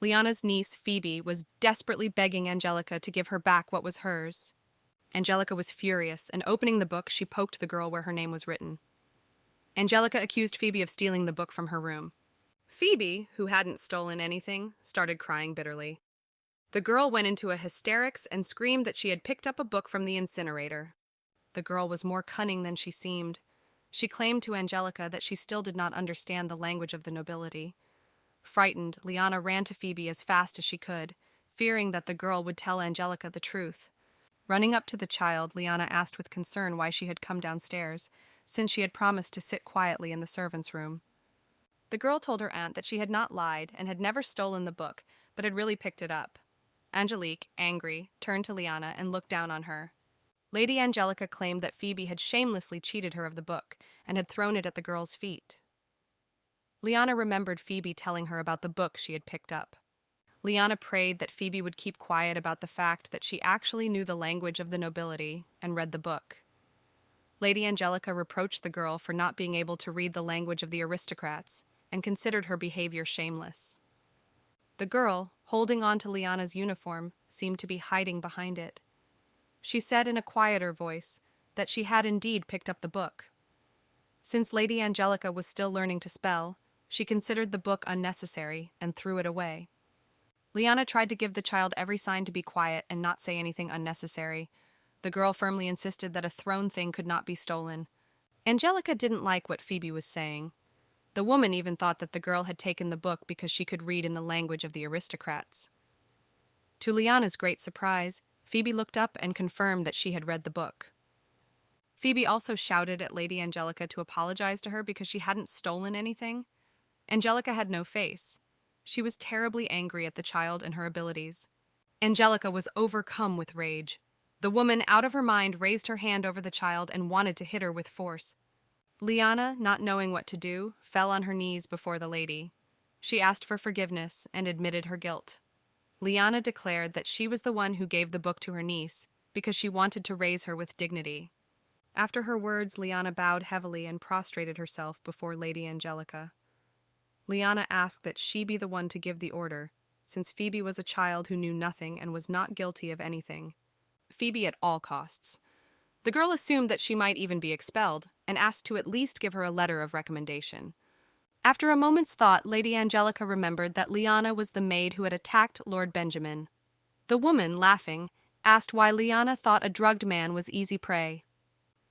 Lyanna's niece, Phoebe, was desperately begging Angelica to give her back what was hers. Angelica was furious, and opening the book, she poked the girl where her name was written. Angelica accused Phoebe of stealing the book from her room. Phoebe, who hadn't stolen anything, started crying bitterly. The girl went into a hysterics and screamed that she had picked up a book from the incinerator. The girl was more cunning than she seemed. She claimed to Angelica that she still did not understand the language of the nobility. Frightened, Lyanna ran to Phoebe as fast as she could, fearing that the girl would tell Angelica the truth. Running up to the child, Lyanna asked with concern why she had come downstairs, since she had promised to sit quietly in the servants' room. The girl told her aunt that she had not lied and had never stolen the book, but had really picked it up. Angelique, angry, turned to Lyanna and looked down on her. Lady Angelica claimed that Phoebe had shamelessly cheated her of the book and had thrown it at the girl's feet. Lyanna remembered Phoebe telling her about the book she had picked up. Lyanna prayed that Phoebe would keep quiet about the fact that she actually knew the language of the nobility and read the book. Lady Angelica reproached the girl for not being able to read the language of the aristocrats and considered her behavior shameless. The girl, holding on to Lyanna's uniform, seemed to be hiding behind it. She said in a quieter voice that she had indeed picked up the book. Since Lady Angelica was still learning to spell, she considered the book unnecessary and threw it away. Lyanna tried to give the child every sign to be quiet and not say anything unnecessary. The girl firmly insisted that a thrown thing could not be stolen. Angelica didn't like what Phoebe was saying. The woman even thought that the girl had taken the book because she could read in the language of the aristocrats. To Lyanna's great surprise, Phoebe looked up and confirmed that she had read the book. Phoebe also shouted at Lady Angelica to apologize to her because she hadn't stolen anything. Angelica had no face. She was terribly angry at the child and her abilities. Angelica was overcome with rage. The woman, out of her mind, raised her hand over the child and wanted to hit her with force. Lyanna, not knowing what to do, fell on her knees before the lady. She asked for forgiveness and admitted her guilt. Lyanna declared that she was the one who gave the book to her niece because she wanted to raise her with dignity. After her words, Lyanna bowed heavily and prostrated herself before Lady Angelica. Lyanna asked that she be the one to give the order, since Phoebe was a child who knew nothing and was not guilty of anything. Phoebe at all costs. The girl assumed that she might even be expelled, and asked to at least give her a letter of recommendation. After a moment's thought, Lady Angelica remembered that Lyanna was the maid who had attacked Lord Benjamin. The woman, laughing, asked why Lyanna thought a drugged man was easy prey.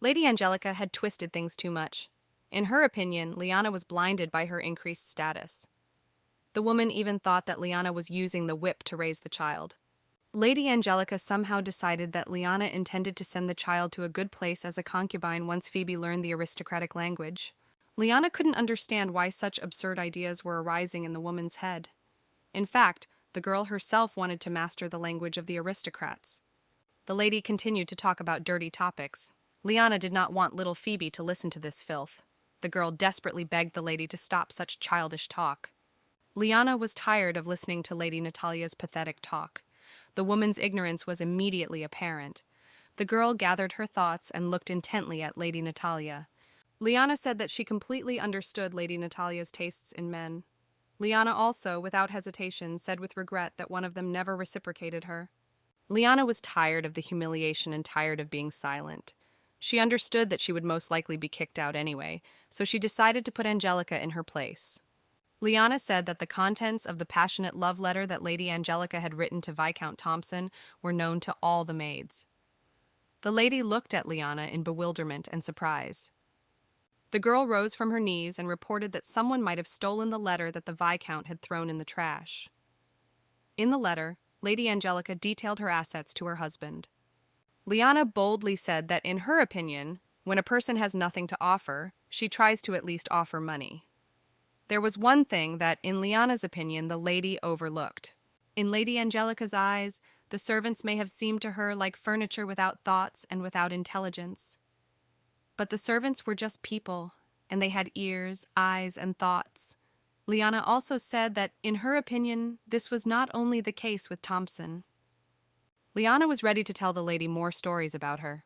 Lady Angelica had twisted things too much. In her opinion, Lyanna was blinded by her increased status. The woman even thought that Lyanna was using the whip to raise the child. Lady Angelica somehow decided that Lyanna intended to send the child to a good place as a concubine once Phoebe learned the aristocratic language. Lyanna couldn't understand why such absurd ideas were arising in the woman's head. In fact, the girl herself wanted to master the language of the aristocrats. The lady continued to talk about dirty topics. Lyanna did not want little Phoebe to listen to this filth. The girl desperately begged the lady to stop such childish talk. Lyanna was tired of listening to Lady Natalia's pathetic talk. The woman's ignorance was immediately apparent. The girl gathered her thoughts and looked intently at Lady Natalia. Lyanna said that she completely understood Lady Natalia's tastes in men. Lyanna also, without hesitation, said with regret that one of them never reciprocated her. Lyanna was tired of the humiliation and tired of being silent. She understood that she would most likely be kicked out anyway, so she decided to put Angelica in her place. Lyanna said that the contents of the passionate love letter that Lady Angelica had written to Viscount Thompson were known to all the maids. The lady looked at Lyanna in bewilderment and surprise. The girl rose from her knees and reported that someone might have stolen the letter that the Viscount had thrown in the trash. In the letter, Lady Angelica detailed her assets to her husband. Lyanna boldly said that, in her opinion, when a person has nothing to offer, she tries to at least offer money. There was one thing that, in Lyanna's opinion, the lady overlooked. In Lady Angelica's eyes, the servants may have seemed to her like furniture without thoughts and without intelligence. But the servants were just people, and they had ears, eyes, and thoughts. Lyanna also said that, in her opinion, this was not only the case with Thompson. Lyanna was ready to tell the lady more stories about her.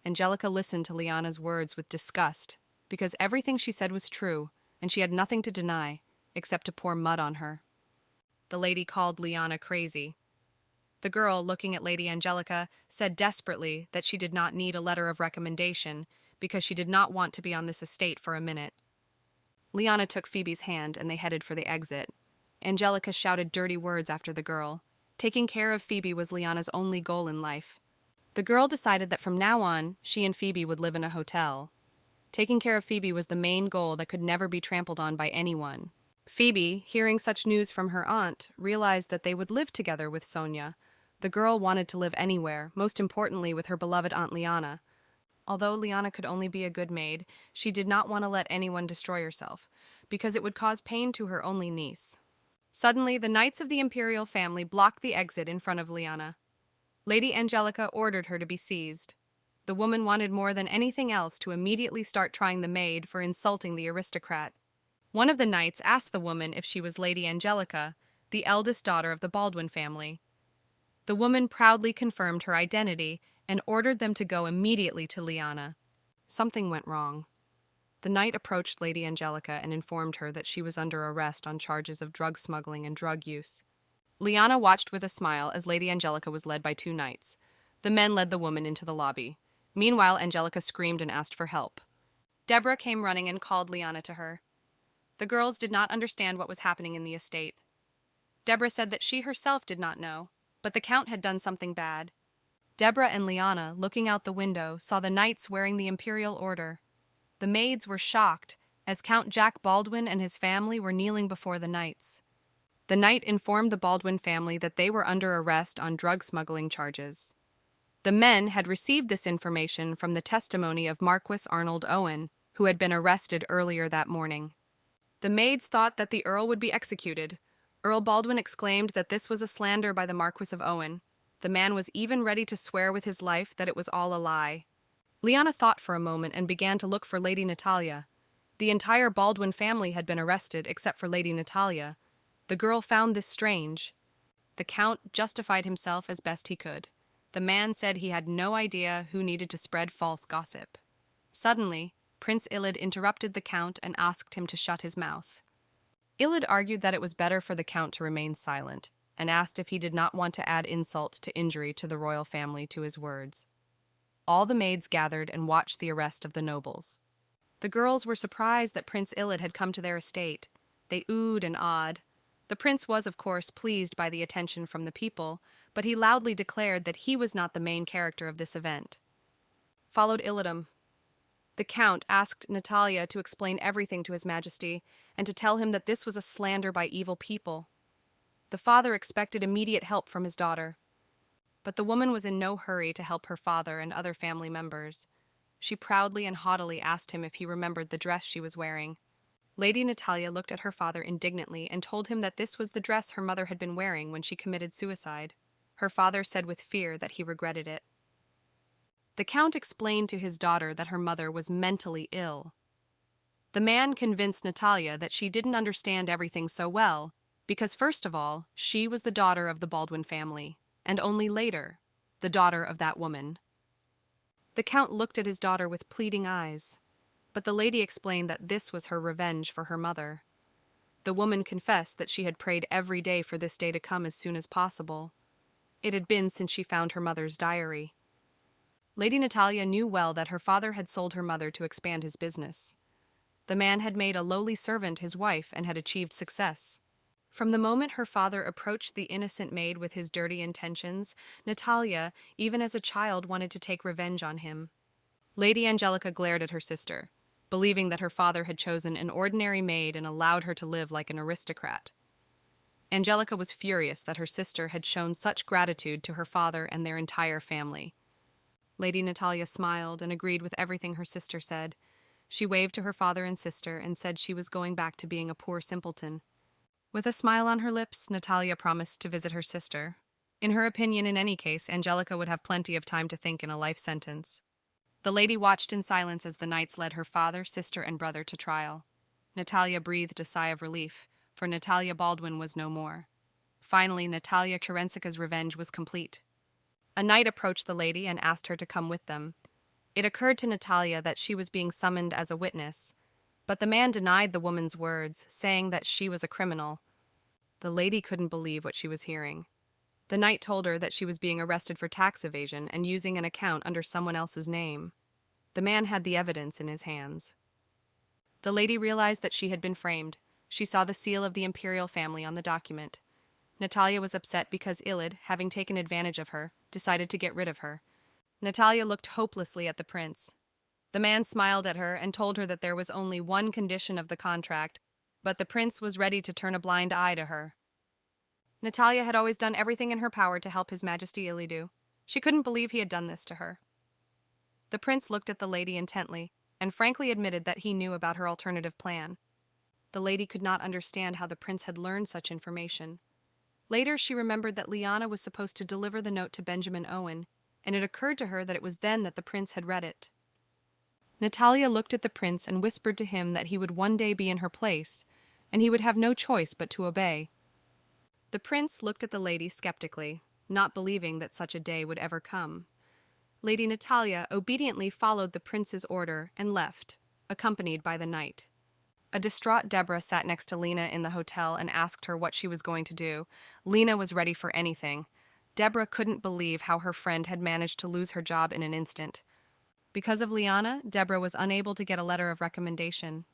Angelica listened to Lyanna's words with disgust, because everything she said was true, and she had nothing to deny, except to pour mud on her. The lady called Lyanna crazy. The girl, looking at Lady Angelica, said desperately that she did not need a letter of recommendation because she did not want to be on this estate for a minute. Lyanna took Phoebe's hand and they headed for the exit. Angelica shouted dirty words after the girl. Taking care of Phoebe was Lyanna's only goal in life. The girl decided that from now on, she and Phoebe would live in a hotel. Taking care of Phoebe was the main goal that could never be trampled on by anyone. Phoebe, hearing such news from her aunt, realized that they would live together with Sonia. The girl wanted to live anywhere, most importantly with her beloved Aunt Lyanna. Although Lyanna could only be a good maid, she did not want to let anyone destroy herself, because it would cause pain to her only niece. Suddenly, the knights of the imperial family blocked the exit in front of Lyanna. Lady Angelica ordered her to be seized. The woman wanted more than anything else to immediately start trying the maid for insulting the aristocrat. One of the knights asked the woman if she was Lady Angelica, the eldest daughter of the Baldwin family. The woman proudly confirmed her identity and ordered them to go immediately to Lyanna. Something went wrong. The knight approached Lady Angelica and informed her that she was under arrest on charges of drug smuggling and drug use. Lyanna watched with a smile as Lady Angelica was led by two knights. The men led the woman into the lobby. Meanwhile, Angelica screamed and asked for help. Deborah came running and called Lyanna to her. The girls did not understand what was happening in the estate. Deborah said that she herself did not know, but the Count had done something bad. Deborah and Lyanna, looking out the window, saw the knights wearing the imperial order. The maids were shocked, as Count Jack Baldwin and his family were kneeling before the knights. The knight informed the Baldwin family that they were under arrest on drug smuggling charges. The men had received this information from the testimony of Marquis Arnold Owen, who had been arrested earlier that morning. The maids thought that the Earl would be executed. Earl Baldwin exclaimed that this was a slander by the Marquis of Owen. The man was even ready to swear with his life that it was all a lie. Lyanna thought for a moment and began to look for Lady Natalia. The entire Baldwin family had been arrested except for Lady Natalia. The girl found this strange. The Count justified himself as best he could. The man said he had no idea who needed to spread false gossip. Suddenly, Prince Iliad interrupted the Count and asked him to shut his mouth. Iliad argued that it was better for the Count to remain silent, and asked if he did not want to add insult to injury to the royal family to his words. All the maids gathered and watched the arrest of the nobles. The girls were surprised that Prince Iliad had come to their estate. They oohed and awed. The prince was, of course, pleased by the attention from the people, but he loudly declared that he was not the main character of this event. Followed Iliad. The Count asked Natalia to explain everything to His Majesty and to tell him that this was a slander by evil people. The father expected immediate help from his daughter. But the woman was in no hurry to help her father and other family members. She proudly and haughtily asked him if he remembered the dress she was wearing. Lady Natalia looked at her father indignantly and told him that this was the dress her mother had been wearing when she committed suicide. Her father said with fear that he regretted it. The Count explained to his daughter that her mother was mentally ill. The man convinced Natalia that she didn't understand everything so well, because first of all, she was the daughter of the Baldwin family, and only later, the daughter of that woman. The Count looked at his daughter with pleading eyes, but the lady explained that this was her revenge for her mother. The woman confessed that she had prayed every day for this day to come as soon as possible. It had been since she found her mother's diary. Lady Natalia knew well that her father had sold her mother to expand his business. The man had made a lowly servant his wife and had achieved success. From the moment her father approached the innocent maid with his dirty intentions, Natalia, even as a child, wanted to take revenge on him. Lady Angelica glared at her sister, believing that her father had chosen an ordinary maid and allowed her to live like an aristocrat. Angelica was furious that her sister had shown such gratitude to her father and their entire family. Lady Natalia smiled and agreed with everything her sister said. She waved to her father and sister and said she was going back to being a poor simpleton. With a smile on her lips, Natalia promised to visit her sister. In her opinion, in any case, Angelica would have plenty of time to think in a life sentence. The lady watched in silence as the knights led her father, sister, and brother to trial. Natalia breathed a sigh of relief, for Natalia Baldwin was no more. Finally, Natalia Kerenska's revenge was complete. A knight approached the lady and asked her to come with them. It occurred to Natalia that she was being summoned as a witness, but the man denied the woman's words, saying that she was a criminal. The lady couldn't believe what she was hearing. The knight told her that she was being arrested for tax evasion and using an account under someone else's name. The man had the evidence in his hands. The lady realized that she had been framed. She saw the seal of the imperial family on the document. Natalia was upset because Iliad, having taken advantage of her, decided to get rid of her. Natalia looked hopelessly at the prince. The man smiled at her and told her that there was only one condition of the contract, but the prince was ready to turn a blind eye to her. Natalia had always done everything in her power to help His Majesty Iliad. She couldn't believe he had done this to her. The prince looked at the lady intently and frankly admitted that he knew about her alternative plan. The lady could not understand how the prince had learned such information. Later, she remembered that Lyanna was supposed to deliver the note to Benjamin Owen, and it occurred to her that it was then that the prince had read it. Natalia looked at the prince and whispered to him that he would one day be in her place, and he would have no choice but to obey. The prince looked at the lady skeptically, not believing that such a day would ever come. Lady Natalia obediently followed the prince's order and left, accompanied by the knight. A distraught Deborah sat next to Lena in the hotel and asked her what she was going to do. Lena was ready for anything. Deborah couldn't believe how her friend had managed to lose her job in an instant. Because of Lyanna, Deborah was unable to get a letter of recommendation.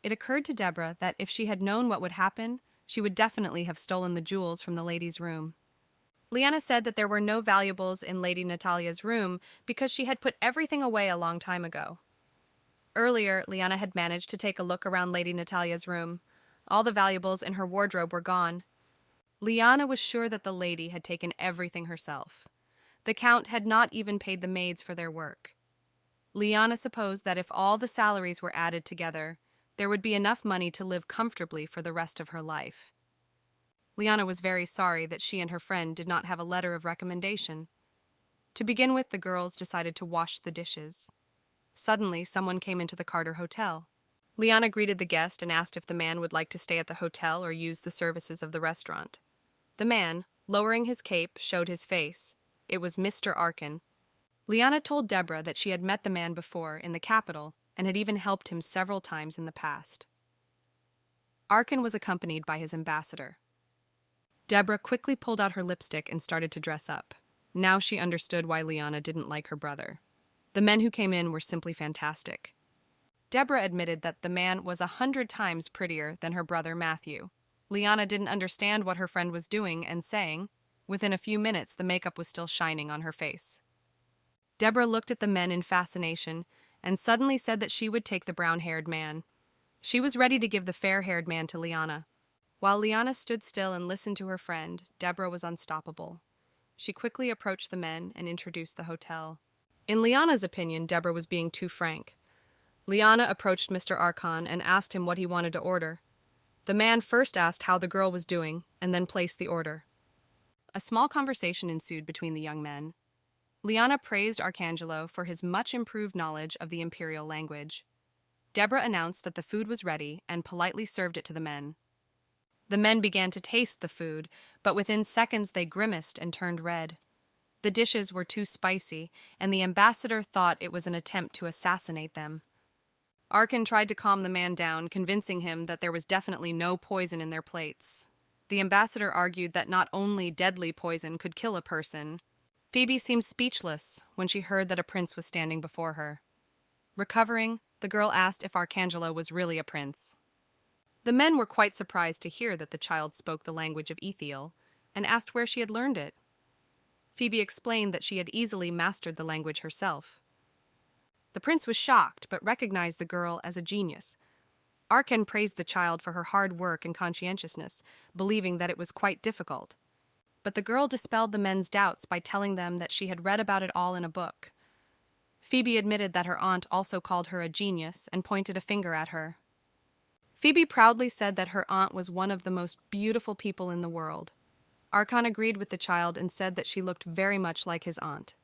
It occurred to Deborah that if she had known what would happen, she would definitely have stolen the jewels from the lady's room. Lyanna said that there were no valuables in Lady Natalia's room because she had put everything away a long time ago. Earlier, Lyanna had managed to take a look around Lady Natalia's room. All the valuables in her wardrobe were gone. Lyanna was sure that the lady had taken everything herself. The Count had not even paid the maids for their work. Lyanna supposed that if all the salaries were added together, there would be enough money to live comfortably for the rest of her life. Lyanna was very sorry that she and her friend did not have a letter of recommendation. To begin with, the girls decided to wash the dishes. Suddenly, someone came into the Carter Hotel. Lyanna greeted the guest and asked if the man would like to stay at the hotel or use the services of the restaurant. The man, lowering his cape, showed his face. It was Mr. Arkin. Lyanna told Deborah that she had met the man before in the capital and had even helped him several times in the past. Arkin was accompanied by his ambassador. Deborah quickly pulled out her lipstick and started to dress up. Now she understood why Lyanna didn't like her brother. The men who came in were simply fantastic. Deborah admitted that the man was 100 times prettier than her brother Matthew. Lyanna didn't understand what her friend was doing and saying. Within a few minutes, the makeup was still shining on her face. Deborah looked at the men in fascination and suddenly said that she would take the brown-haired man. She was ready to give the fair-haired man to Lyanna. While Lyanna stood still and listened to her friend, Deborah was unstoppable. She quickly approached the men and introduced the hotel. In Lyanna's opinion, Deborah was being too frank. Lyanna approached Mr. Arkin and asked him what he wanted to order. The man first asked how the girl was doing and then placed the order. A small conversation ensued between the young men. Lyanna praised Arcangelo for his much improved knowledge of the imperial language. Deborah announced that the food was ready and politely served it to the men. The men began to taste the food, but within seconds they grimaced and turned red. The dishes were too spicy, and the ambassador thought it was an attempt to assassinate them. Arkin tried to calm the man down, convincing him that there was definitely no poison in their plates. The ambassador argued that not only deadly poison could kill a person. Phoebe seemed speechless when she heard that a prince was standing before her. Recovering, the girl asked if Arcangelo was really a prince. The men were quite surprised to hear that the child spoke the language of Ethiel, and asked where she had learned it. Phoebe explained that she had easily mastered the language herself. The prince was shocked, but recognized the girl as a genius. Arkin praised the child for her hard work and conscientiousness, believing that it was quite difficult. But the girl dispelled the men's doubts by telling them that she had read about it all in a book. Phoebe admitted that her aunt also called her a genius and pointed a finger at her. Phoebe proudly said that her aunt was one of the most beautiful people in the world. Arkin agreed with the child and said that she looked very much like his aunt.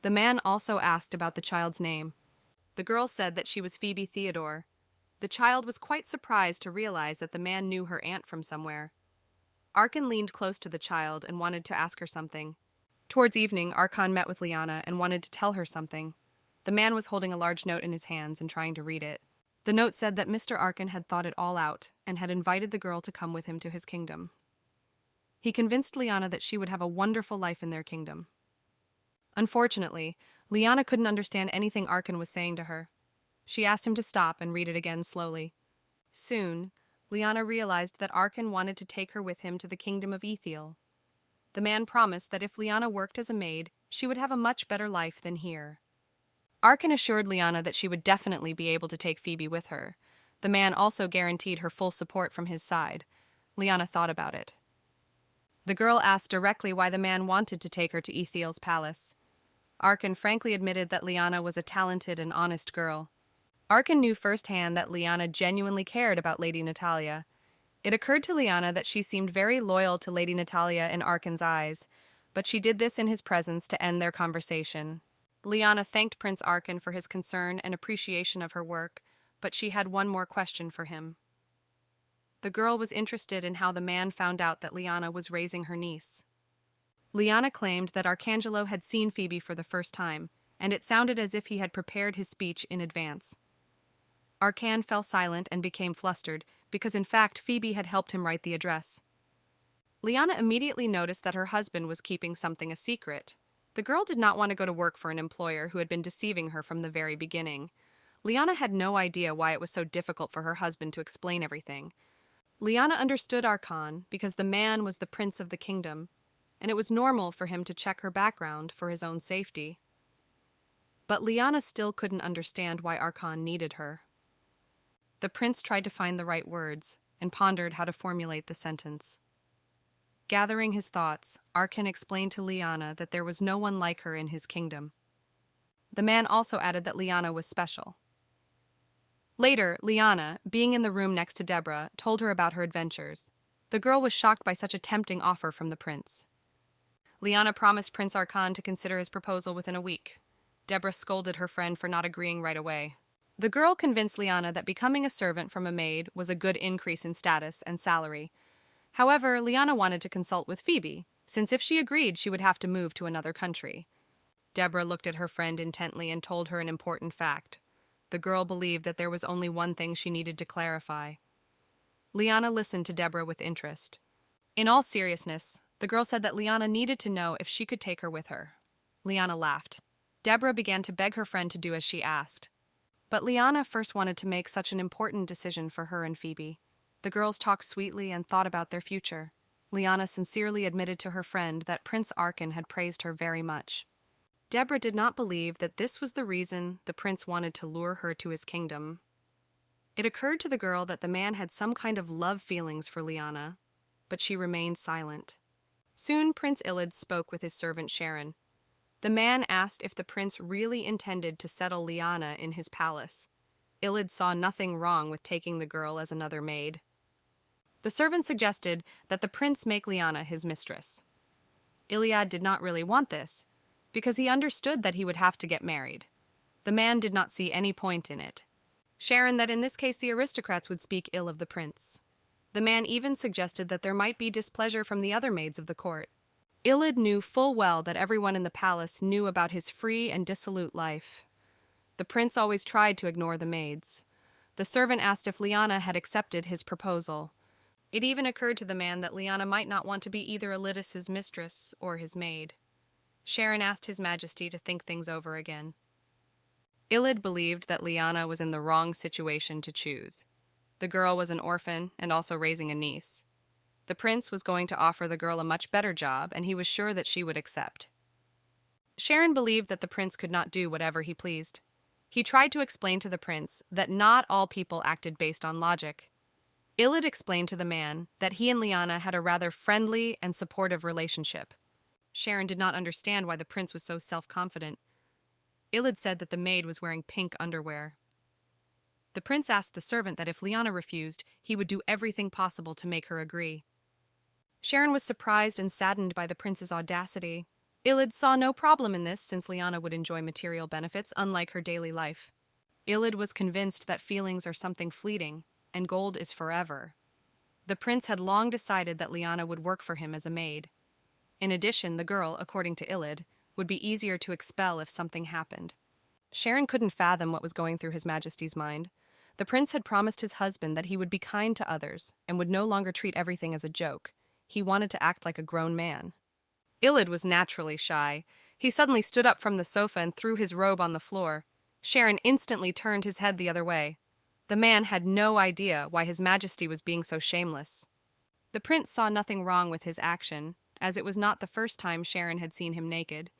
The man also asked about the child's name. The girl said that she was Phoebe Theodore. The child was quite surprised to realize that the man knew her aunt from somewhere. Arkin leaned close to the child and wanted to ask her something. Towards evening, Arkin met with Lyanna and wanted to tell her something. The man was holding a large note in his hands and trying to read it. The note said that Mr. Arkin had thought it all out and had invited the girl to come with him to his kingdom. He convinced Lyanna that she would have a wonderful life in their kingdom. Unfortunately, Lyanna couldn't understand anything Arkin was saying to her. She asked him to stop and read it again slowly. Soon, Lyanna realized that Arkin wanted to take her with him to the kingdom of Ethiel. The man promised that if Lyanna worked as a maid, she would have a much better life than here. Arkin assured Lyanna that she would definitely be able to take Phoebe with her. The man also guaranteed her full support from his side. Lyanna thought about it. The girl asked directly why the man wanted to take her to Ethiel's palace. Arkin frankly admitted that Lyanna was a talented and honest girl. Arkin knew firsthand that Lyanna genuinely cared about Lady Natalia. It occurred to Lyanna that she seemed very loyal to Lady Natalia in Arkin's eyes, but she did this in his presence to end their conversation. Lyanna thanked Prince Arkin for his concern and appreciation of her work, but she had one more question for him. The girl was interested in how the man found out that Lyanna was raising her niece. Lyanna claimed that Arcangelo had seen Phoebe for the first time, and it sounded as if he had prepared his speech in advance. Arkin fell silent and became flustered, because in fact Phoebe had helped him write the address. Lyanna immediately noticed that her husband was keeping something a secret. The girl did not want to go to work for an employer who had been deceiving her from the very beginning. Lyanna had no idea why it was so difficult for her husband to explain everything. Lyanna understood Arkin because the man was the prince of the kingdom, and it was normal for him to check her background for his own safety. But Lyanna still couldn't understand why Arkin needed her. The prince tried to find the right words and pondered how to formulate the sentence. Gathering his thoughts, Arkin explained to Lyanna that there was no one like her in his kingdom. The man also added that Lyanna was special. Later, Lyanna, being in the room next to Deborah, told her about her adventures. The girl was shocked by such a tempting offer from the prince. Lyanna promised Prince Arkan to consider his proposal within a week. Deborah scolded her friend for not agreeing right away. The girl convinced Lyanna that becoming a servant from a maid was a good increase in status and salary. However, Lyanna wanted to consult with Phoebe, since if she agreed, she would have to move to another country. Deborah looked at her friend intently and told her an important fact. The girl believed that there was only one thing she needed to clarify. Lyanna listened to Deborah with interest. In all seriousness, the girl said that Lyanna needed to know if she could take her with her. Lyanna laughed. Deborah began to beg her friend to do as she asked. But Lyanna first wanted to make such an important decision for her and Phoebe. The girls talked sweetly and thought about their future. Lyanna sincerely admitted to her friend that Prince Arkan had praised her very much. Deborah did not believe that this was the reason the prince wanted to lure her to his kingdom. It occurred to the girl that the man had some kind of love feelings for Lyanna, but she remained silent. Soon Prince Iliad spoke with his servant Sharon. The man asked if the prince really intended to settle Lyanna in his palace. Iliad saw nothing wrong with taking the girl as another maid. The servant suggested that the prince make Lyanna his mistress. Iliad did not really want this, because he understood that he would have to get married. The man did not see any point in it. Sharon that in this case the aristocrats would speak ill of the prince. The man even suggested that there might be displeasure from the other maids of the court. Iliad knew full well that everyone in the palace knew about his free and dissolute life. The prince always tried to ignore the maids. The servant asked if Lyanna had accepted his proposal. It even occurred to the man that Lyanna might not want to be either Iliad's mistress or his maid. Sharon asked His Majesty to think things over again. Iliad believed that Lyanna was in the wrong situation to choose. The girl was an orphan and also raising a niece. The prince was going to offer the girl a much better job, and he was sure that she would accept. Sharon believed that the prince could not do whatever he pleased. He tried to explain to the prince that not all people acted based on logic. Iliad explained to the man that he and Lyanna had a rather friendly and supportive relationship. Sharon did not understand why the prince was so self-confident. Iliad said that the maid was wearing pink underwear. The prince asked the servant that if Lyanna refused, he would do everything possible to make her agree. Sharon was surprised and saddened by the prince's audacity. Iliad saw no problem in this, since Lyanna would enjoy material benefits unlike her daily life. Iliad was convinced that feelings are something fleeting, and gold is forever. The prince had long decided that Lyanna would work for him as a maid. In addition, the girl, according to Iliad, would be easier to expel if something happened. Sharon couldn't fathom what was going through His Majesty's mind. The prince had promised his husband that he would be kind to others and would no longer treat everything as a joke. He wanted to act like a grown man. Iliad was naturally shy. He suddenly stood up from the sofa and threw his robe on the floor. Sharon instantly turned his head the other way. The man had no idea why His Majesty was being so shameless. The prince saw nothing wrong with his action, as it was not the first time Sharon had seen him naked.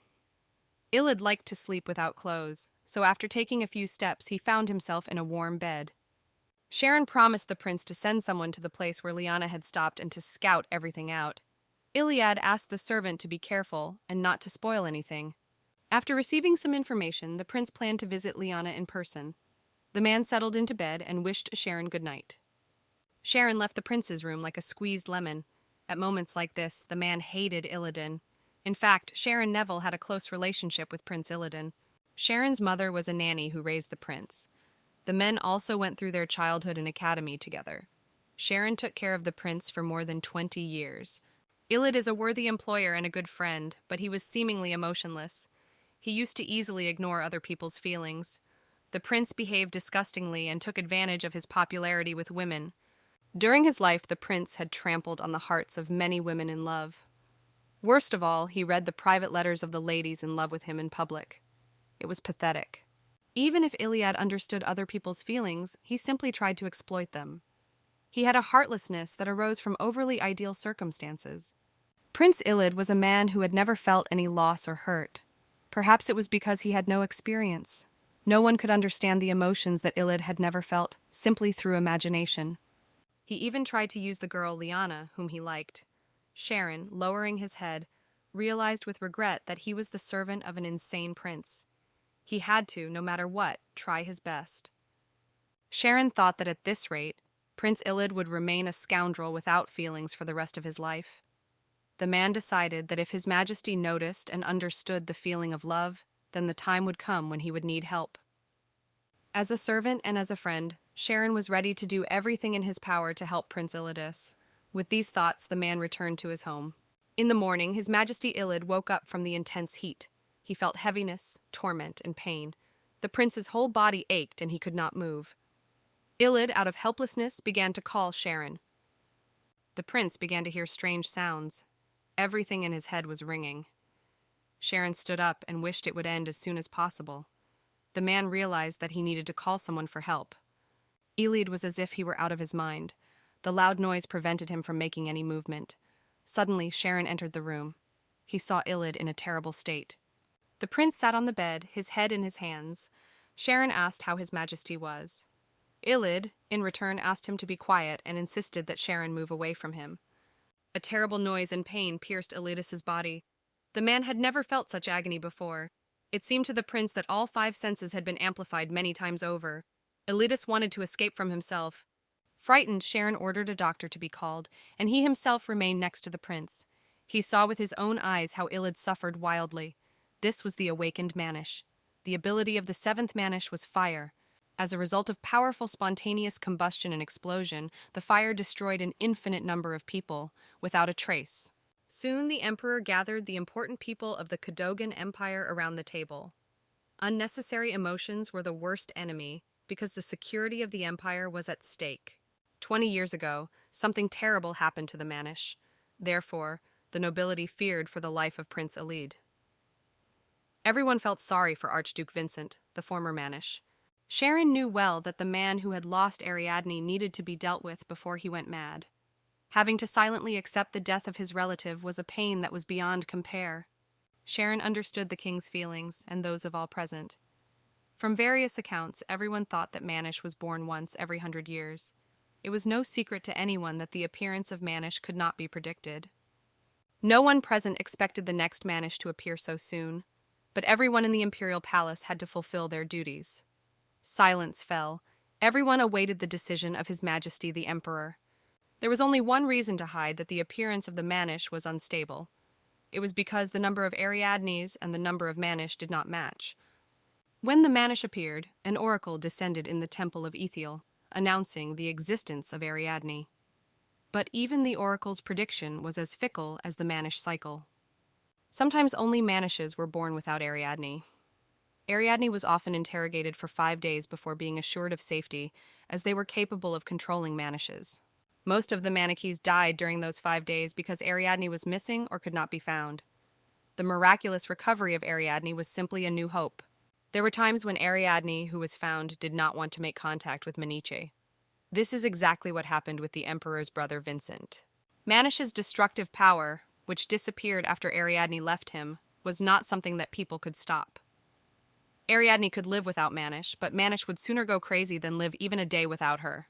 Iliad liked to sleep without clothes, so after taking a few steps he found himself in a warm bed. Sharon promised the prince to send someone to the place where Lyanna had stopped and to scout everything out. Iliad asked the servant to be careful and not to spoil anything. After receiving some information, the prince planned to visit Lyanna in person. The man settled into bed and wished Sharon good night. Sharon left the prince's room like a squeezed lemon. At moments like this, the man hated Illidan. In fact, Sharon Neville had a close relationship with Prince Illidan. Sharon's mother was a nanny who raised the prince. The men also went through their childhood and academy together. Sharon took care of the prince for more than 20 years. Iliad is a worthy employer and a good friend, but he was seemingly emotionless. He used to easily ignore other people's feelings. The prince behaved disgustingly and took advantage of his popularity with women. During his life, the prince had trampled on the hearts of many women in love. Worst of all, he read the private letters of the ladies in love with him in public. It was pathetic. Even if Iliad understood other people's feelings, he simply tried to exploit them. He had a heartlessness that arose from overly ideal circumstances. Prince Iliad was a man who had never felt any loss or hurt. Perhaps it was because he had no experience. No one could understand the emotions that Iliad had never felt, simply through imagination. He even tried to use the girl Lyanna, whom he liked. Sharon, lowering his head, realized with regret that he was the servant of an insane prince. He had to, no matter what, try his best. Sharon thought that at this rate, Prince Iliad would remain a scoundrel without feelings for the rest of his life. the man decided that if His Majesty noticed and understood the feeling of love, then the time would come when he would need help. As a servant and as a friend, Sharon was ready to do everything in his power to help Prince Iliad. With these thoughts, the man returned to his home. In the morning, His Majesty Iliad woke up from the intense heat. He felt heaviness, torment, and pain. The prince's whole body ached and he could not move. Iliad, out of helplessness, began to call Sharon. The prince began to hear strange sounds. Everything in his head was ringing. Sharon stood up and wished it would end as soon as possible. The man realized that he needed to call someone for help. Iliad was as if he were out of his mind. The loud noise prevented him from making any movement. Suddenly, Sharon entered the room. He saw Iliad in a terrible state. The prince sat on the bed, his head in his hands. Sharon asked how His Majesty was. Iliad, in return, asked him to be quiet and insisted that Sharon move away from him. A terrible noise and pain pierced Iliad's body. The man had never felt such agony before. It seemed to the prince that all 5 senses had been amplified many times over. Iliad wanted to escape from himself. Frightened, Sharon ordered a doctor to be called, and he himself remained next to the prince. He saw with his own eyes how Iliad suffered wildly. This was the awakened Manish. The ability of the 7th Manish was fire. As a result of powerful spontaneous combustion and explosion, the fire destroyed an infinite number of people, without a trace. Soon the emperor gathered the important people of the Cadogan Empire around the table. Unnecessary emotions were the worst enemy, because the security of the empire was at stake. 20 years ago, something terrible happened to the Manish. Therefore, the nobility feared for the life of Prince Iliad. Everyone felt sorry for Archduke Vincent, the former Manish. Sharon knew well that the man who had lost Ariadne needed to be dealt with before he went mad. Having to silently accept the death of his relative was a pain that was beyond compare. Sharon understood the king's feelings and those of all present. From various accounts, everyone thought that Manish was born once every 100 years. It was no secret to anyone that the appearance of Manish could not be predicted. No one present expected the next Manish to appear so soon, but everyone in the imperial palace had to fulfill their duties. Silence fell. Everyone awaited the decision of His Majesty the Emperor. There was only one reason to hide that the appearance of the Manish was unstable. It was because the number of Ariadnes and the number of Manish did not match. When the Manish appeared, an oracle descended in the temple of Ethiel, announcing the existence of Ariadne. But even the oracle's prediction was as fickle as the Manish cycle. Sometimes only Manishes were born without Ariadne. Ariadne was often interrogated for 5 days before being assured of safety, as they were capable of controlling Manishes. Most of the Manichees died during those 5 days because Ariadne was missing or could not be found. The miraculous recovery of Ariadne was simply a new hope. There were times when Ariadne, who was found, did not want to make contact with Maniche. This is exactly what happened with the emperor's brother Vincent. Manish's destructive power, which disappeared after Ariadne left him, was not something that people could stop. Ariadne could live without Manish, but Manish would sooner go crazy than live even a day without her.